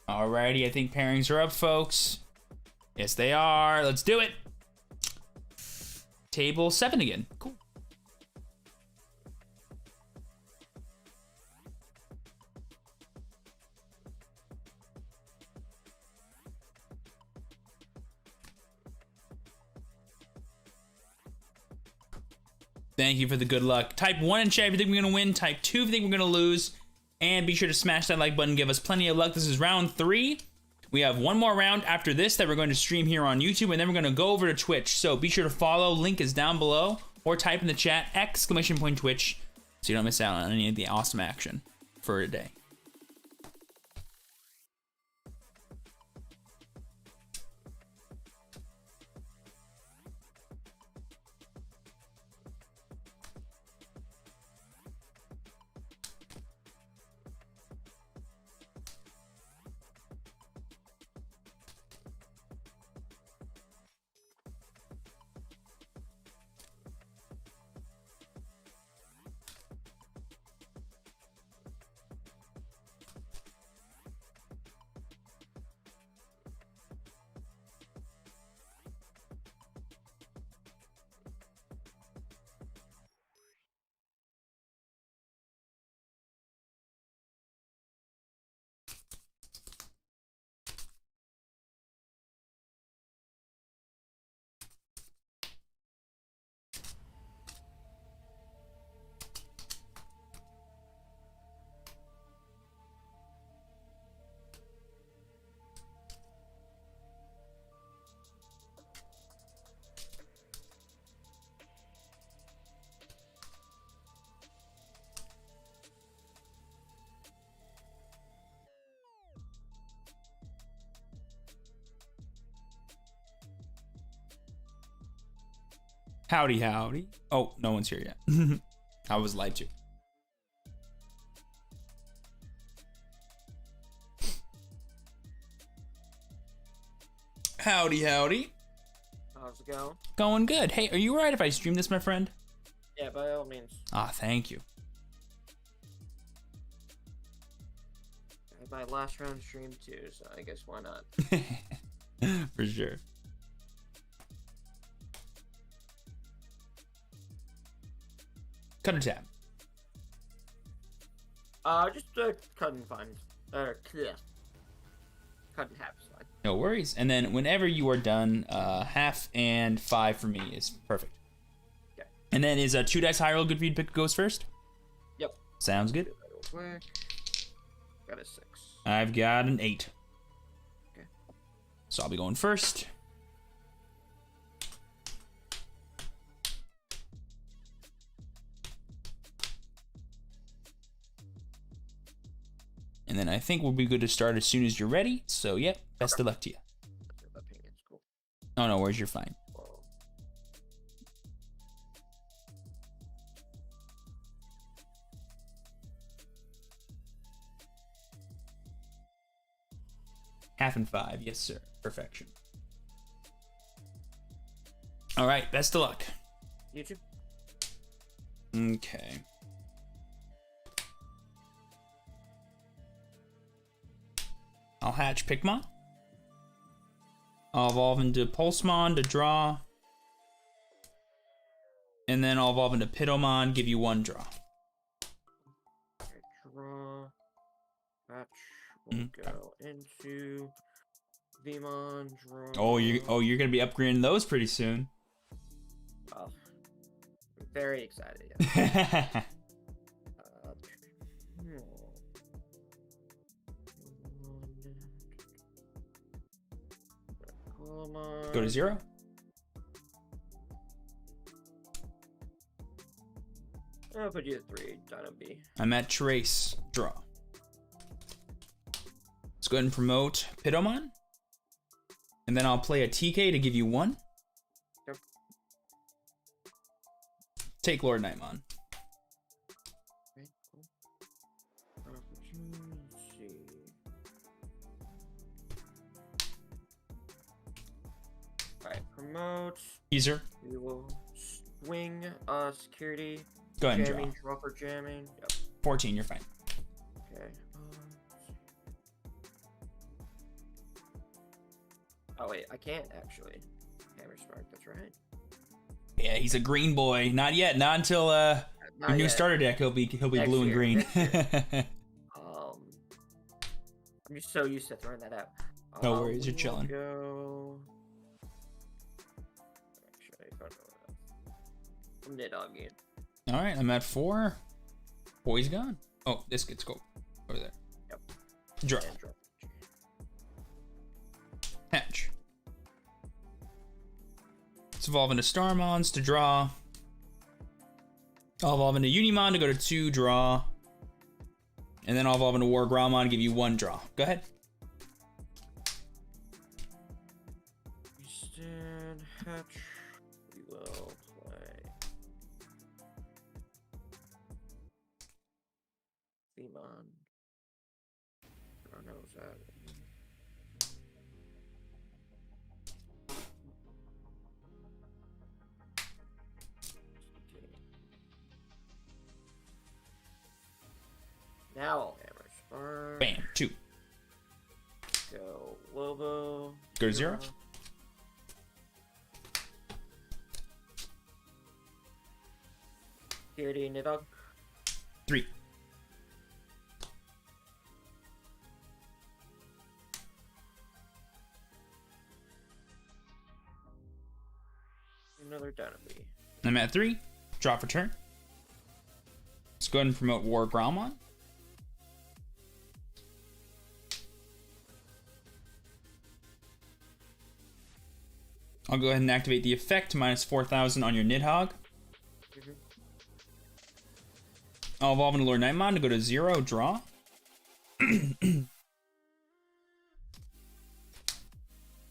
Alrighty, I think pairings are up, folks. Yes, they are. Let's do it. Table 7 again. Cool. Thank you for the good luck. Type 1 in chat if you think we're going to win. Type 2 if you think we're going to lose. And be sure to smash that like button. Give us plenty of luck. This is round 3. We have one more round after this that we're going to stream here on YouTube. And then we're going to go over to Twitch. So be sure to follow. Link is down below. Or type in the chat !Twitch so you don't miss out on any of the awesome action for today. Howdy, howdy. Oh, no one's here yet. I was lied to. Howdy, howdy. How's it going? Going good. Hey, are you alright if I stream this, my friend? Yeah, by all means. Ah, thank you. My last round streamed too, so I guess why not? For sure. Cut or tab. Just cut and find. Yeah. Cut and tab is fine. No worries. And then whenever you are done, half and 5 for me is perfect. Okay. And then is 2 dice high roll good for you to pick goes first? Yep. Sounds good. Quick. Got a 6. I've got an 8. Okay. So I'll be going first. And then I think we'll be good to start as soon as you're ready. So, yep, best of luck to you. Opinions, cool. Oh no, where's your fine? Well, Half and 5, yes sir. Perfection. All right, best of luck. you too. Okay. I'll hatch Pikmon. I'll evolve into Pulsemon to draw. And then I'll evolve into Pitomon, give you 1 draw. Okay, draw. Hatch will go into Vmon, draw. Oh, you're gonna be upgrading those pretty soon. Oh, I'm very excited. Yeah. Go to 0. I'll put you at 3, Dino B. I'm at Trace. Draw. Let's go ahead and promote Pitomon. And then I'll play a TK to give you 1. Yep. Take Lord Nightmon. Okay, cool. Let's see. Alright, promote. Teaser. We will swing security. Go ahead and draw. Jamming, draw for jamming. Yep. 14, you're fine. Okay. Oh wait, I can't actually. Hammer Spark, that's right. Yeah, he's a green boy. Not yet. Not until Not your new yet. starter deck. He'll be Next blue and year, green. I'm just so used to throwing that out. No worries, you're We will chilling. Go. Actually, I don't know that. I'm Nidhogg. All right, I'm at 4. Boy's gone. Oh, this gets go over there. Yep. Draw. And draw. Hatch. Let's evolve into Starmons to draw. I'll evolve into Unimon to go to 2, draw. And then I'll evolve into Wargramon, give you 1 draw. Go ahead. Houston Hatch. We will play. Vmon. I don't know what's that. Now I'll hammer Spark. Bam. 2. Go Lobo. Go to 0. Security Nidhogg. 3. Another Dynamite. I'm at 3. Draw for turn. Let's go ahead and promote Wargramon. I'll go ahead and activate the effect, minus 4,000 on your Nidhogg. I'll evolve into Lord Nightmon to go to 0, draw.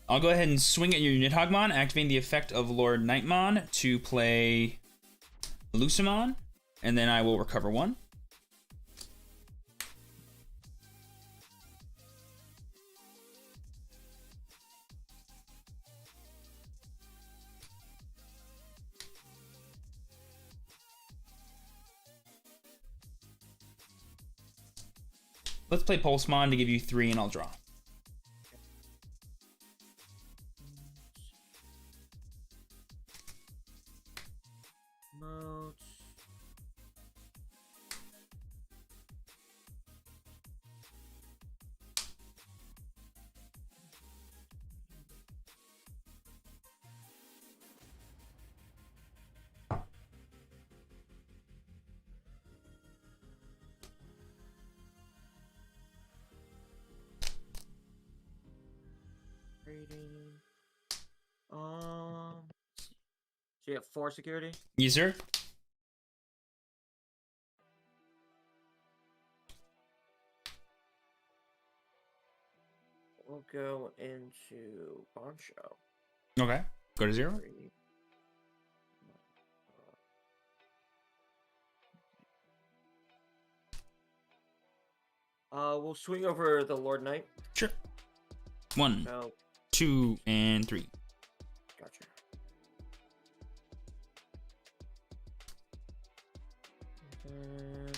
I'll go ahead and swing at your Nidhoggmon, activating the effect of Lord Nightmon to play Lucimon, and then I will recover 1. Let's play Pulsemon to give you 3, and I'll draw. Modes. Rating. So you have 4 security? Yes, sir. We'll go into Boncho. Okay. Go to 0. 3. We'll swing over the Lord Knight. Sure. 1, No, 2, and 3. gotcha. Then,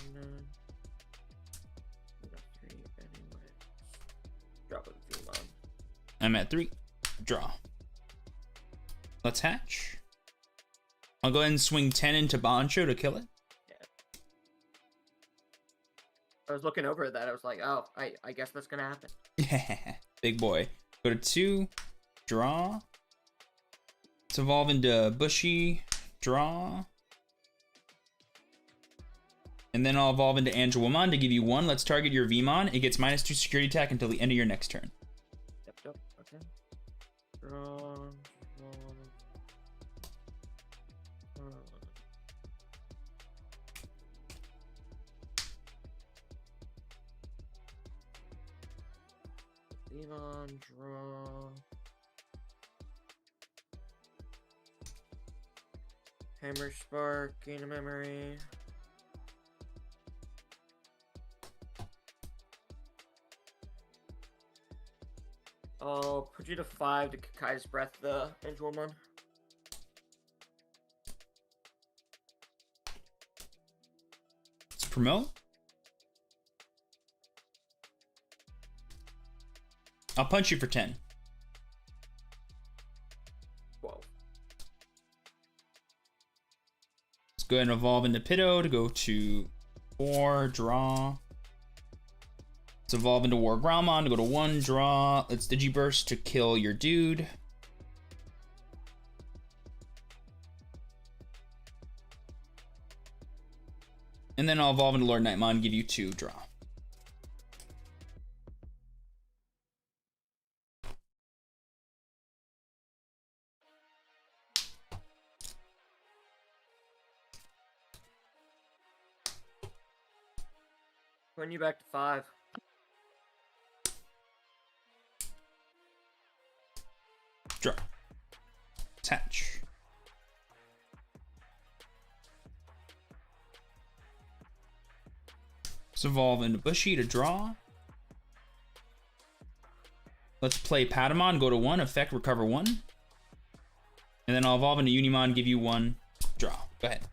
we got 3 anyway. Drop a Digimon. I'm at 3. Draw. Let's hatch. I'll go ahead and swing 10 into Bancho to kill it. I was looking over at that. I was like, oh, I guess that's gonna happen. Big boy. Go to 2. Draw. Let's evolve into Bushy. Draw. And then I'll evolve into Angelwomon to give you 1. Let's target your Vmon. It gets -2 security attack until the end of your next turn. Yep. Okay. Draw. Digimon, draw. Hammer Spark, gain a memory. I'll put you to 5 to Kakai's Breath the Angelwomon. Let's promote. I'll punch you for 10. 12. Let's go ahead and evolve into Pitto to go to 4, draw. Let's evolve into Wargramon to go to 1, draw. Let's Digiburst to kill your dude. And then I'll evolve into Lord Nightmon, give you 2, draw. Run you back to 5. Draw. Attach. Let's evolve into Bushy to draw. Let's play Patamon, go to 1, effect, recover 1. And then I'll evolve into Unimon, give you 1, draw. Go ahead.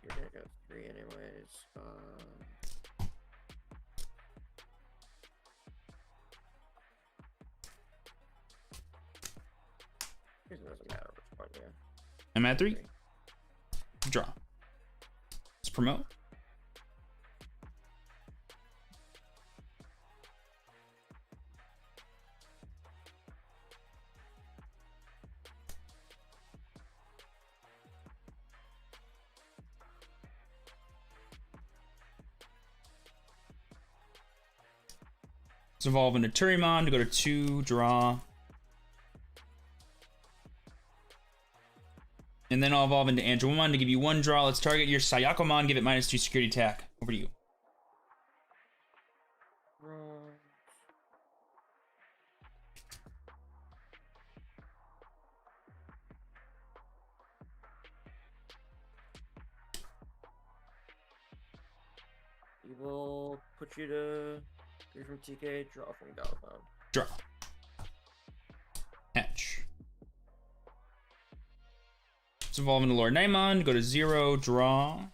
You're gonna go 3 anyways. It doesn't matter which one, yeah. I'm at 3. Draw. Let's promote. Let's evolve into Turimon to go to 2, draw. And then I'll evolve into Angelwomon to give you 1 draw. Let's target your Sayakomon, give it -2 security attack. Over to you. We will put you to 3 from TK, draw from Galvon. Draw. Hatch. Let's evolve into Lord Nightmon, go to 0, draw.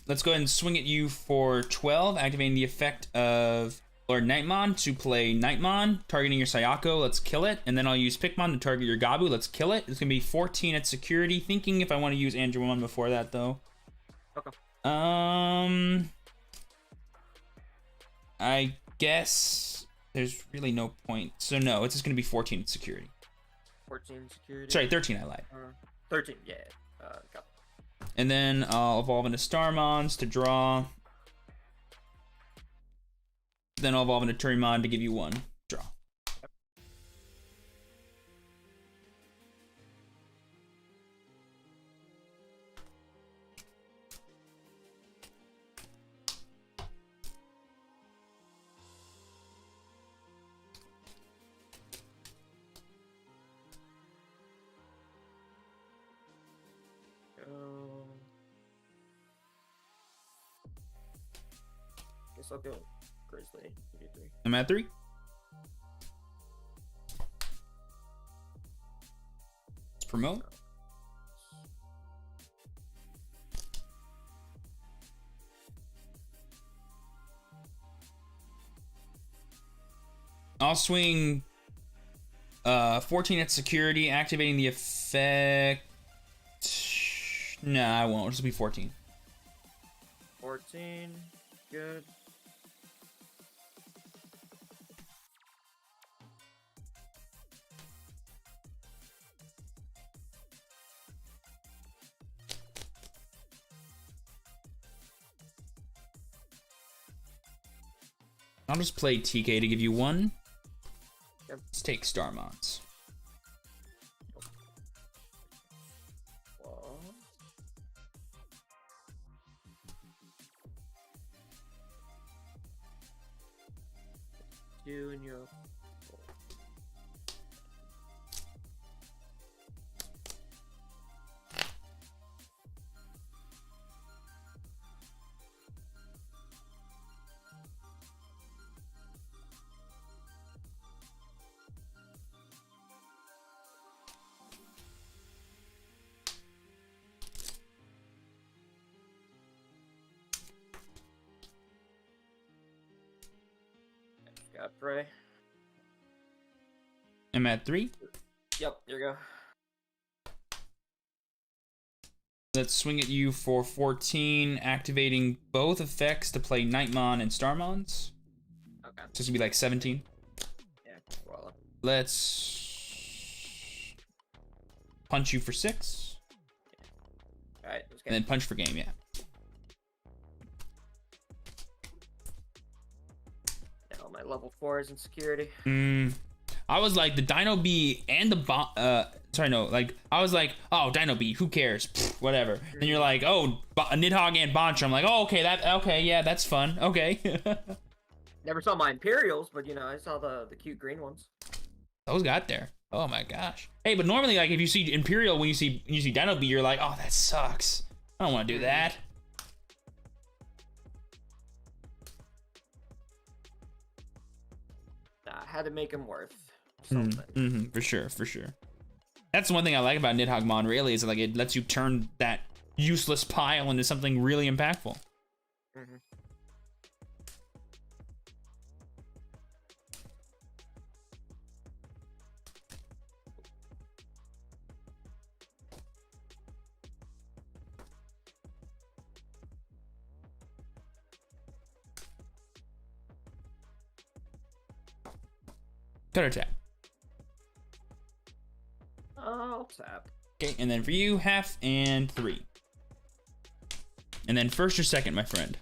Let's go ahead and swing at you for 12, activating the effect of Lord Nightmon to play Nightmon, targeting your Sayako. Let's kill it. And then I'll use Pikmon to target your Gabu. Let's kill it. It's going to be 14 at security. Thinking if I want to use Angelwomon before that, though. Okay. I guess there's really no point. So no, it's just going to be 14 at security. 14 security. Sorry, 13, I lied. 13, yeah. Got And then I'll evolve into Starmons to draw. Then I'll evolve into Turimon to give you 1. Draw. Guess I'll go Grizzly. You do 3. I'm at 3. Let's promote. I'll swing 14 at security, activating the effect. Nah, I won't. It'll just be 14. 14. Good. I'll just play TK to give you 1. Yep. Let's take Starmons. You and your. Got Prey. I'm at 3. Yep, here you go. Let's swing at you for 14, activating both effects to play Nightmon and Starmons. Okay. So it's gonna be like 17. Yeah, well. Let's punch you for 6. Alright, let's And then punch for game, yeah. Now my level 4s in security. I was like the Dino Bee and the sorry, no, like I was like, oh, Dino Bee, who cares? Pfft, whatever. Then you're like, oh, Nidhogg and Boncho. I'm like, oh, okay, yeah, that's fun. Okay. Never saw my Imperials, but you know, I saw the cute green ones. Those got there. Oh my gosh. Hey, but normally, like if you see Imperial when you see Dino Bee, you're like, oh, that sucks. I don't want to do that. Nah, I had to make them worth something. For sure. That's the one thing I like about Nidhoggmon, really, is like it lets you turn that useless pile into something really impactful. Cutter tap. I'll tap. Okay, and then for you, half and 3. And then first or second, my friend.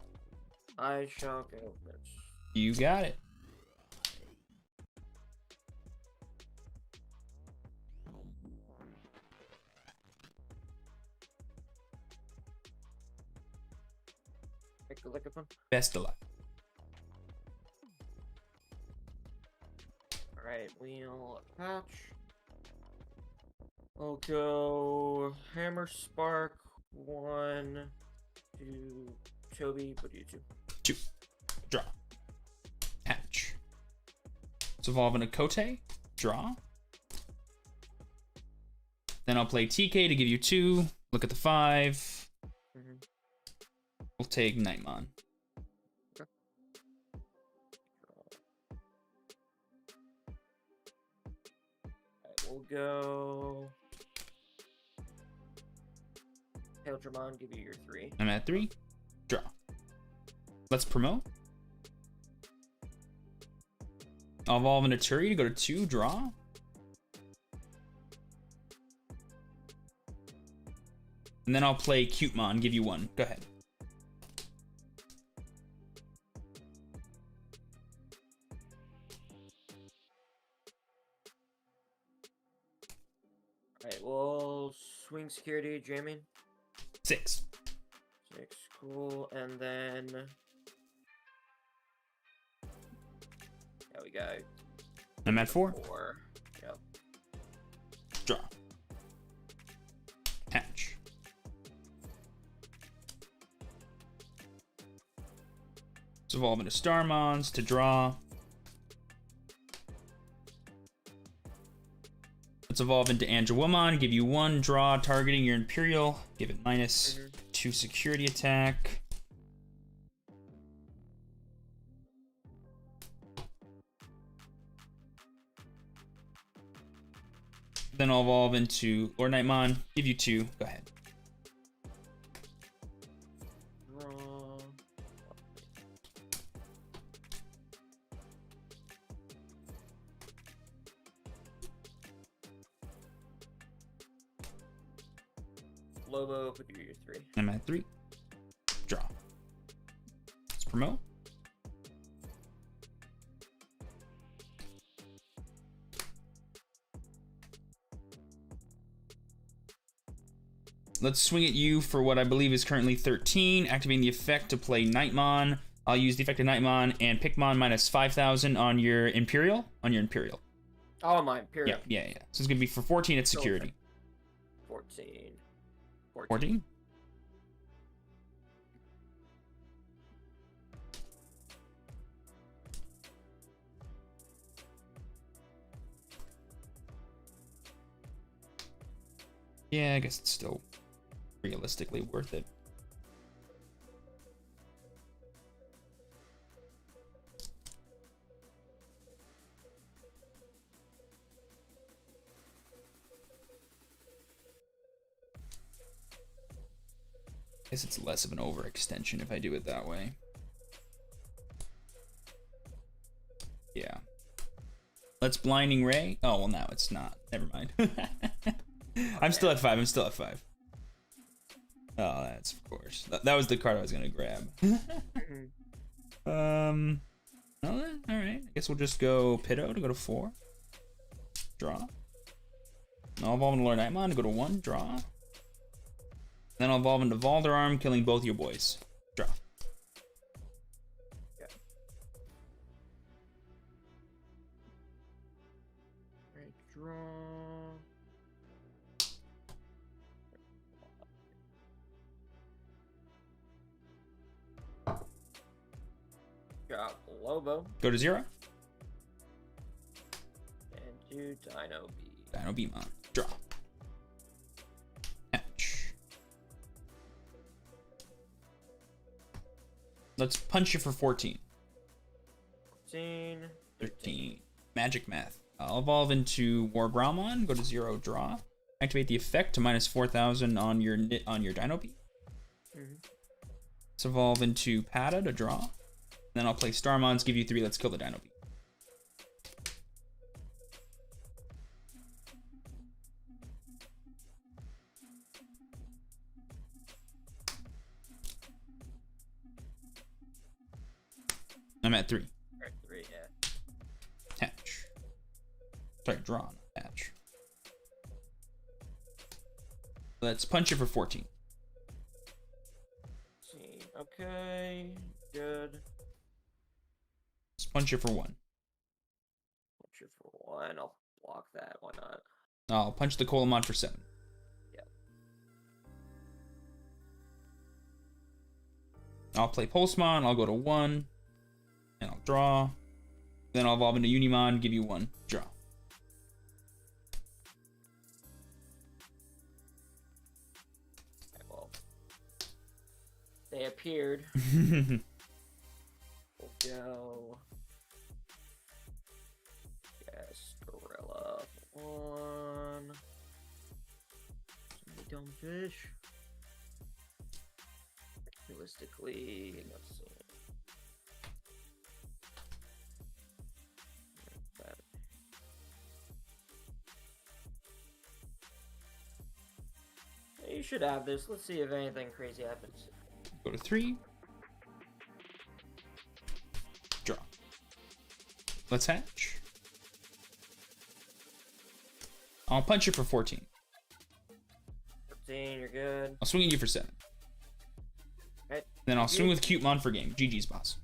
I shall go first. You got it. Take a look at them. Best of luck. Alright, we'll attach. We'll go Hammer Spark 1 to Chobi, what do you do? 2. Draw. Hatch. Let's evolve into Kote. Draw. Then I'll play TK to give you 2. Look at the 5. We'll take Nightmon. Okay. Alright, we'll go Dramon, give you your 3. I'm at 3. Draw. Let's promote. I'll evolve into Turi to go to 2. Draw. And then I'll play Cutemon, give you 1. Go ahead. Alright, we'll swing security, jamming. 6. 6, cool. And then... Yeah, we got I'm at 4. 4. Yep. Draw. Hatch. Let's evolve into Starmons to draw. Let's evolve into Angewomon, give you 1, draw, targeting your Imperial, give it -2 security attack. Then I'll evolve into Lord Nightmon, give you 2, go ahead. Draw. Lobo, put you your 3. I'm at 3. Draw. Let's promote. Let's swing at you for what I believe is currently 13. Activating the effect to play Nightmon. I'll use the effect of Nightmon and Pikmon -5,000 on your Imperial. Oh, my Imperial. Yeah. So it's gonna be for 14 at security. 14. 14? Yeah, I guess it's still realistically worth it. I guess it's less of an overextension if I do it that way. Yeah. Let's Blinding Ray. Oh, well, now it's not. Never mind. I'm still at 5. Oh, that's of course. That was the card I was gonna grab. All right. I guess we'll just go Pitto to go to 4. Draw. I'll evolve into Lord Nightmon to go to 1. Draw. Then I'll evolve into Valderarm, killing both your boys. Draw. Okay. Right, draw. Got Lobo. Go to 0. And do Dino B. Dino Beamon. Draw. Hatch. Let's punch you for 14. 14. 13. Magic Math. I'll evolve into War Gromon. Go to 0. Draw. Activate the effect to -4,000 on your Dino Beam. Let's evolve into Pada to draw. Then I'll play Starmons, give you 3, let's kill the Dino Beam. I'm at 3. Alright, 3, yeah. Hatch. Sorry, draw, not hatch. Let's punch it for 14. Okay, good. Let's punch it for 1. Punch it for 1. I'll block that. Why not? I'll punch the Colamon for 7. Yep. I'll play Pulsemon, I'll go to 1. And I'll draw. Then I'll evolve into Unimon, give you 1. Draw. Okay, well. They appeared. We'll go. Yes, Gorilla. 1. Dumb fish. Realistically, let's see. you should have this. Let's see if anything crazy happens. Go to 3. Draw. Let's hatch. I'll punch you for 14. 14, you're good. I'll swing at you for 7. Okay. Then I'll swing with Cutemon for game. GG's, boss.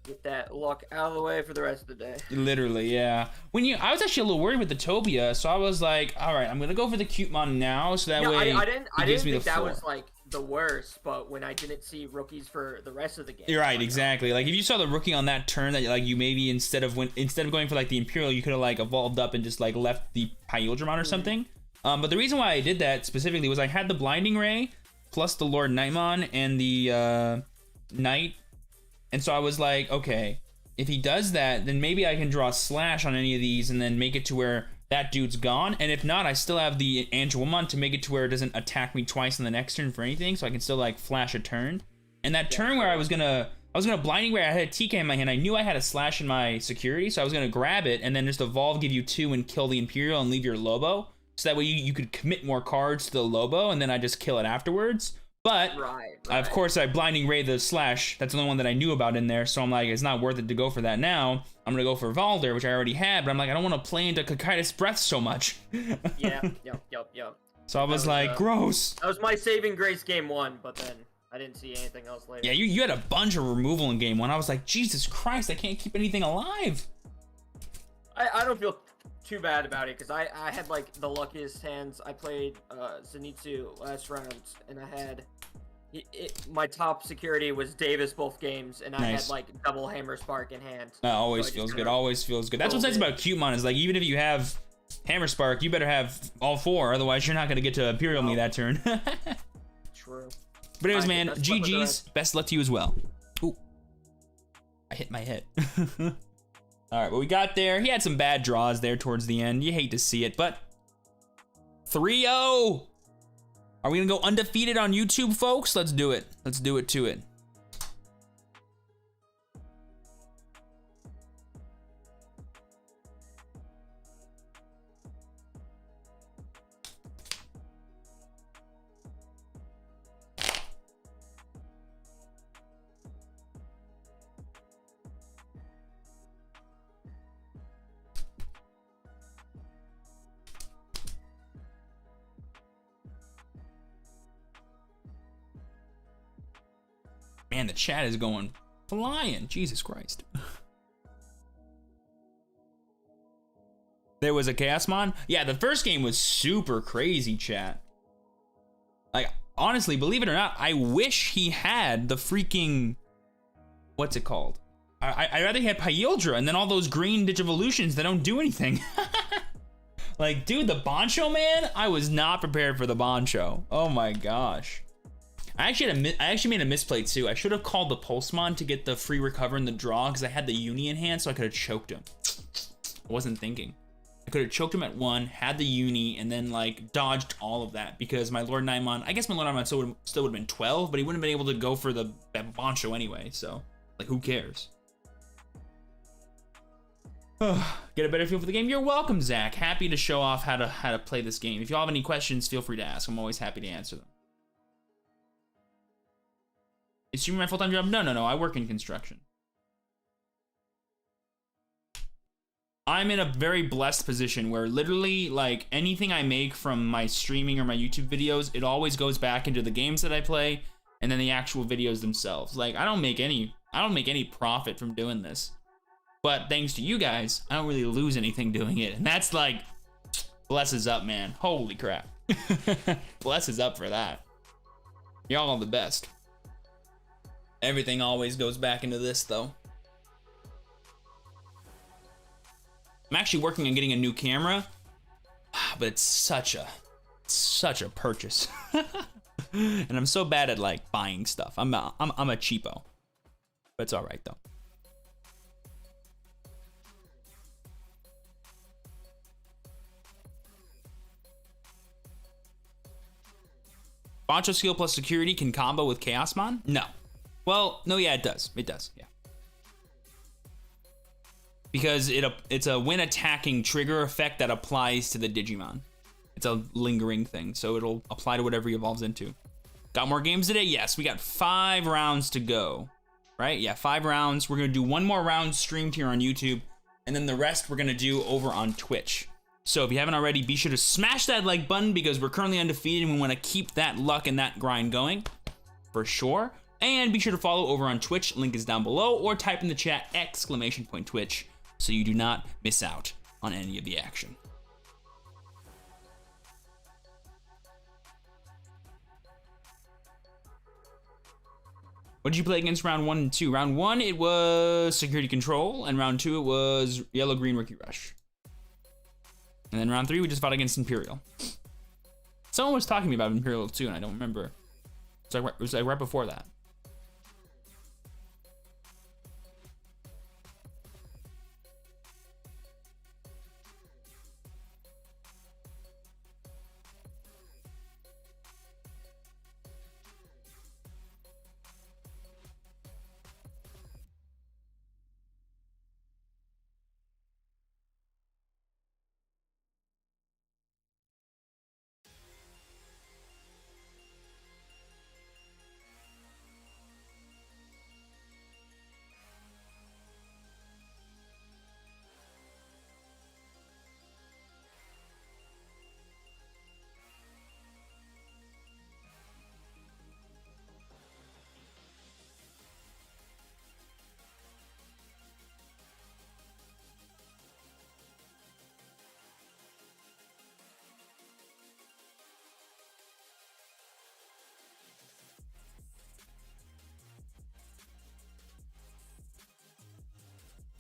Get that luck out of the way for the rest of the day. Literally, yeah. I was actually a little worried with the Tobia, so I was like, all right, I'm gonna go for the Cutemon now, so that way I didn't think that floor. was like the worst, but when I didn't see rookies for the rest of the game. You're right, exactly. Like if you saw the rookie on that turn, that like you maybe instead of going for like the Imperial, you could have like evolved up and just like left the Pyldramon or something. But the reason why I did that specifically was I had the Blinding Ray plus the Lord Nightmon and the Knight. And so I was like, okay, if he does that, then maybe I can draw a slash on any of these and then make it to where that dude's gone. And if not, I still have the Angelwomon to make it to where it doesn't attack me twice in the next turn for anything, so I can still like flash a turn. And that turn where I was gonna Blinding Ray, I had a TK in my hand. I knew I had a slash in my security, so I was gonna grab it and then just evolve, give you 2 and kill the Imperial and leave your Lobo. So that way you could commit more cards to the Lobo and then I just kill it afterwards. But, Right. of course, I Blinding Ray the slash. That's the only one that I knew about in there. So I'm like, it's not worth it to go for that now. I'm going to go for Valder, which I already had. But I'm like, I don't want to play into Kakaitis Breath so much. Yep. So I was like, gross. That was my saving grace game 1, but then I didn't see anything else later. Yeah, you had a bunch of removal in game 1. I was like, Jesus Christ, I can't keep anything alive. I don't feel too bad about it, because I had like the luckiest hands. I played Zenitsu last round, and I had my top security was Davis both games, and I had like double Hammer Spark in hand. That always feels good. Always feels good. That's what's nice about Cutemon is like even if you have Hammer Spark, you better have all 4, otherwise you're not gonna get to Imperial me that turn. True. But anyways, man, GG's. Best luck to you as well. Ooh, I hit my head. All right, well, we got there. He had some bad draws there towards the end. You hate to see it, but 3-0. Are we gonna go undefeated on YouTube, folks? Let's do it. Let's do it to it. Man, the chat is going flying. Jesus Christ. There was a Chaosmon? Yeah, the first game was super crazy, chat. Like, honestly, believe it or not, I wish he had the freaking... What's it called? I'd rather he had Pyldra and then all those green Digivolutions that don't do anything. Like, dude, the Boncho, man? I was not prepared for the Boncho. Oh my gosh. I actually made a misplay too. I should have called the Pulsemon to get the free recover in the draw because I had the Uni in hand, so I could have choked him. I wasn't thinking. I could have choked him at 1, had the Uni, and then like dodged all of that because my Lord Nightmon, I guess my Lord Nightmon still would have been 12, but he wouldn't have been able to go for the Boncho anyway. So like, who cares? Get a better feel for the game. You're welcome, Zach. Happy to show off how to play this game. If you all have any questions, feel free to ask. I'm always happy to answer them. Is streaming my full-time job? No. I work in construction. I'm in a very blessed position where literally, like, anything I make from my streaming or my YouTube videos, it always goes back into the games that I play and then the actual videos themselves. Like, I don't make any profit from doing this. But thanks to you guys, I don't really lose anything doing it. And that's like, blesses up, man. Holy crap. Blesses up for that. Y'all are the best. Everything always goes back into this, though. I'm actually working on getting a new camera, but it's such a purchase. And I'm so bad at like buying stuff. I'm a cheapo, but it's all right though. Boncho skill plus security can combo with Chaosmon? No. Well, no, yeah, it does. It does, yeah. because it's a when attacking trigger effect that applies to the Digimon. It's a lingering thing, so it'll apply to whatever he evolves into. Got more games today? Yes, we got 5 rounds to go, right? Yeah, 5 rounds. We're gonna do 1 more round streamed here on YouTube, and then the rest we're gonna do over on Twitch. So if you haven't already, be sure to smash that like button because we're currently undefeated and we wanna keep that luck and that grind going, for sure. And be sure to follow over on Twitch, link is down below, or type in the chat !Twitch so you do not miss out on any of the action. What did you play against round 1 and 2? Round 1, it was Security Control, and round 2, it was Yellow-Green Rookie Rush. And then round 3, we just fought against Imperial. Someone was talking to me about Imperial too, and I don't remember. It was like right before that.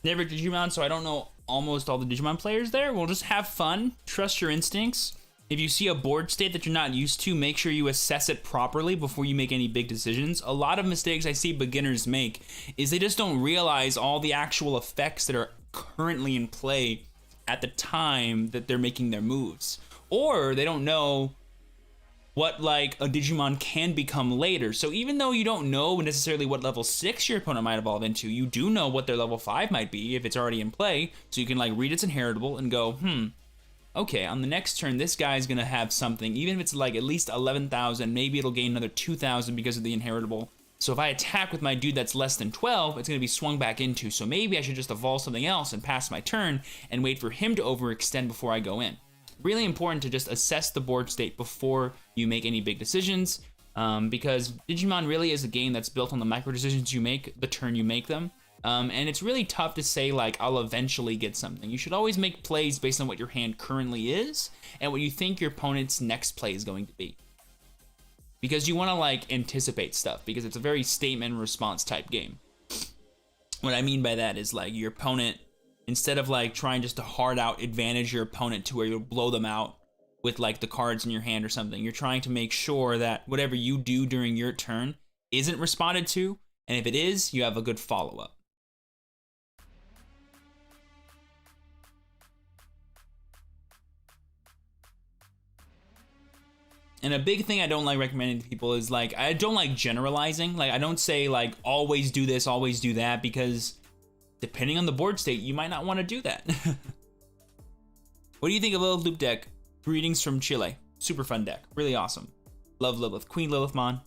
Never Digimon, so I don't know almost all the Digimon players there. We'll just have fun, trust your instincts. If you see a board state that you're not used to, make sure you assess it properly before you make any big decisions. A lot of mistakes I see beginners make is they just don't realize all the actual effects that are currently in play at the time that they're making their moves. Or they don't know what like a Digimon can become later. So even though you don't know necessarily what level 6 your opponent might evolve into, you do know what their level 5 might be if it's already in play. So you can like read its inheritable and go, okay, on the next turn, this guy's gonna have something, even if it's like at least 11,000, maybe it'll gain another 2,000 because of the inheritable. So if I attack with my dude that's less than 12, it's gonna be swung back into. So maybe I should just evolve something else and pass my turn and wait for him to overextend before I go in. Really important to just assess the board state before you make any big decisions, because Digimon really is a game that's built on the micro decisions you make the turn you make them. And it's really tough to say like, I'll eventually get something. You should always make plays based on what your hand currently is and what you think your opponent's next play is going to be. Because you want to like anticipate stuff, because it's a very statement and response type game. What I mean by that is like your opponent, instead of like trying just to hard out advantage your opponent to where you'll blow them out with like the cards in your hand or something, you're trying to make sure that whatever you do during your turn isn't responded to, and if it is, you have a good follow-up. And a big thing I don't like recommending to people is like, I don't like generalizing. Like I don't say like always do this, always do that, because depending on the board state, you might not want to do that. What do you think of Lilith Loop deck? Greetings from Chile. Super fun deck. Really awesome. Love Lilith. Queen Lilithmon.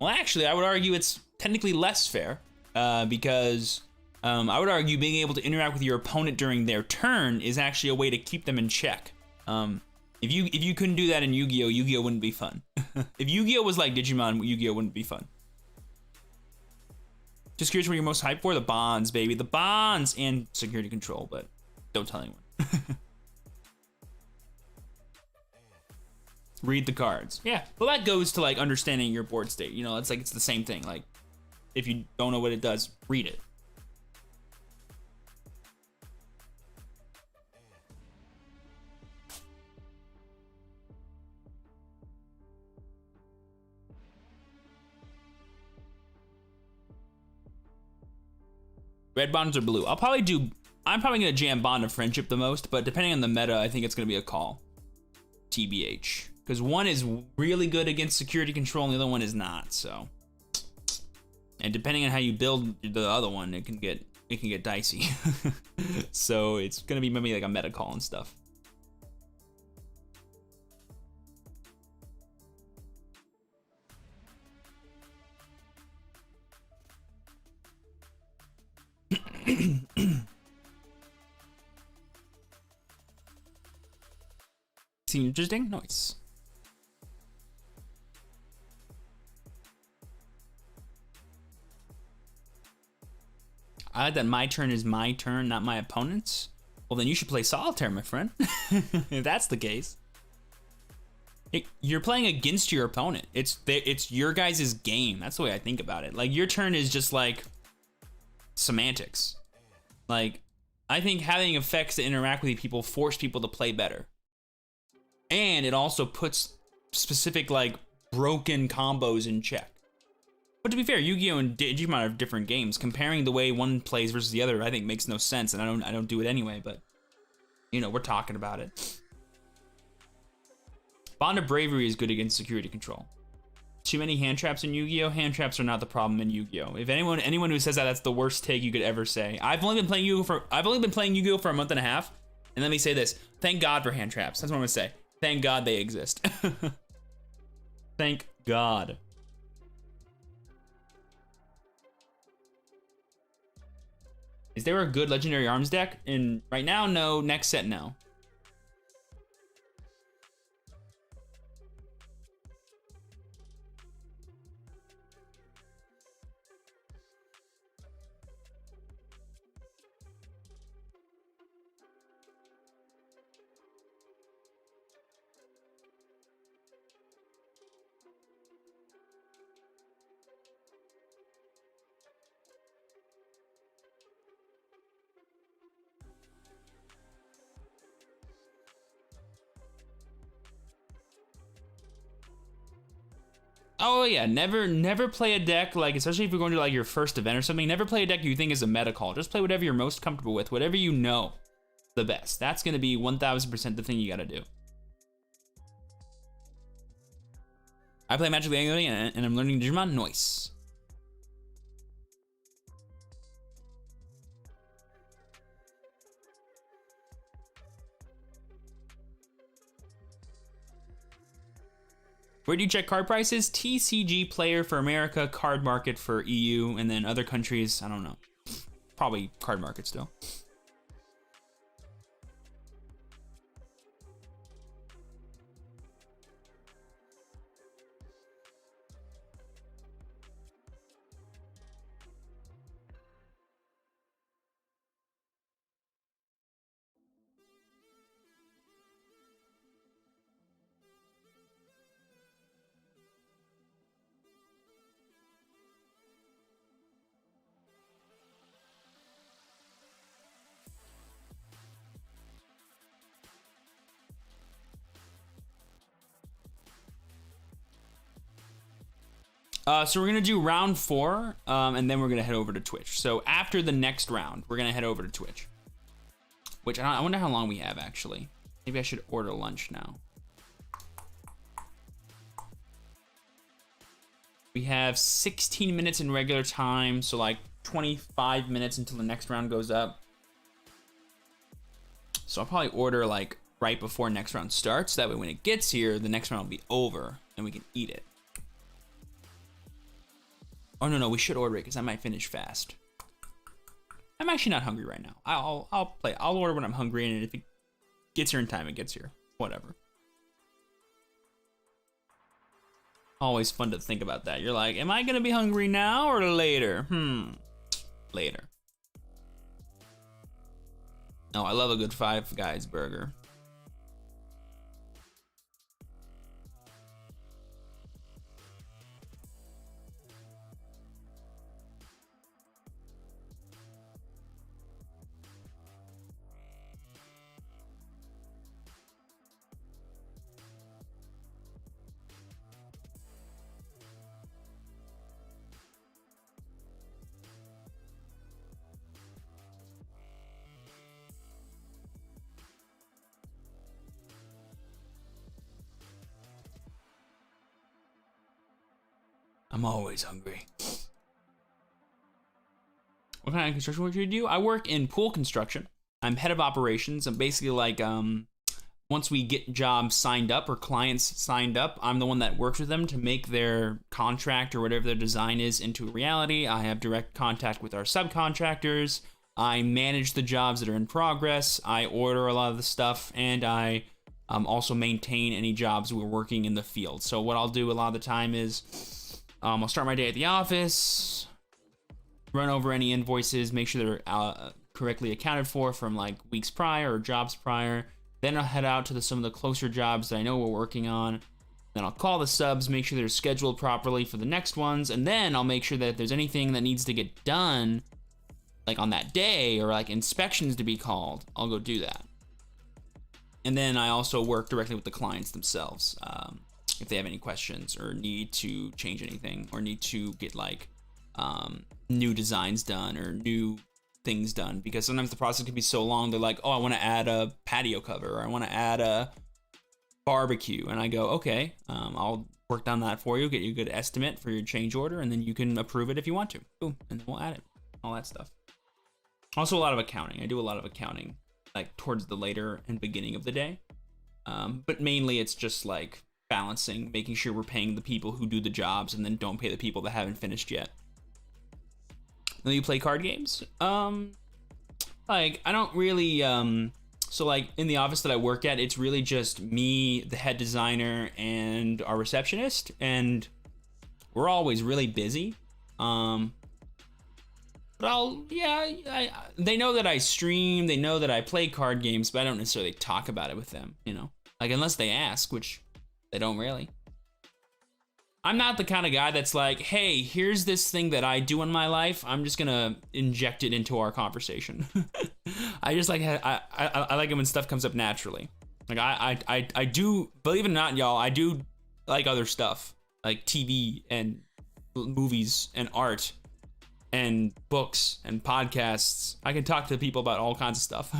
Well, actually, I would argue it's technically less fair, because I would argue being able to interact with your opponent during their turn is actually a way to keep them in check. If you couldn't do that in Yu-Gi-Oh, Yu-Gi-Oh wouldn't be fun. If Yu-Gi-Oh was like Digimon, Yu-Gi-Oh wouldn't be fun. Just curious what you're most hyped for? The bonds, baby. The bonds and security control, but don't tell anyone. Read the cards. Yeah, well that goes to like understanding your board state. You know, it's like it's the same thing. Like if you don't know what it does, read it. Red bonds or blue? I'm probably gonna jam Bond of Friendship the most, but depending on the meta, I think it's gonna be a call. TBH. because one is really good against security control and the other one is not. So, and depending on how you build the other one, it can get dicey. So it's gonna be maybe like a meta call and stuff. Seem interesting? Nice. I like that my turn is my turn, not my opponent's. Well, then you should play solitaire, my friend. If that's the case. You're playing against your opponent. It's your guys' game. That's the way I think about it. Like, your turn is just like semantics. Like, I think having effects that interact with people force people to play better. And it also puts specific, like, broken combos in check. But to be fair, Yu-Gi-Oh! And Digimon are different games. Comparing the way one plays versus the other, I think makes no sense, and I don't do it anyway, but, you know, we're talking about it. Bond of Bravery is good against security control. Too many hand traps in Yu-Gi-Oh! Hand traps are not the problem in Yu-Gi-Oh! If anyone who says that, that's the worst take you could ever say. I've only been playing Yu-Gi-Oh! For a month and a half, and let me say this. Thank God for hand traps. That's what I'm gonna say. Thank God they exist. Thank God. Is there a good Legendary Arms deck? Right now, no. Next set, no. Oh yeah, never play a deck, like, especially if you're going to like your first event or something, never play a deck you think is a meta call. Just play whatever you're most comfortable with, whatever you know the best. That's gonna be 1000% the thing you gotta do. I play Magic annually and I'm learning Digimon. Nice. Where do you check card prices? TCG Player for America, Card Market for EU, and then other countries, I don't know. Probably Card Market still. So we're gonna do round 4, and then we're gonna head over to Twitch. So after the next round, we're gonna head over to Twitch. Which, I wonder how long we have, actually. Maybe I should order lunch now. We have 16 minutes in regular time, so like 25 minutes until the next round goes up. So I'll probably order like right before next round starts. That way when it gets here, the next round will be over, and we can eat it. Oh no, we should order it because I might finish fast. I'm actually not hungry right now. I'll order when I'm hungry, and if it gets here in time, it gets here. Whatever. Always fun to think about that. You're like, am I gonna be hungry now or later? Later. Oh, I love a good Five Guys burger. I'm always hungry. What kind of construction work do you do? I work in pool construction. I'm head of operations. I'm basically like, once we get jobs signed up or clients signed up, I'm the one that works with them to make their contract or whatever their design is into a reality. I have direct contact with our subcontractors. I manage the jobs that are in progress. I order a lot of the stuff, and I also maintain any jobs we're working in the field. So what I'll do a lot of the time is I'll start my day at the office, run over any invoices, make sure they're correctly accounted for from like weeks prior or jobs prior. Then I'll head out to some of the closer jobs that I know we're working on. Then I'll call the subs, make sure they're scheduled properly for the next ones, and then I'll make sure that if there's anything that needs to get done, like on that day, or like inspections to be called, I'll go do that. And then I also work directly with the clients themselves. If they have any questions or need to change anything or need to get like new designs done or new things done, because sometimes the process can be so long. They're like, oh, I want to add a patio cover, or I want to add a barbecue, and I go, okay, I'll work down that for you, get you a good estimate for your change order, and then you can approve it if you want to. Boom, and then we'll add it, all that stuff. Also a lot of accounting. I do a lot of accounting like towards the later and beginning of the day, but mainly it's just like balancing, making sure we're paying the people who do the jobs and then don't pay the people that haven't finished yet. Then you play card games. Like I don't really so like in the office that I work at, it's really just me, the head designer, and our receptionist, and we're always really busy. But they know that I stream, they know that I play card games, but I don't necessarily talk about it with them, you know? Like unless they ask, which they don't really. I'm not the kind of guy that's like, hey, here's this thing that I do in my life, I'm just gonna inject it into our conversation. I just like, I like it when stuff comes up naturally. Like I do, believe it or not, y'all, I do like other stuff, like TV and movies and art and books and podcasts. I can talk to people about all kinds of stuff.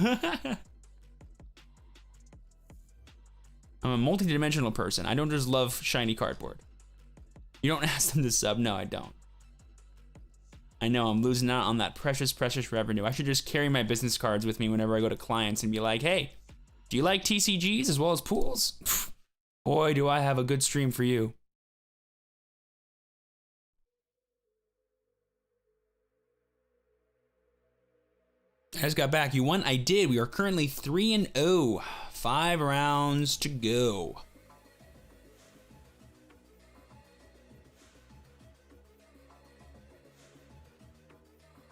I'm a multi-dimensional person. I don't just love shiny cardboard. You don't ask them to sub? No, I don't. I know I'm losing out on that precious, precious revenue. I should just carry my business cards with me whenever I go to clients and be like, hey, do you like TCGs as well as pools? Boy, do I have a good stream for you. I just got back. You won? I did. We are currently 3-0. 5 rounds to go.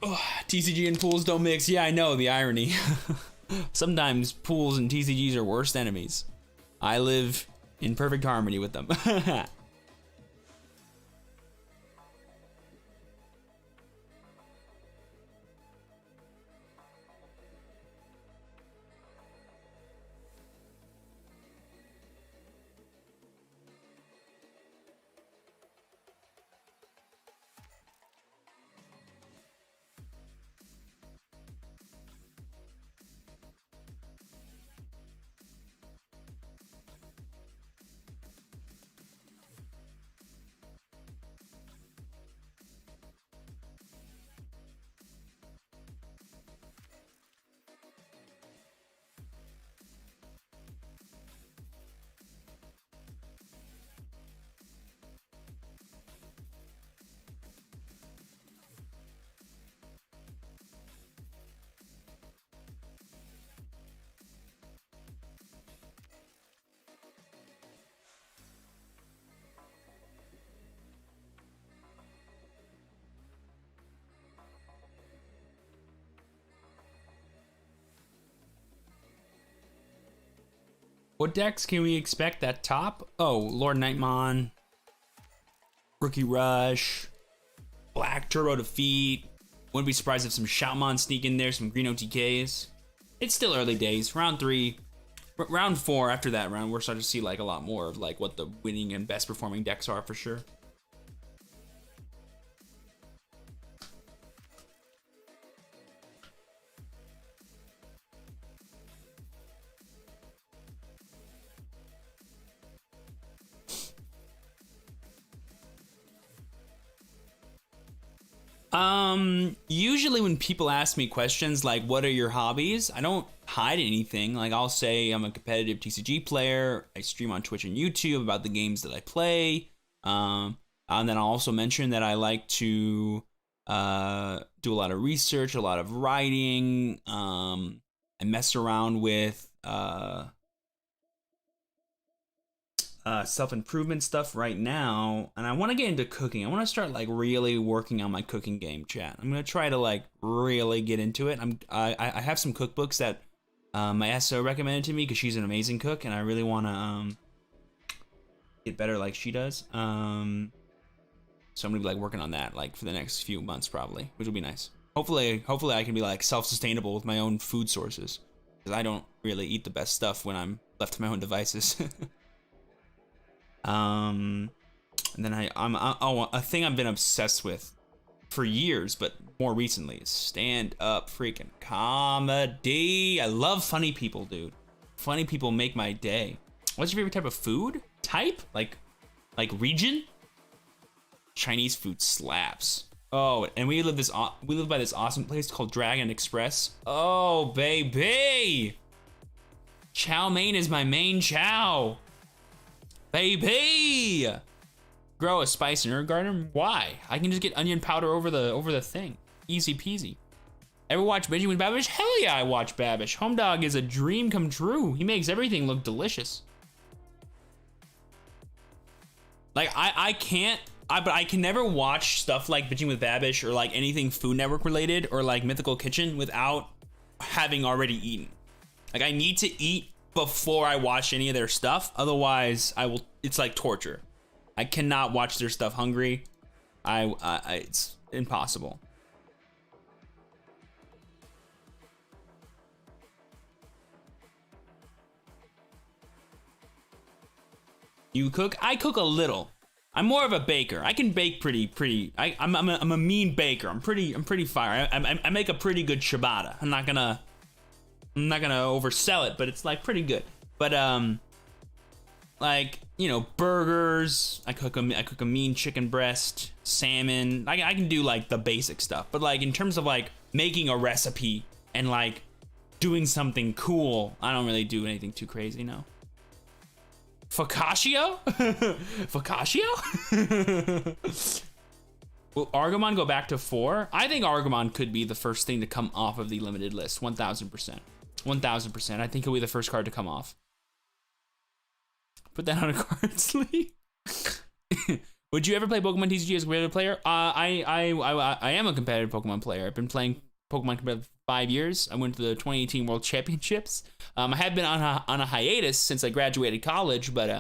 Oh, TCG and pools don't mix. Yeah, I know, the irony. Sometimes pools and TCGs are worst enemies. I live in perfect harmony with them. What decks can we expect at top? Oh, Lord Nightmon, Rookie Rush, Black Turbo Defeat. Wouldn't be surprised if some Shoutmon sneak in there, some green OTKs. It's still early days. Round 3, round 4. After that round, we're starting to see like a lot more of like what the winning and best performing decks are for sure. Usually when people ask me questions like, what are your hobbies? I don't hide anything. Like, I'll say I'm a competitive TCG player. I stream on Twitch and YouTube about the games that I play. And then I'll also mention that I like to do a lot of research, a lot of writing. I mess around with self-improvement stuff right now, and I want to get into cooking. I want to start like really working on my cooking game, chat. I'm gonna try to like really get into it. I have some cookbooks that my SO recommended to me because she's an amazing cook, and I really want to get better like she does. So I'm gonna be like working on that like for the next few months probably, which will be nice. Hopefully I can be like self-sustainable with my own food sources, because I don't really eat the best stuff when I'm left to my own devices. And then a thing I've been obsessed with for years, but more recently, is stand-up freaking comedy. I love funny people, dude. Funny people make my day. What's your favorite type of food? Type? Like region? Chinese food slaps. Oh, and we live by this awesome place called Dragon Express. Oh, baby! Chow mein is my main chow. Baby! Grow a spice in your garden? Why? I can just get onion powder over the thing. Easy peasy. Ever watch Binging with Babish? Hell yeah, I watch Babish. Home Dog is a dream come true. He makes everything look delicious. Like, but I can never watch stuff like Bitching with Babish or like anything Food Network related or like Mythical Kitchen without having already eaten. Like, I need to eat before I watch any of their stuff. Otherwise, it's like torture. I cannot watch their stuff hungry. It's impossible. You cook? I cook a little. I'm more of a baker. I can bake pretty. I'm a mean baker. I'm pretty fire. I make a pretty good ciabatta. I'm not gonna oversell it, but it's like pretty good. But like, you know, burgers. I cook a mean chicken breast, salmon. I can do like the basic stuff. But like in terms of like making a recipe and like doing something cool, I don't really do anything too crazy, no. Focaccia? Focaccia? Will Argomon go back to 4? I think Argomon could be the first thing to come off of the limited list. 1000%. 1000%. I think he'll be the first card to come off. Put that on a card sleeve. Would you ever play Pokemon TCG as a competitive player? I am a competitive Pokemon player. I've been playing Pokemon competitive for 5 years. I went to the 2018 World Championships. I have been on a hiatus since I graduated college, but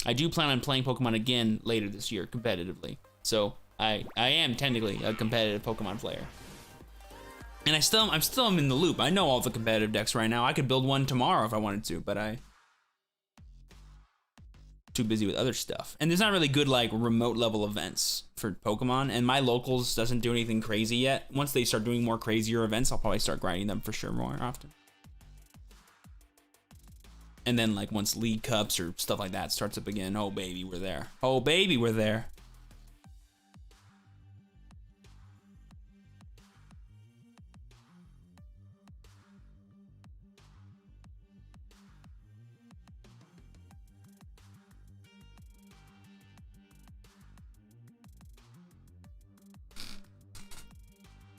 I do plan on playing Pokemon again later this year competitively. So I am technically a competitive Pokemon player. And I'm still in the loop. I know all the competitive decks right now. I could build one tomorrow if I wanted to, but I'm too busy with other stuff. And there's not really good like remote level events for Pokemon, and my locals doesn't do anything crazy yet. Once they start doing more crazier events, I'll probably start grinding them for sure more often. And then like once League Cups or stuff like that starts up again, oh baby, we're there. Oh baby, we're there.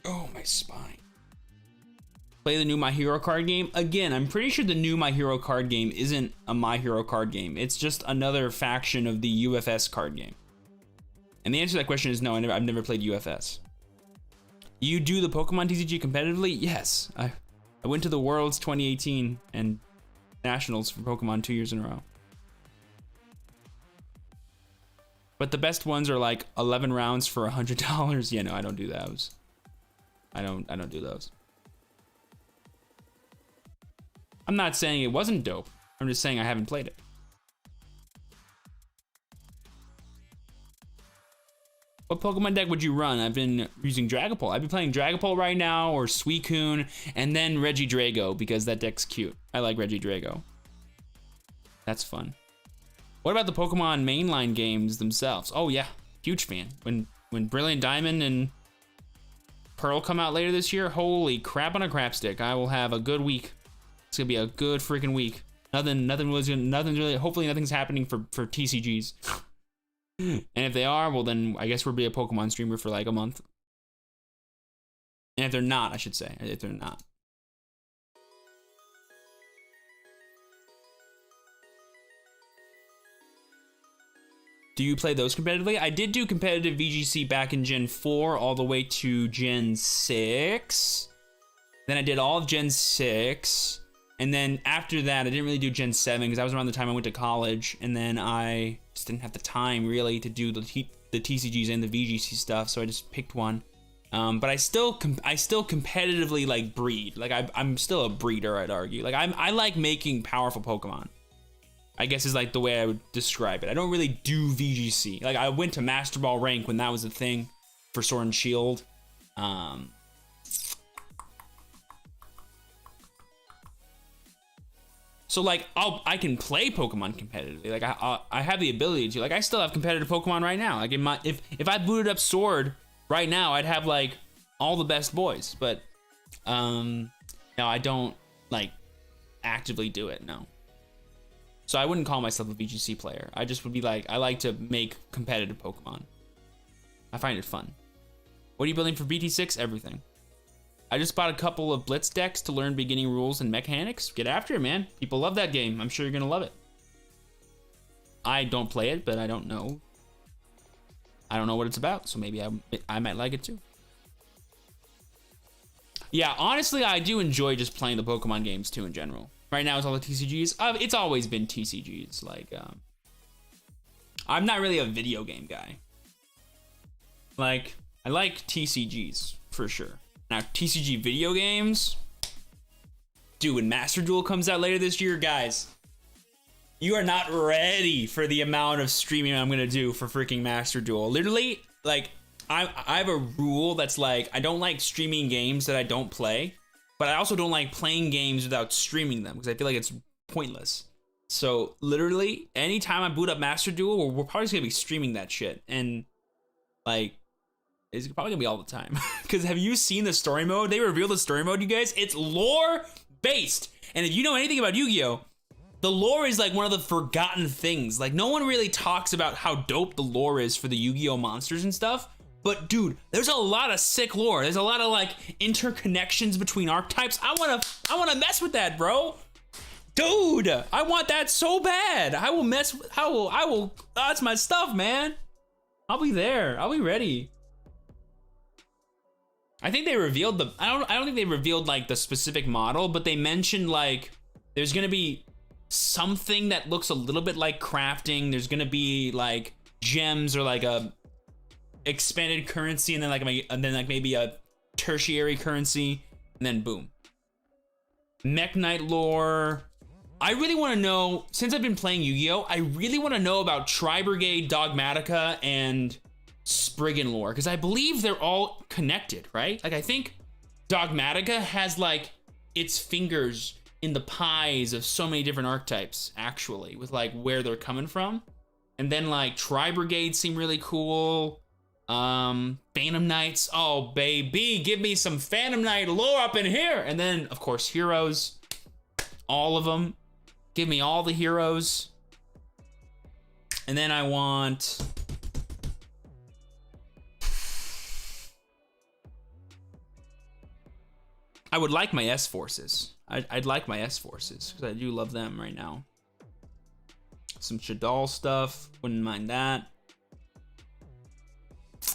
Oh, my spine. Play the new My Hero card game? Again, I'm pretty sure the new My Hero card game isn't a My Hero card game. It's just another faction of the UFS card game. And the answer to that question is no, I've never played UFS. You do the Pokemon TCG competitively? Yes. I went to the Worlds 2018 and Nationals for Pokemon 2 years in a row. But the best ones are like 11 rounds for $100. Yeah, no, I don't do those. I don't do those. I'm not saying it wasn't dope. I'm just saying I haven't played it. What Pokemon deck would you run? I've been using Dragapult. I've been playing Dragapult right now, or Suicune, and then Regidrago, because that deck's cute. I like Regidrago. That's fun. What about the Pokemon mainline games themselves? Oh yeah, huge fan. When Brilliant Diamond and Pearl come out later this year, holy crap on a crap stick. I will have a good week. It's gonna be a good freaking week. Nothing really, hopefully nothing's happening for TCGs. And if they are, well then I guess we'll be a Pokemon streamer for like a month. And if they're not, I should say, if they're not. Do you play those competitively? I did do competitive VGC back in Gen 4 all the way to Gen 6. Then I did all of Gen 6. And then after that, I didn't really do Gen 7 because that was around the time I went to college. And then I just didn't have the time really to do the TCGs and the VGC stuff. So I just picked one. But I still competitively like breed. Like I'm still a breeder, I'd argue. Like I like making powerful Pokemon, I guess is like the way I would describe it. I don't really do VGC. Like I went to Master Ball rank when that was a thing for Sword and Shield. So like I can play Pokemon competitively. Like I have the ability to. Like I still have competitive Pokemon right now. Like if I booted up Sword right now, I'd have like all the best boys. But no, I don't like actively do it. No. So I wouldn't call myself a VGC player. I just would be like, I like to make competitive Pokemon. I find it fun. What are you building for BT6? Everything. I just bought a couple of Blitz decks to learn beginning rules and mechanics. Get after it, man. People love that game. I'm sure you're gonna love it. I don't play it, but I don't know. I don't know what it's about, so maybe I might like it too. Yeah, honestly, I do enjoy just playing the Pokemon games too in general. Right now, it's all the TCGs. It's always been TCGs. Like, I'm not really a video game guy. Like, I like TCGs for sure. Now, TCG video games, dude. When Master Duel comes out later this year, guys, you are not ready for the amount of streaming I'm gonna do for freaking Master Duel. Literally, like, I have a rule that's like, I don't like streaming games that I don't play. But I also don't like playing games without streaming them because I feel like it's pointless. So literally, anytime I boot up Master Duel, we're probably just gonna be streaming that shit. And like, it's probably gonna be all the time. Because have you seen the story mode? They revealed the story mode, you guys. It's lore based. And if you know anything about Yu-Gi-Oh, the lore is like one of the forgotten things. Like no one really talks about how dope the lore is for the Yu-Gi-Oh monsters and stuff. But dude, there's a lot of sick lore. There's a lot of like interconnections between archetypes. I wanna mess with that, bro. Dude, I want that so bad. I will, that's my stuff, man. I'll be there. I'll be ready. I think they revealed I don't think they revealed like the specific model, but they mentioned like there's gonna be something that looks a little bit like crafting. There's gonna be like gems or like a expanded currency and then like maybe a tertiary currency and then boom. Mech Knight lore. I really want to know, since I've been playing Yu-Gi-Oh, I really want to know about Tri-Brigade, Dogmatica, and Spriggan lore because I believe they're all connected, right? Like I think Dogmatica has like its fingers in the pies of so many different archetypes actually with like where they're coming from. And then like Tri-Brigade seem really cool. Phantom Knights, oh baby, give me some Phantom Knight lore up in here. And then of course heroes, all of them, give me all the heroes. And then I want I would like my S forces. I'd like my S forces because I do love them right now. Some Shadal stuff, wouldn't mind that.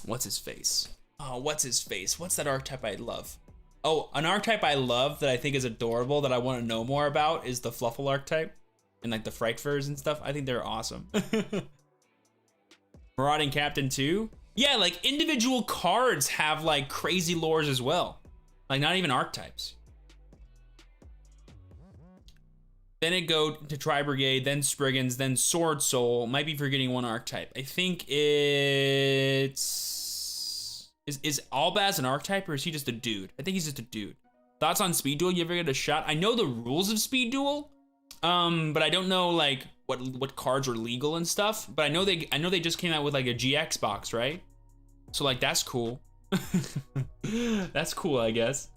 What's his face? Oh, what's his face? What's that archetype I love? Oh, an archetype I love that I think is adorable that I want to know more about is the Fluffle archetype and like the Frightfurs and stuff. I think they're awesome. Marauding Captain 2? Yeah, like individual cards have like crazy lores as well. Like not even archetypes. Then it go to Tri-Brigade, then Spriggans, then Sword Soul. Might be forgetting one archetype. I think it's... Is Albaz an archetype or is he just a dude? I think he's just a dude. Thoughts on Speed Duel? You ever get a shot? I know the rules of Speed Duel, but I don't know like what cards are legal and stuff. But I know they just came out with like a GX box, right? So like that's cool. That's cool, I guess.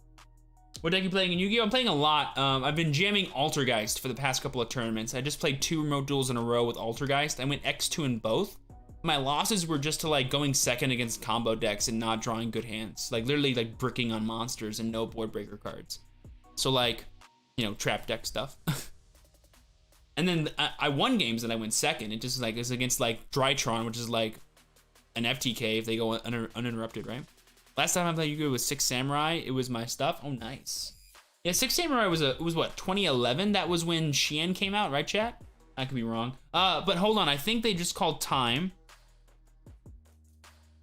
What deck are you playing in Yu-Gi-Oh? I'm playing a lot. I've been jamming Altergeist for the past couple of tournaments. I just played 2 remote duels in a row with Altergeist. I went X2 in both. My losses were just to like going second against combo decks and not drawing good hands. Like literally like bricking on monsters and no board breaker cards. So like, you know, trap deck stuff. And then I won games and I went second. It just like is against like Drytron, which is like an FTK if they go uninterrupted, right? Last time I played Yu-Gi-Oh! Was Six Samurai. It was my stuff. Oh, nice. Yeah, Six Samurai was what, 2011? That was when Shien came out, right, chat? I could be wrong. But hold on, I think they just called time.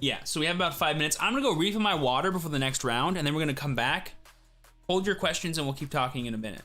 Yeah, so we have about 5 minutes. I'm gonna go refill my water before the next round, and then we're gonna come back. Hold your questions, and we'll keep talking in a minute.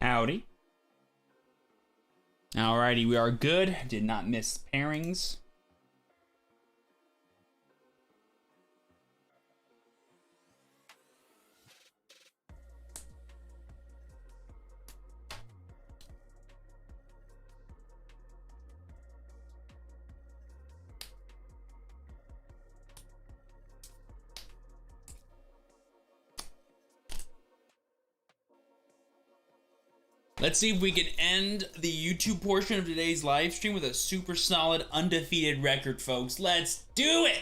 Howdy. Alrighty, we are good. Did not miss pairings. Let's see if we can end the YouTube portion of today's live stream with a super solid undefeated record, folks. Let's do it!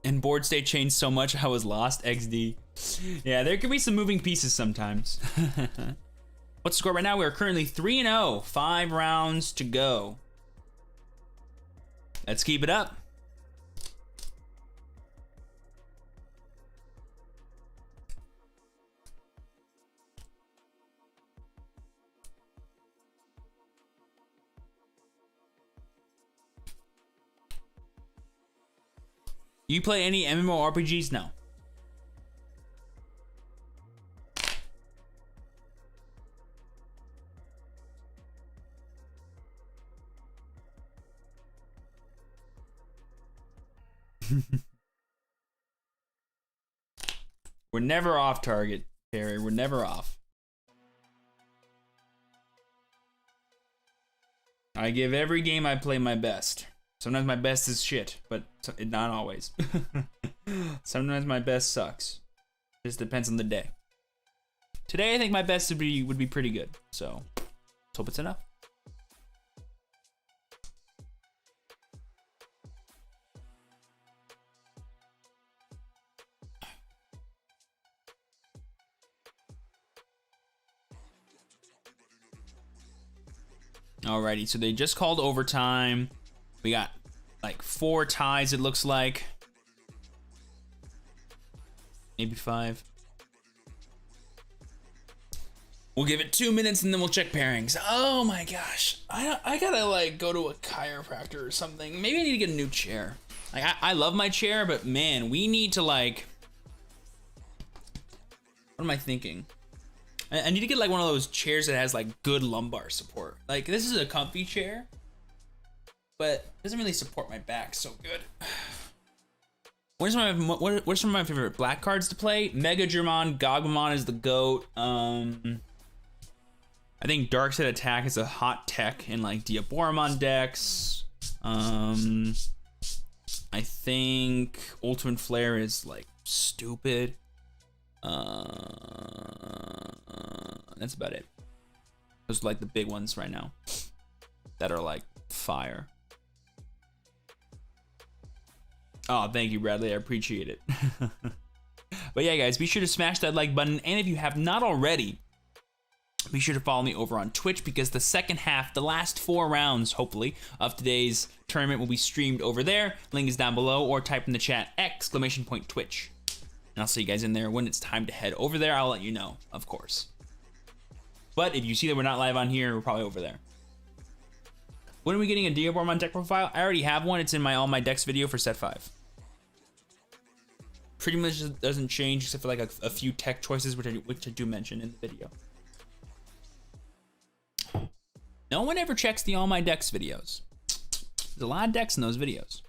And board state changed so much I was lost, XD. Yeah, there can be some moving pieces sometimes. What's the score right now? We're currently 3-0, 5 rounds to go. Let's keep it up. You play any MMORPGs? No. We're never off target, Harry. We're never off. I give every game I play my best. Sometimes my best is shit, but not always. Sometimes my best sucks. Just depends on the day. Today I think my best would be pretty good. So let's hope it's enough. Alrighty, so they just called overtime. We got like 4 ties, it looks like. Maybe 5. We'll give it 2 minutes and then we'll check pairings. Oh my gosh. I gotta like go to a chiropractor or something. Maybe I need to get a new chair. Like I love my chair, but man, we need to like, what am I thinking? I need to get like one of those chairs that has like good lumbar support. Like this is a comfy chair, but it doesn't really support my back so good. What are some of my favorite black cards to play? Mega German, Gogmamon is the GOAT. I think Dark Side Attack is a hot tech in like Diaboromon decks. I think Ultimate Flare is like stupid. That's about it. Those are like the big ones right now that are like fire. Oh, thank you, Bradley. I appreciate it. But yeah, guys, be sure to smash that like button. And if you have not already, be sure to follow me over on Twitch because the second half, the last 4 rounds, hopefully, of today's tournament will be streamed over there. Link is down below, or type in the chat !Twitch. And I'll see you guys in there when it's time to head over there. I'll let you know, of course. But if you see that we're not live on here, we're probably over there. When are we getting a Diaboromon deck profile? I already have one. It's in my all my decks video for set 5. Pretty much doesn't change except for like a few tech choices, which I do mention in the video. No one ever checks the all my decks videos. There's a lot of decks in those videos.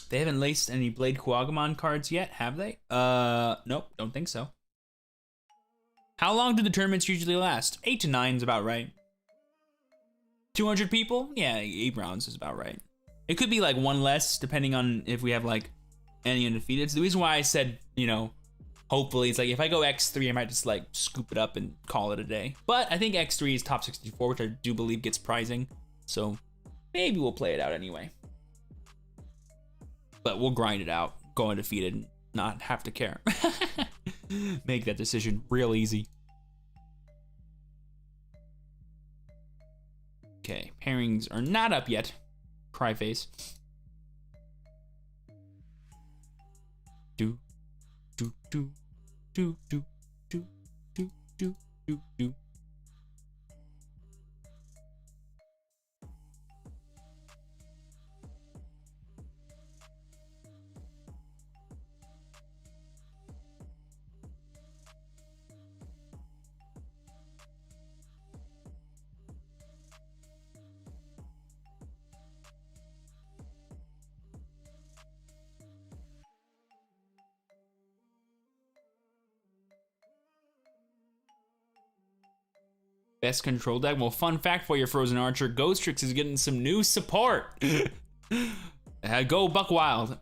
They haven't laced any Blade Kuwagamon cards yet, have they? Nope, don't think so. How long do the tournaments usually last? 8 to 9 is about right. 200 people? Yeah, 8 rounds is about right. It could be like 1 less, depending on if we have like any undefeated. It's the reason why I said, you know, hopefully it's like if I go X3, I might just like scoop it up and call it a day. But I think X3 is top 64, which I do believe gets prizing. So maybe we'll play it out anyway. But we'll grind it out, go undefeated, and not have to care. Make that decision real easy. Okay, pairings are not up yet. Cry face. Do, do, do, do, do, do, do, do, do, do. Best control deck? Well, fun fact for you, Frozen Archer, Ghostrix is getting some new support. Go Buck Wild.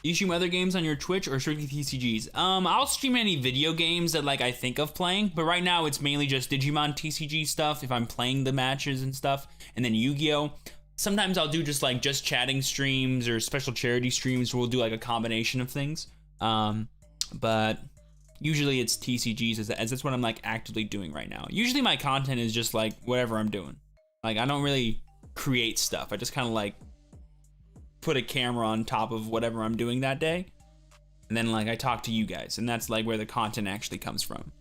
You stream other games on your Twitch or strictly TCGs? I'll stream any video games that like I think of playing, but right now it's mainly just Digimon TCG stuff if I'm playing the matches and stuff, and then Yu-Gi-Oh! Sometimes I'll do just chatting streams or special charity streams where we'll do like a combination of things. But usually it's TCGs as that's what I'm like actively doing right now. Usually my content is just like whatever I'm doing. Like I don't really create stuff. I just kind of like put a camera on top of whatever I'm doing that day. And then like I talk to you guys, and that's like where the content actually comes from.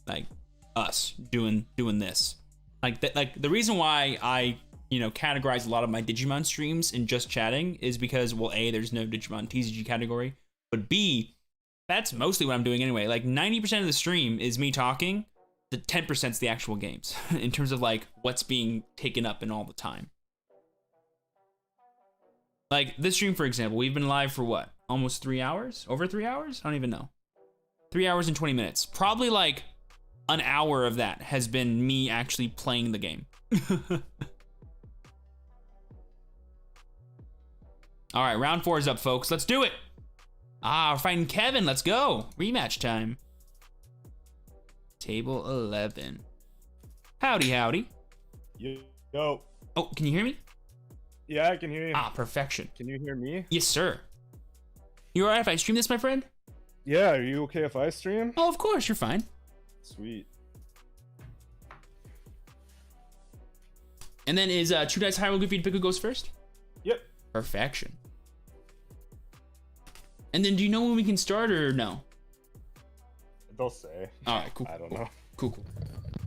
Like us doing this. Like the reason why I categorize a lot of my Digimon streams in just chatting is because, well, A, there's no Digimon TCG category, but B, that's mostly what I'm doing anyway. Like 90% of the stream is me talking, the 10% is the actual games in terms of like what's being taken up in all the time. Like this stream, for example, we've been live for what? Almost 3 hours? Over 3 hours? I don't even know. 3 hours and 20 minutes. Probably like an hour of that has been me actually playing the game. All right, round 4 is up, folks. Let's do it. We're fighting Kevin. Let's go. Rematch time. Table 11. Howdy, howdy. Yo. Oh, can you hear me? Yeah, I can hear you. Ah, perfection. Can you hear me? Yes, sir. You alright if I stream this, my friend? Yeah, are you okay if I stream? Oh, of course, you're fine. Sweet. And then is True Dice Hieroglyphy to pick who goes first? Yep. Perfection. And then do you know when we can start or no? They'll say. Alright, cool. I don't know. Cool, cool.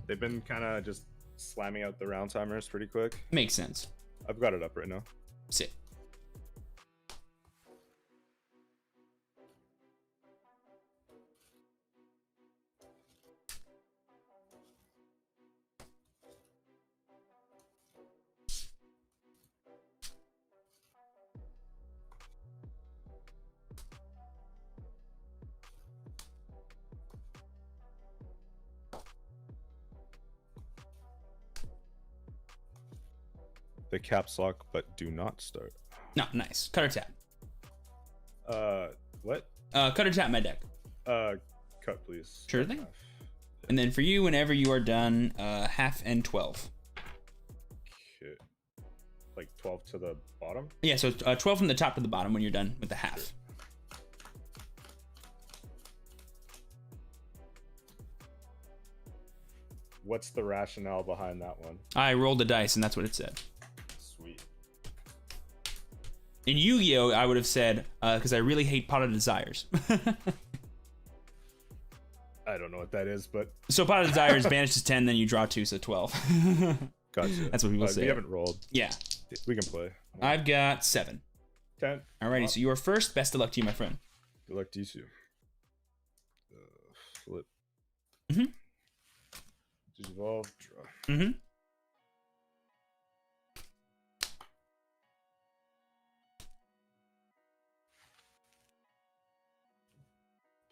They've been kind of just slamming out the round timers pretty quick. Makes sense. I've got it up right now. Sit. The caps lock, but do not start. No, nice. Cutter tap. What? Cutter tap my deck. Cut please. Sure thing. And then for you, whenever you are done, half and 12. Okay. Like 12 to the bottom? Yeah, so 12 from the top to the bottom when you're done with the half. Sure. What's the rationale behind that one? I rolled the dice, and that's what it said. Sweet. In Yu-Gi-Oh, I would have said, because I really hate Pot of Desires. I don't know what that is, but So Pot of Desires banishes 10, then you draw 2, so 12. gotcha. That's what people say. We haven't rolled. Yeah. We can play. I've got 7. 10. Alrighty, so you are first. Best of luck to you, my friend. Good luck to you too. Flip. Mm-hmm. Digivolve, draw. Mm-hmm.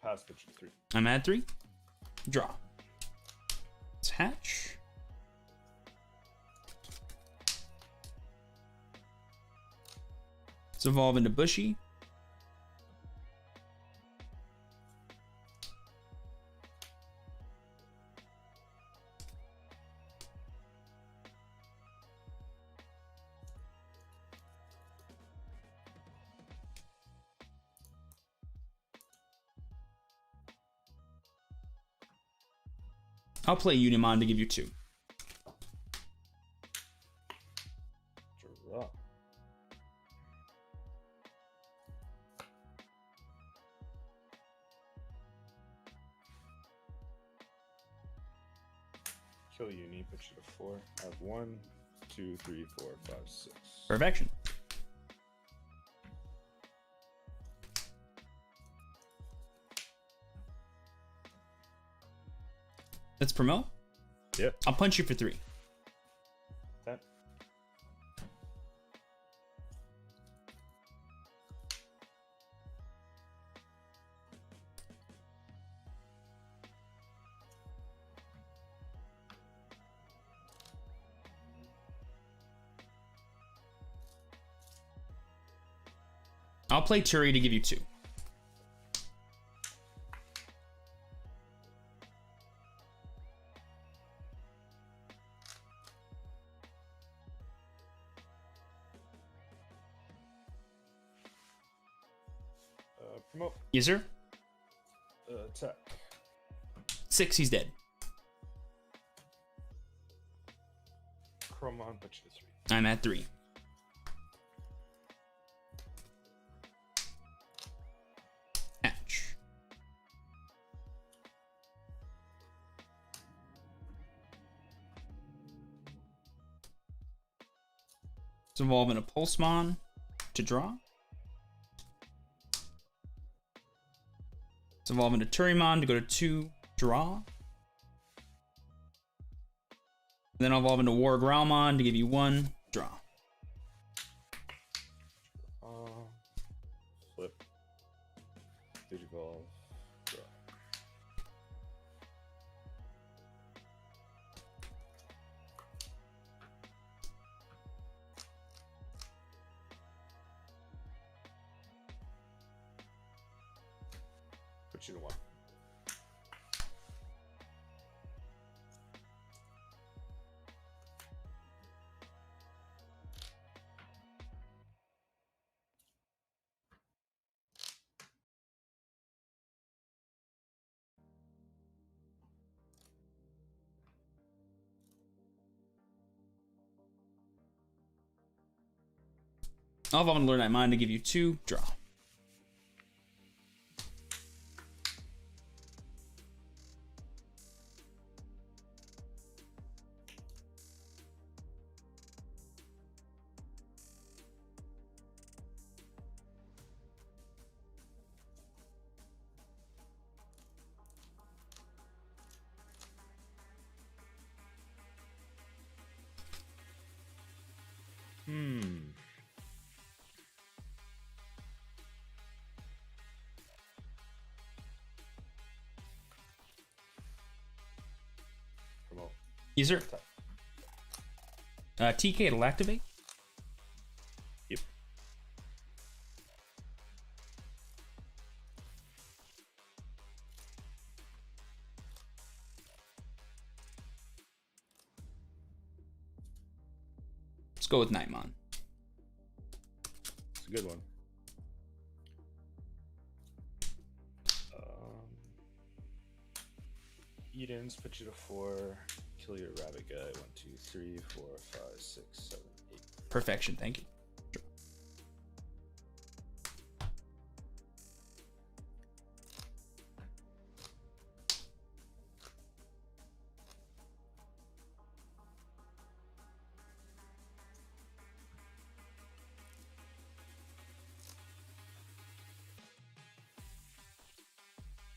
Pass pitch 3. I'm at 3. Draw. Let's hatch. Let's evolve into Bushy. I'll play Unimon to give you 2. Draw. Kill Uni, put you to 4. I have 1, 2, 3, 4, 5, 6. Perfection. Let's promote. Yeah. I'll punch you for 3. 10. I'll play Turi to give you 2. Promote. Yes, sir. Attack. 6, he's dead. Chrome on, put you to 3. I'm at 3. Hatch. Let's evolve into Pulsemon to draw. Let's evolve into Turimon to go to 2, draw. Then I'll evolve into War Growlmon to give you 1, draw. Flip. Digivolve, draw. Put you to 1. I'll evolve into Lord Nightmon to give you 2. Draw. Promote. User. TK, it'll activate. Yep. Let's go with Nightmon. It's a good one. Edens, put you to 4. Kill your rabbit guy. 1, 2, 3, 4, 5, 6, 7, 8. Perfection, thank you.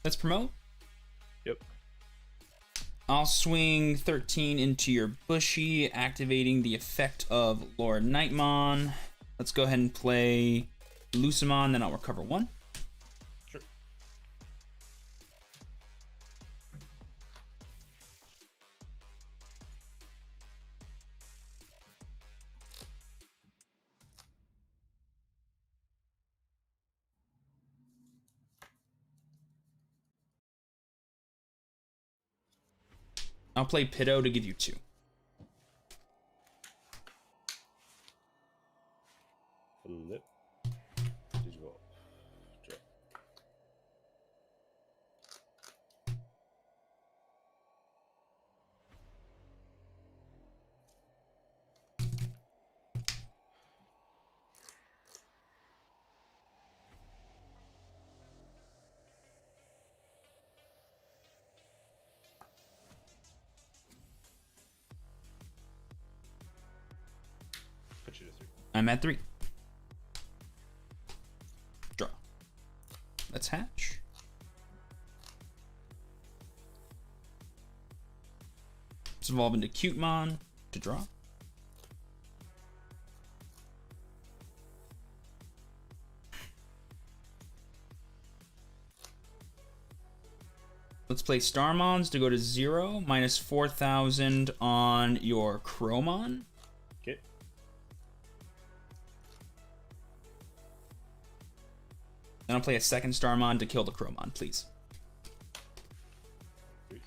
Let's promote. Yep. I'll swing 13 into your Bushy, activating the effect of Lord Nightmon. Let's go ahead and play Lucimon, then I'll recover 1. Sure. I'll play Pitto to give you 2. Flip. Digivolve. Draw. Put you to 3. I'm at 3. Draw. Let's hatch. Let's evolve into Cutemon to draw. Let's play Starmons to go to 0, minus 4,000 on your Chromon. Okay. Then I'll play a second Starmon to kill the Chromon, please. Draw.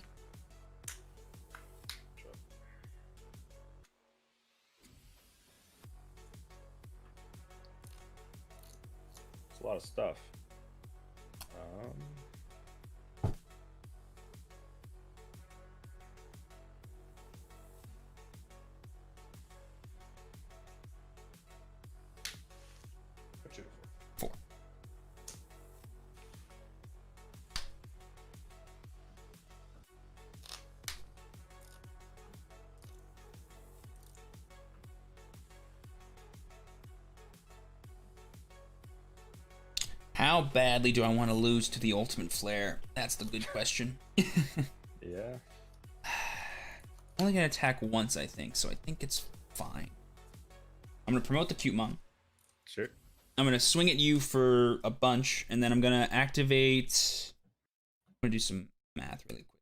It's a lot of stuff. Put you to 4. 4. How badly do I want to lose to the Ultimate Flare? That's the good question. Yeah. Only gonna attack once, I think, so I think it's fine. I'm gonna promote the Cutemon. Sure. I'm gonna swing at you for a bunch, and then I'm gonna activate. I'm gonna do some math really quick.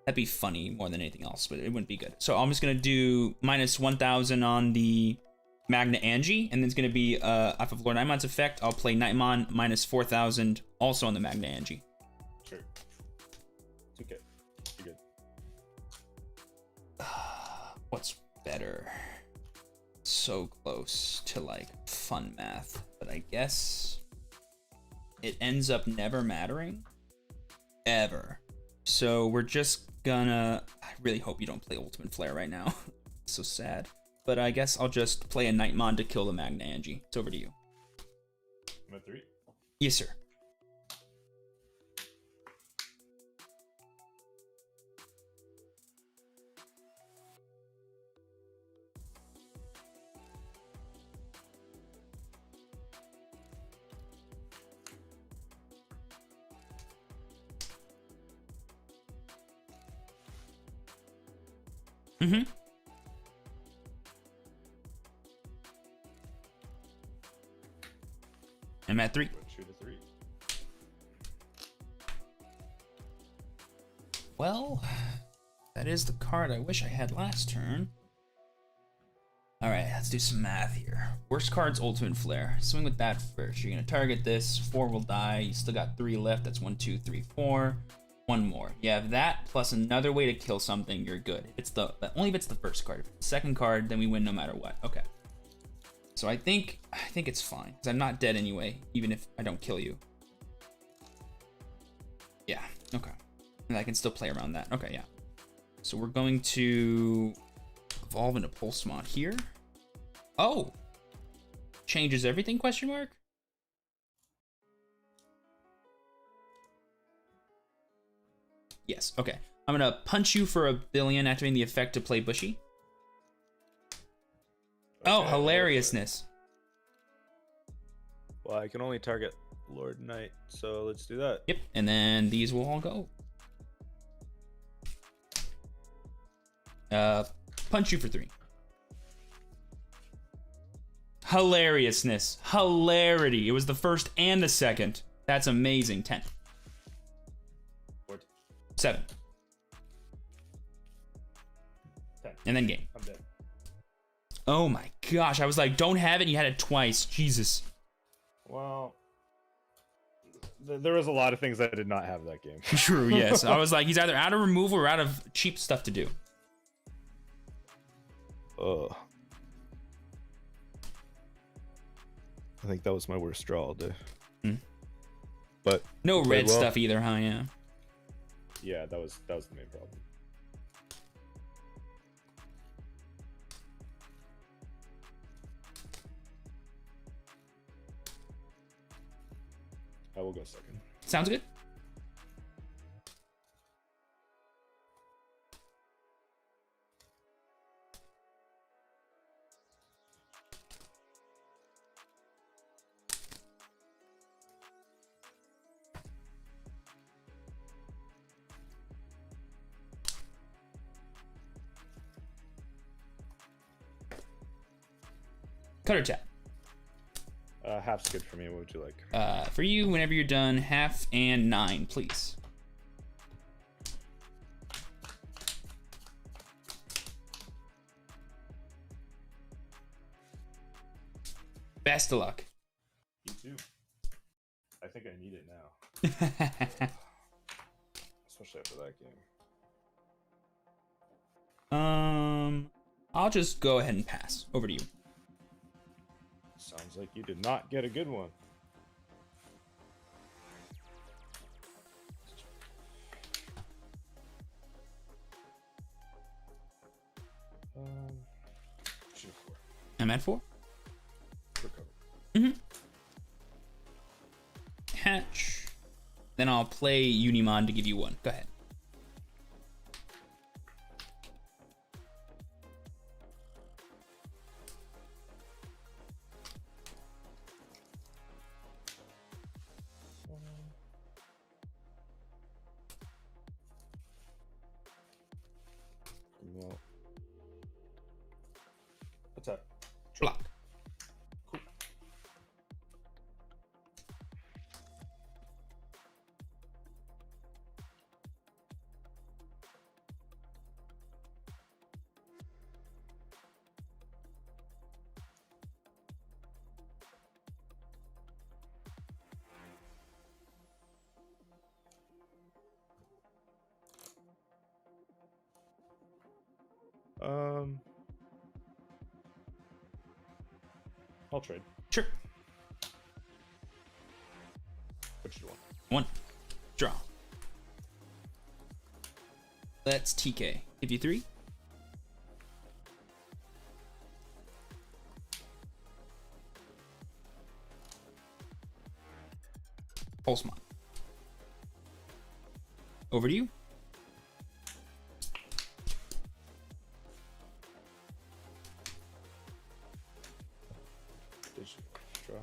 That'd be funny more than anything else, but it wouldn't be good. So I'm just gonna do minus 1,000 on the Magna Angie, and then it's gonna be off of Lord Nightmon's effect. I'll play Nightmon minus 4,000 also on the Magna Angie. Sure. It's okay. You're good. What's better? So close to like fun math, but I guess it ends up never mattering ever. So we're just gonna. I really hope you don't play Ultimate Flare right now. It's so sad. but I guess I'll just play a Nightmon to kill the Magna Angie. It's over to you. I'm at 3. Yes, sir. Mm-hmm. I'm at 3. Shoot a 3. Well, that is the card I wish I had last turn. Alright, let's do some math here. Worst card's Ultimate Flare. Swing with that first. You're gonna target this. 4 will die. You still got 3 left. That's 1, 2, 3, 4. 1 more. You have that plus another way to kill something. You're good. It's only if it's the first card. If it's the second card, then we win no matter what. Okay. So I think it's fine because I'm not dead anyway, even if I don't kill you. Yeah. Okay. And I can still play around that. Okay. Yeah. So we're going to evolve into Pulsemon here. Oh. Changes everything? Question mark. Yes, okay. I'm gonna punch you for 1 billion, activating the effect to play Bushy. Oh, Okay, hilariousness. Well, I can only target Lord Knight, so let's do that. Yep, and then these will all go. Punch you for 3. Hilariousness. Hilarity. It was the first and the second. That's amazing. 10. 7. 10. And then game. I'm dead. Oh my gosh, I was like, don't have it, and you had it twice. Jesus. Well, there was a lot of things I did not have that game. True, yes. I was like, he's either out of removal or out of cheap stuff to do. Ugh. I think that was my worst draw all day. Hmm. But No played red well. stuff either, huh? Yeah. Yeah, that was the main problem. I will go second. Sounds good. Cutter chat. Half's good for me. What would you like? For you, whenever you're done, 1/2 and 9, please. Best of luck. You too. I think I need it now, especially after that game. I'll just go ahead and pass. Over to you. Sounds like you did not get a good one. Shoot 4. I'm at 4. Recover. Mm-hmm. Hatch. Then I'll play Unimon to give you 1. Go ahead. Well, attack. Block. I'll trade. Sure. Which do you want? 1. Draw. Let's TK. Give you 3. Pulsemon. Over to you. Draw.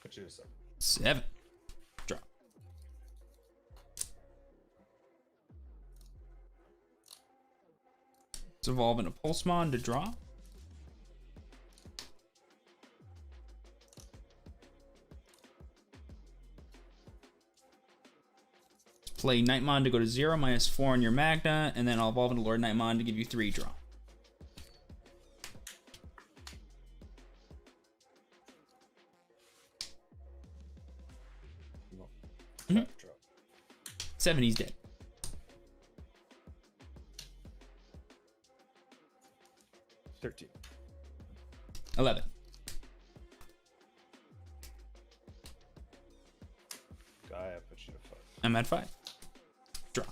Put you to 7. 7. Draw. Let's evolve into Pulsemon to draw. Play Nightmon to go to 0, -4 on your Magna, and then I'll evolve into Lord Nightmon to give you 3 draw. Drop. 7, he's dead. 13. 11. Gaia, put you to 5. I'm at 5. Draw.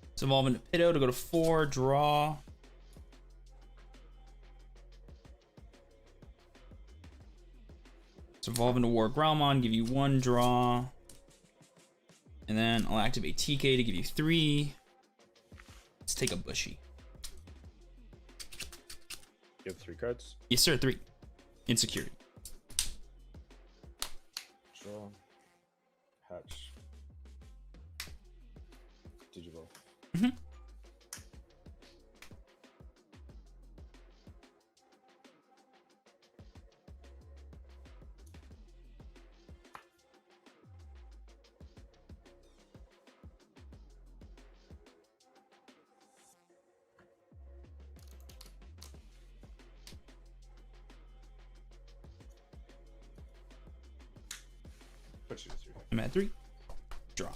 Let's evolve into Pitto to go to 4, draw. Let's evolve into War Growlmon, give you 1 draw. And then I'll activate TK to give you 3. Let's take a Bushy. You have 3 cards. Yes, sir, 3. Insecurity. Draw. Hatch. Digivolve. Mhm. Put you to 3. I'm at 3. Draw.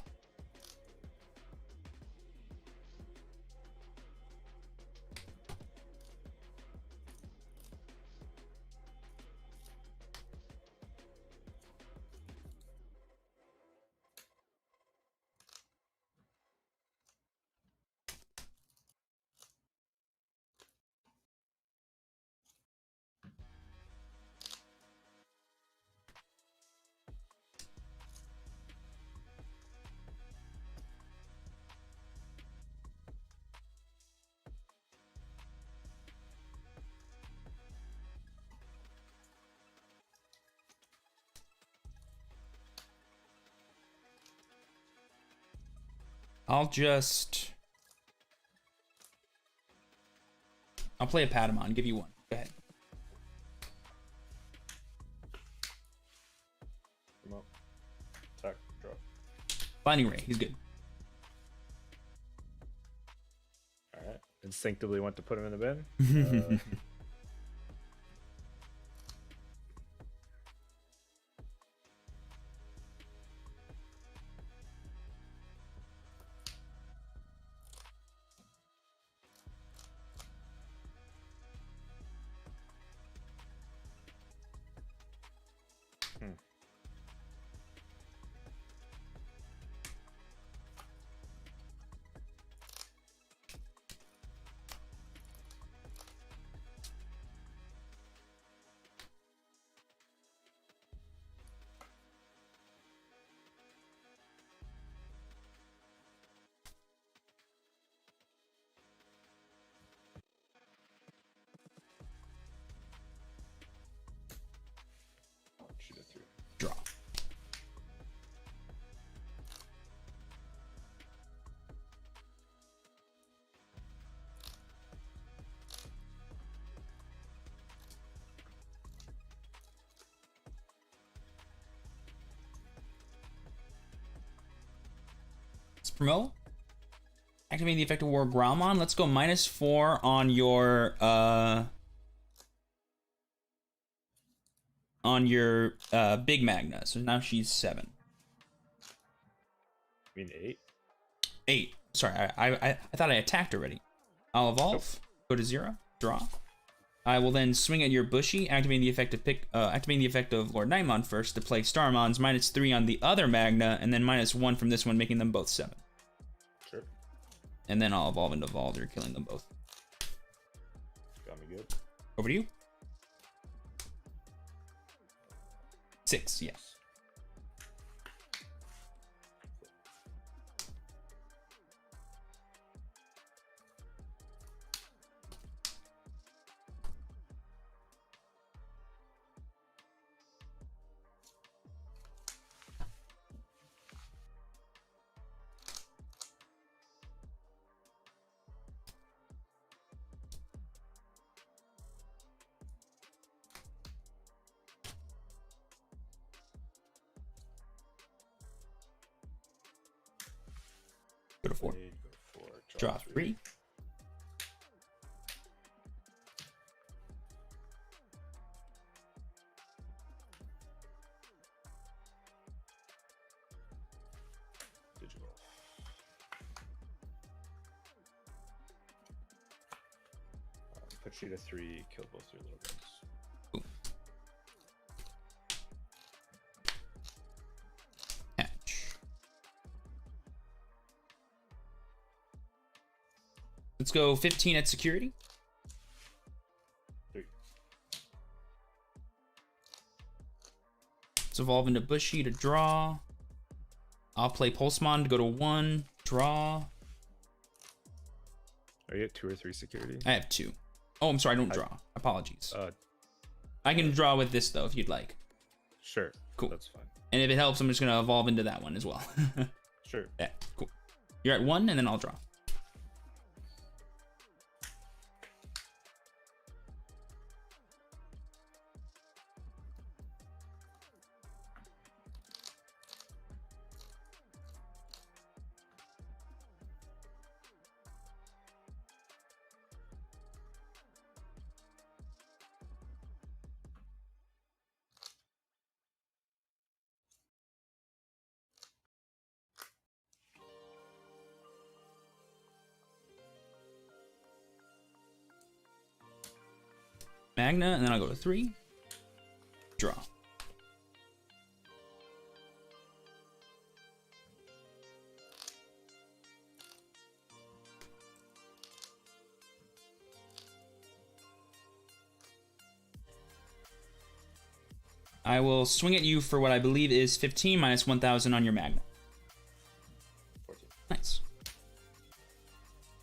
I'll play a Patamon, give you 1. Go ahead. Come up. Attack. Draw. Blinding Ray, he's good. Alright. Instinctively went to put him in the bin. Shoot a 3. Draw. Let's promote. Activating the effect of War Growlmon. Let's go -4 on your big Magna. So now she's 7. You mean 8? 8. Sorry, I thought I attacked already. I'll evolve. Go to 0. Draw. I will then swing at your Bushy, activating the effect of Lord Nightmon first to play Starmons, -3 on the other Magna, and then -1 from this one, making them both 7. Sure. And then I'll evolve into Valdir, killing them both. Got me good. Over to you. 6, yes. Go to 4. Go 4. Draw 3. Digital. Put you to 3, kill both your little guys. Hatch. Let's go 15 at security. 3. Let's evolve into Bushy to draw. I'll play Pulsemon to go to 1. Draw. Are you at 2 or 3 security? I have 2. Oh, I'm sorry, I don't draw. Apologies. Uh, I can draw with this, though, if you'd like. Sure. Cool. That's fine. And if it helps, I'm just going to evolve into that one as well. Sure. Yeah, cool. You're at 1, and then I'll draw. Magna, and then I'll go to 3. Draw. I will swing at you for what I believe is 15 minus 1,000 on your Magna. 14. Nice.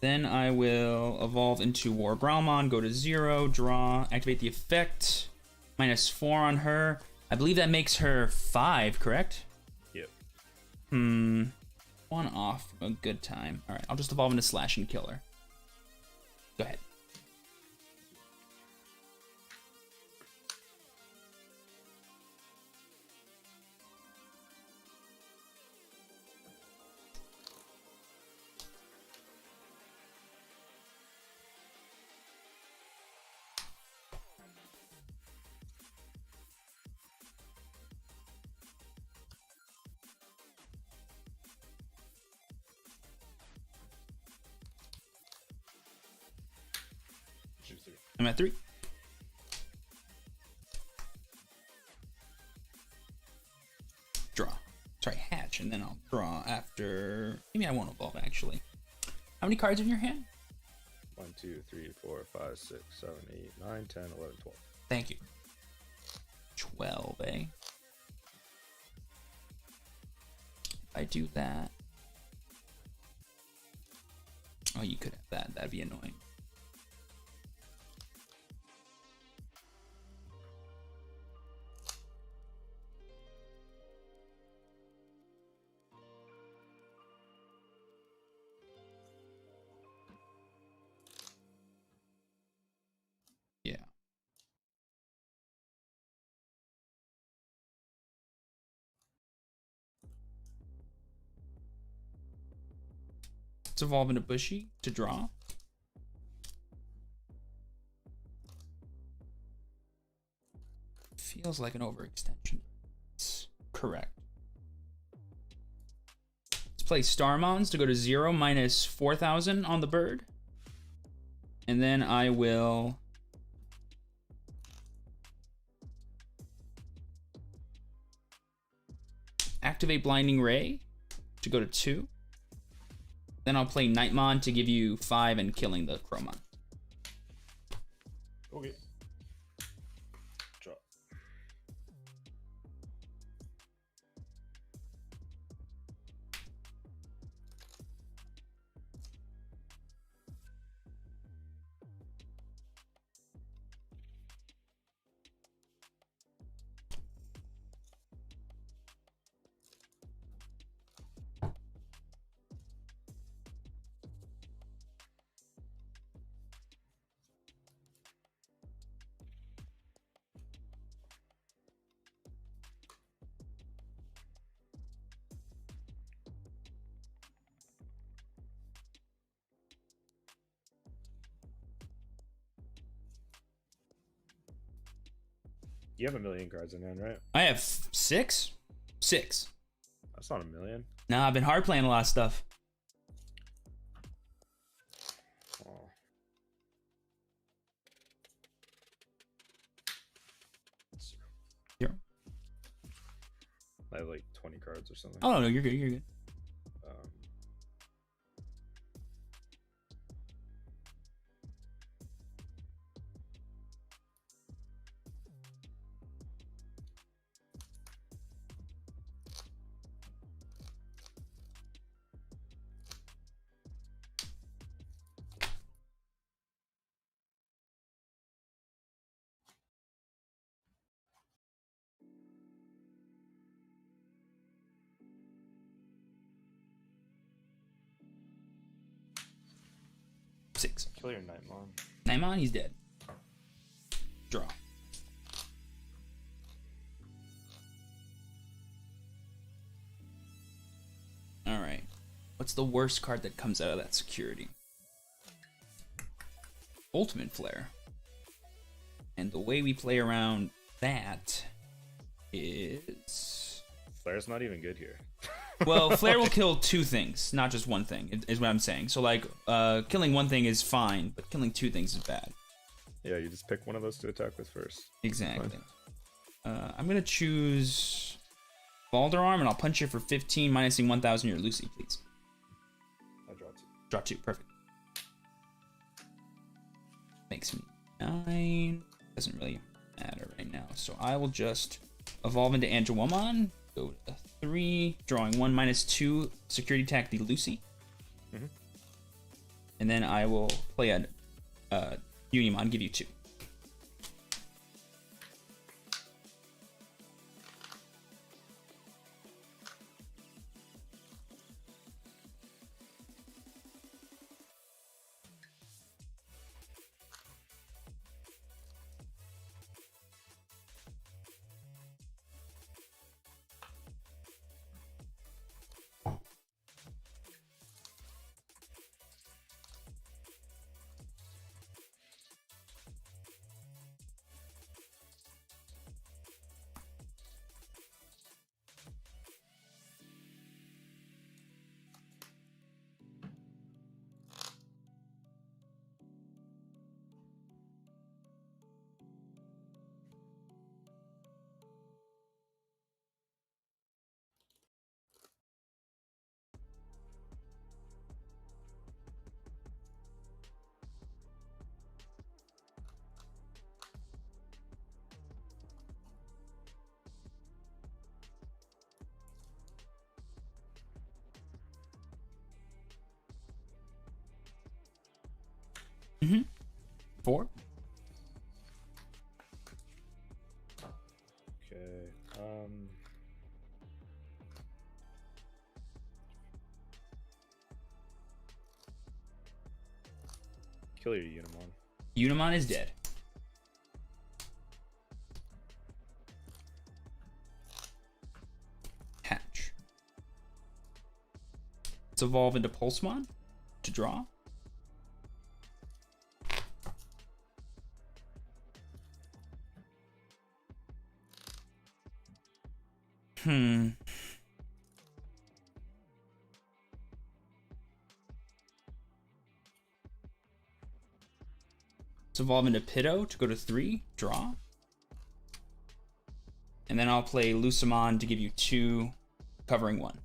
Then I will evolve into War Growlmon, go to 0, draw, activate the effect, -4 on her. I believe that makes her 5, correct? Yep. 1 off, a good time. All right, I'll just evolve into Slash and kill her. Go ahead. Choose 3. I'm at 3. Draw. Sorry, hatch, and then I'll draw after. Maybe I won't evolve, actually. How many cards in your hand? 1, 2, 3, 4, 5, 6, 7, 8, 9, 10, 11, 12. Thank you. 12, eh? If I do that. Oh, you could have that. That'd be annoying. Yeah. Let's evolve into Bushy to draw. Feels like an overextension. It's correct. Let's play Starmons to go to 0 minus 4,000 on the bird. And then I will activate Blinding Ray to go to 2. Then I'll play Nightmon to give you 5 and killing the Chromon. Okay. Draw. You have a million cards in hand, right? I have 6? 6. That's not a million. Nah, I've been hard playing a lot of stuff. Oh. Here. I have like 20 cards or something. Oh, no, you're good, you're good. Um, Six. kill your Nightmon. Nightmon, he's dead. Draw. Alright. What's the worst card that comes out of that security? Ultimate Flare. And the way we play around that is... Flare's not even good here. Well, Flare will kill 2 things, not just 1 thing, is what I'm saying. So, like, killing 1 thing is fine, but killing 2 things is bad. Yeah, you just pick one of those to attack with first. Exactly. I'm going to choose Balderarm, and I'll punch you for 15, minusing 1,000 your Lucy, please. I draw 2. Draw 2, perfect. Makes me 9. Doesn't really matter right now. So I will just evolve into Angelwomon, go to 3, drawing 1, minus 2, security attack the Lucy. Mhm. And then I will play a Unimon, give you 2. Mm-hmm. 4. Okay. Kill your Unimon. Unimon is dead. Hatch. Let's evolve into Pulsemon to draw. evolve into Pitto to go to 3, draw. And then I'll play Lucamon to give you 2, covering 1.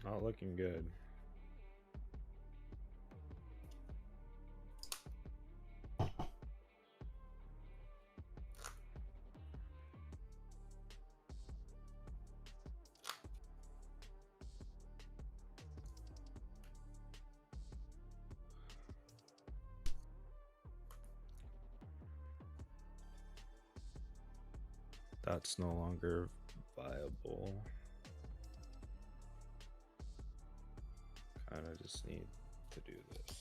Not looking good. That's no longer viable. Kind of just need to do this.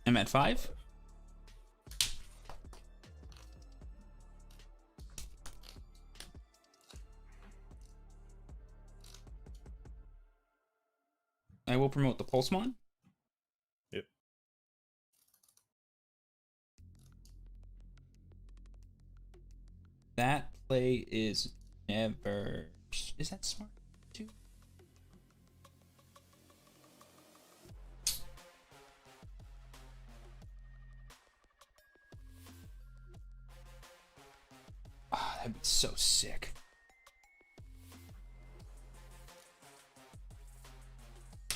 I'm at 5. I will promote the Pulsemon. Yep. That play is never... Is that smart too? Ah, that'd be so sick.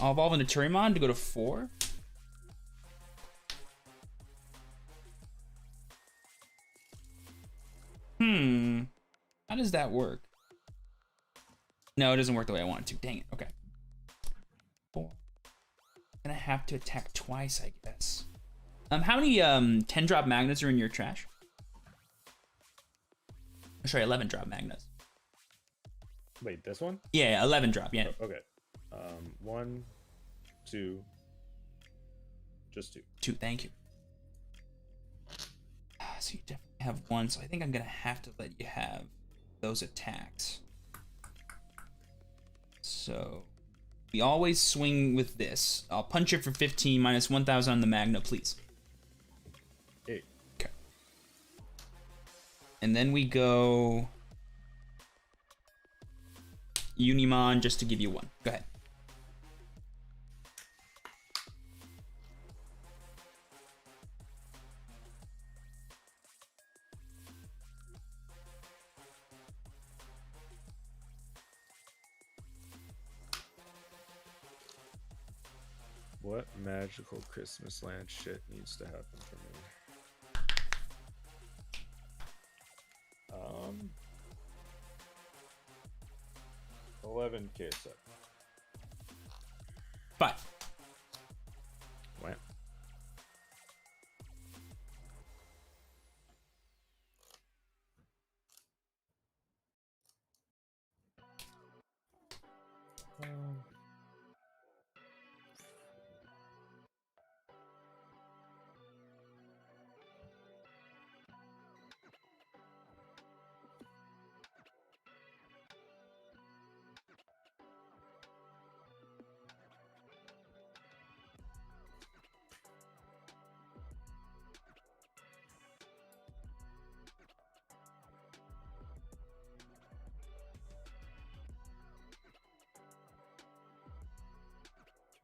I'll evolve into Turimon to go to 4. How does that work? No, it doesn't work the way I want it to. Dang it. Okay. 4. I'm gonna have to attack twice, I guess. How many 10-drop magnets are in your trash? Oh, sorry, 11-drop magnets. Wait, this one? Yeah, 11-drop. Yeah. Okay. 1, 2, just 2. 2. Thank you. So you definitely have 1. So I think I'm gonna have to let you have those attacks. So we always swing with this. I'll punch it for 15 minus 1,000 on the Magna, please. 8. Okay. And then we go Unimon just to give you 1. Go ahead. What magical Christmas land shit needs to happen for me? 11K set. 5. Wham.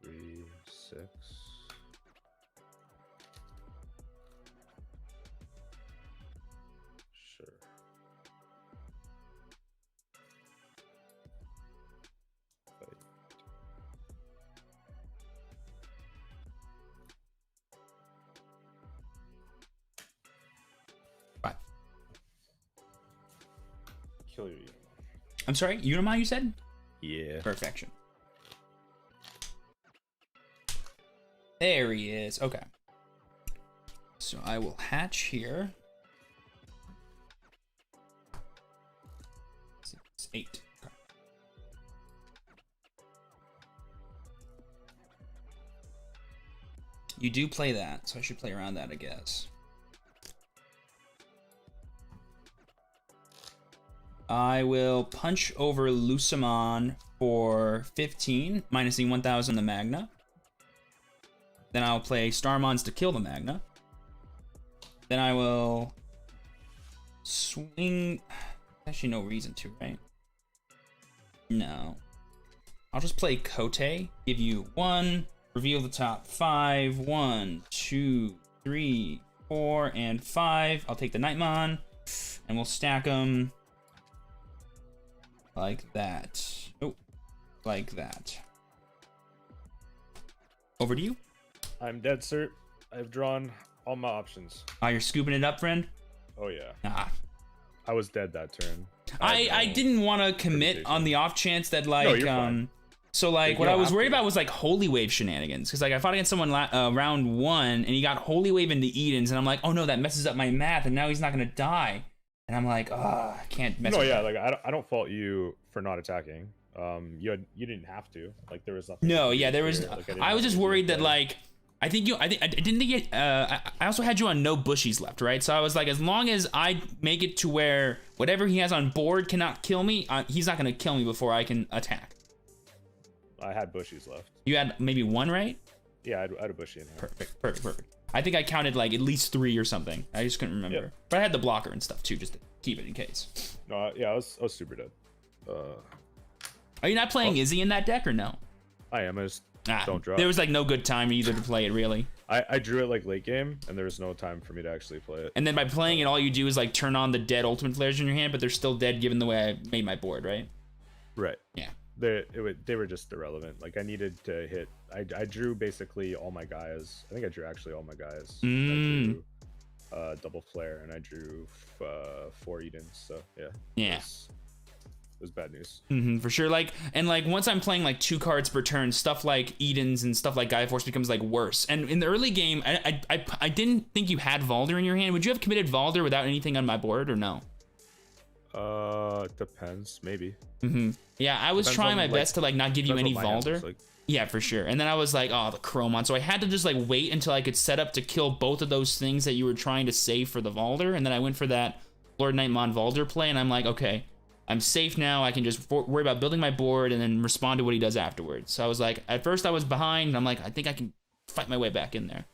Three, 6. Sure. Fight. Five. Kill your Unimon. I'm sorry, Unimon, you said? Yeah. Perfection. There he is. Okay. So I will hatch here. 6, 8. Okay. You do play that, so I should play around that, I guess. I will punch over Lucamon for 15, minusing 1,000 the Magna. Then I'll play Starmons to kill the Magna. Then I will swing. Actually, no reason to, right? No. I'll just play Kote. Give you 1. Reveal the top 5. 1, 2, 3, 4, and 5. I'll take the Nightmon, and we'll stack them like that. Oh, like that. Over to you. I'm dead, sir. I've drawn all my options. You're scooping it up, friend? Oh, yeah. Nah. I was dead that turn. I didn't want to commit on the off chance that, like, No, you're fine. So, like, You what I don't was have worried to. about was, like, Holy Wave shenanigans. Because, like, I fought against someone round 1, and he got Holy Wave into Edens, and I'm like, oh, no, that messes up my math, and now he's not going to die. And I'm like, I can't mess No, with yeah, that. like, I don't fault you for not attacking. You didn't have to. Like, there was nothing. No, you yeah, could there do was... here. Like, didn't I have was to just do worried that, play. like... I didn't think I also had you on no bushies left, right? So I was like, as long as I make it to where whatever he has on board cannot kill me, he's not going to kill me before I can attack. I had bushies left. You had maybe 1, right? Yeah, I had a bushy in here. Perfect. I think I counted like at least 3 or something. I just couldn't remember. Yep. But I had the blocker and stuff too, just to keep it in case. No, yeah, I was super dead. Are you not playing Izzy in that deck or no? I am. I just Ah, don't draw. there was like no good time either to play it really. I drew it like late game, and there was no time for me to actually play it. And then by playing it, all you do is like turn on the dead ultimate flares in your hand, but they're still dead given the way I made my board, right? Right. Yeah. They were just irrelevant. Like, I needed to hit. I drew basically all my guys. I think I drew actually all my guys. I drew double flare, and I drew 4 Edens. So yeah. Yeah. It was bad news. For sure. Like, and like once I'm playing like 2 cards per turn, stuff like Edens and stuff like Gaia Force becomes like worse. And in the early game, I didn't think you had Valder in your hand. Would you have committed Valder without anything on my board or no? Depends, maybe. Yeah, I was Depends trying on, my like, best to like not give you any Depends what my hand Valder. looks like. Yeah, for sure. And then I was like, oh, the Chromon. So I had to just like wait until I could set up to kill both of those things that you were trying to save for the Valder. And then I went for that Lord Nightmon Valder play. And I'm like, okay, I'm safe now. I can just worry about building my board and then respond to what he does afterwards. So I was like, at first I was behind. And I'm like, I think I can fight my way back in there.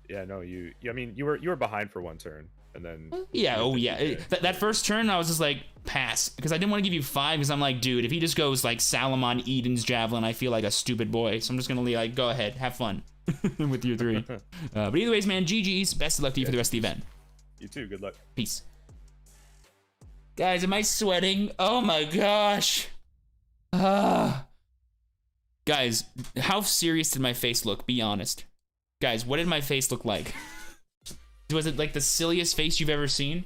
Yeah, no, I mean, you were behind for 1 turn, and then. Yeah, you yeah. did That first turn, I was just like, pass. Because I didn't want to give you 5, because I'm like, dude, if he just goes like Salamon, Eden's Javelin, I feel like a stupid boy. So I'm just going to like, go ahead, have fun with your 3. But either ways, man, GG's. Best of luck to you for the rest of the event. You too. Good luck. Peace. Guys, am I sweating? Oh my gosh. Guys, how serious did my face look? Be honest. Guys, what did my face look like? Was it like the silliest face you've ever seen?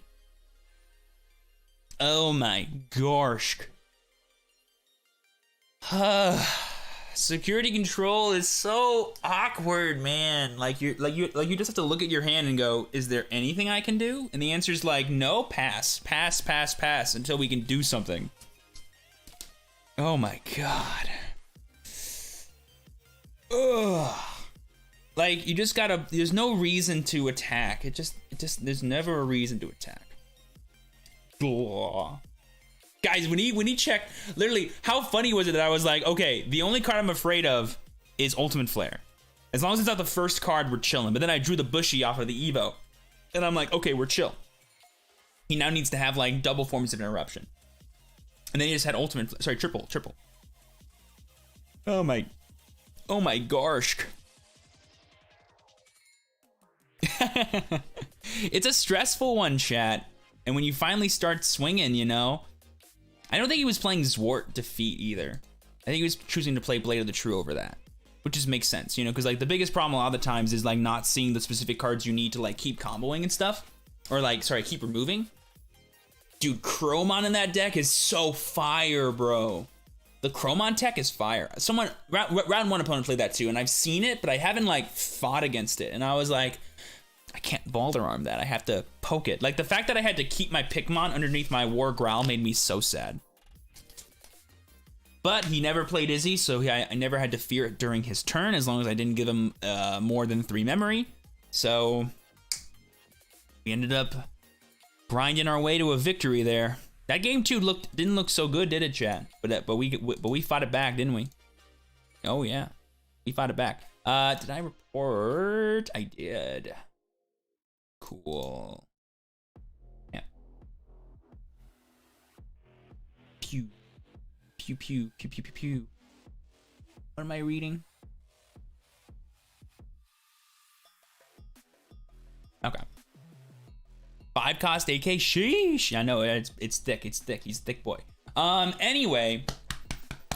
Oh my gosh. Security control is so awkward, man. Like you just have to look at your hand and go, is there anything I can do? And the answer is like, no, pass until we can do something. Oh my god. Ugh. Like, you just gotta, there's no reason to attack. It just, there's never a reason to attack. Blah. Guys, when he checked, literally, how funny was it that I was like, okay, the only card I'm afraid of is Ultimate Flare. As long as it's not the first card, we're chilling. But then I drew the Bushy off of the Evo. And I'm like, okay, we're chill. He now needs to have, like, double forms of interruption. And then he just had triple. Oh my gosh. It's a stressful one, chat. And when you finally start swinging, you know, I don't think he was playing Zwart Defeat either. I think he was choosing to play Blade of the True over that, which just makes sense, you know, because like the biggest problem a lot of the times is like not seeing the specific cards you need to like keep comboing and stuff, or like, sorry, keep removing. Dude, Chromon in that deck is so fire, bro. The Chromon tech is fire. Someone, round 1 opponent played that too, and I've seen it, but I haven't like fought against it, and I was like, I can't Balder Arm that. I have to poke it. Like, the fact that I had to keep my Pikmon underneath my War Growl made me so sad. But he never played Izzy, so I never had to fear it during his turn, as long as I didn't give him more than 3 memory. So we ended up grinding our way to a victory there. That game too didn't look so good, did it, chat? But we fought it back, didn't we? Oh yeah, we fought it back. Did I report? I did. Cool. Yeah. Pew. Pew, pew, pew, pew, pew, pew. What am I reading? Okay. 5 cost AK. Sheesh. I know it's thick. It's thick. He's a thick boy. Anyway,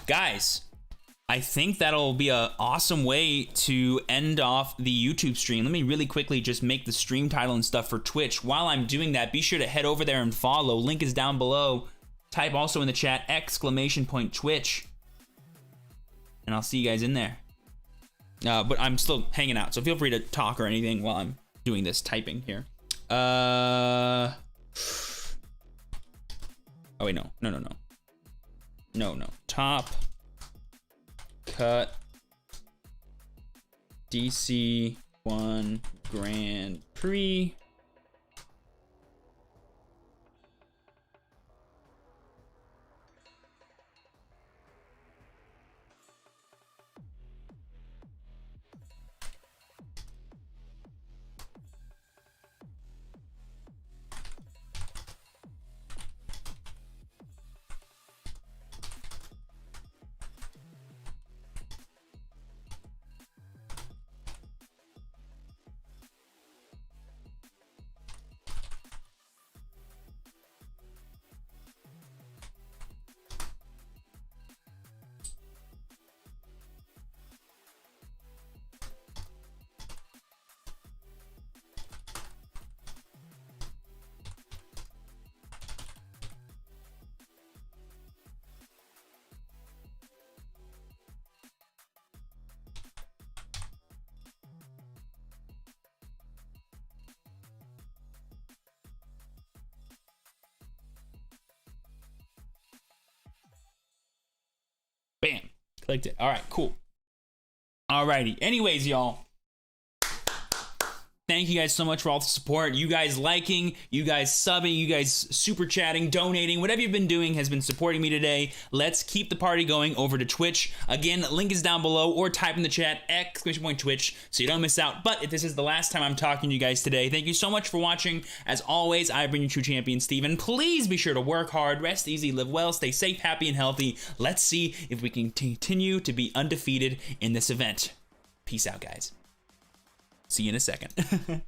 guys, I think that'll be an awesome way to end off the YouTube stream. Let me really quickly just make the stream title and stuff for Twitch. While I'm doing that, be sure to head over there and follow. Link is down below. Type also in the chat !Twitch, and I'll see you guys in there. But I'm still hanging out, so feel free to talk or anything while I'm doing this typing here. Oh wait, no. Top cut DC-1 Grand Prix. Bam. Clicked it. All right, cool. Alrighty. Anyways, y'all. Thank you guys so much for all the support. You guys liking, you guys subbing, you guys super chatting, donating, whatever you've been doing has been supporting me today. Let's keep the party going over to Twitch. Again, link is down below, or type in the chat !Twitch so you don't miss out. But if this is the last time I'm talking to you guys today, thank you so much for watching. As always, I've been your true champion, Steven. Please be sure to work hard, rest easy, live well, stay safe, happy, and healthy. Let's see if we can continue to be undefeated in this event. Peace out, guys. See you in a second.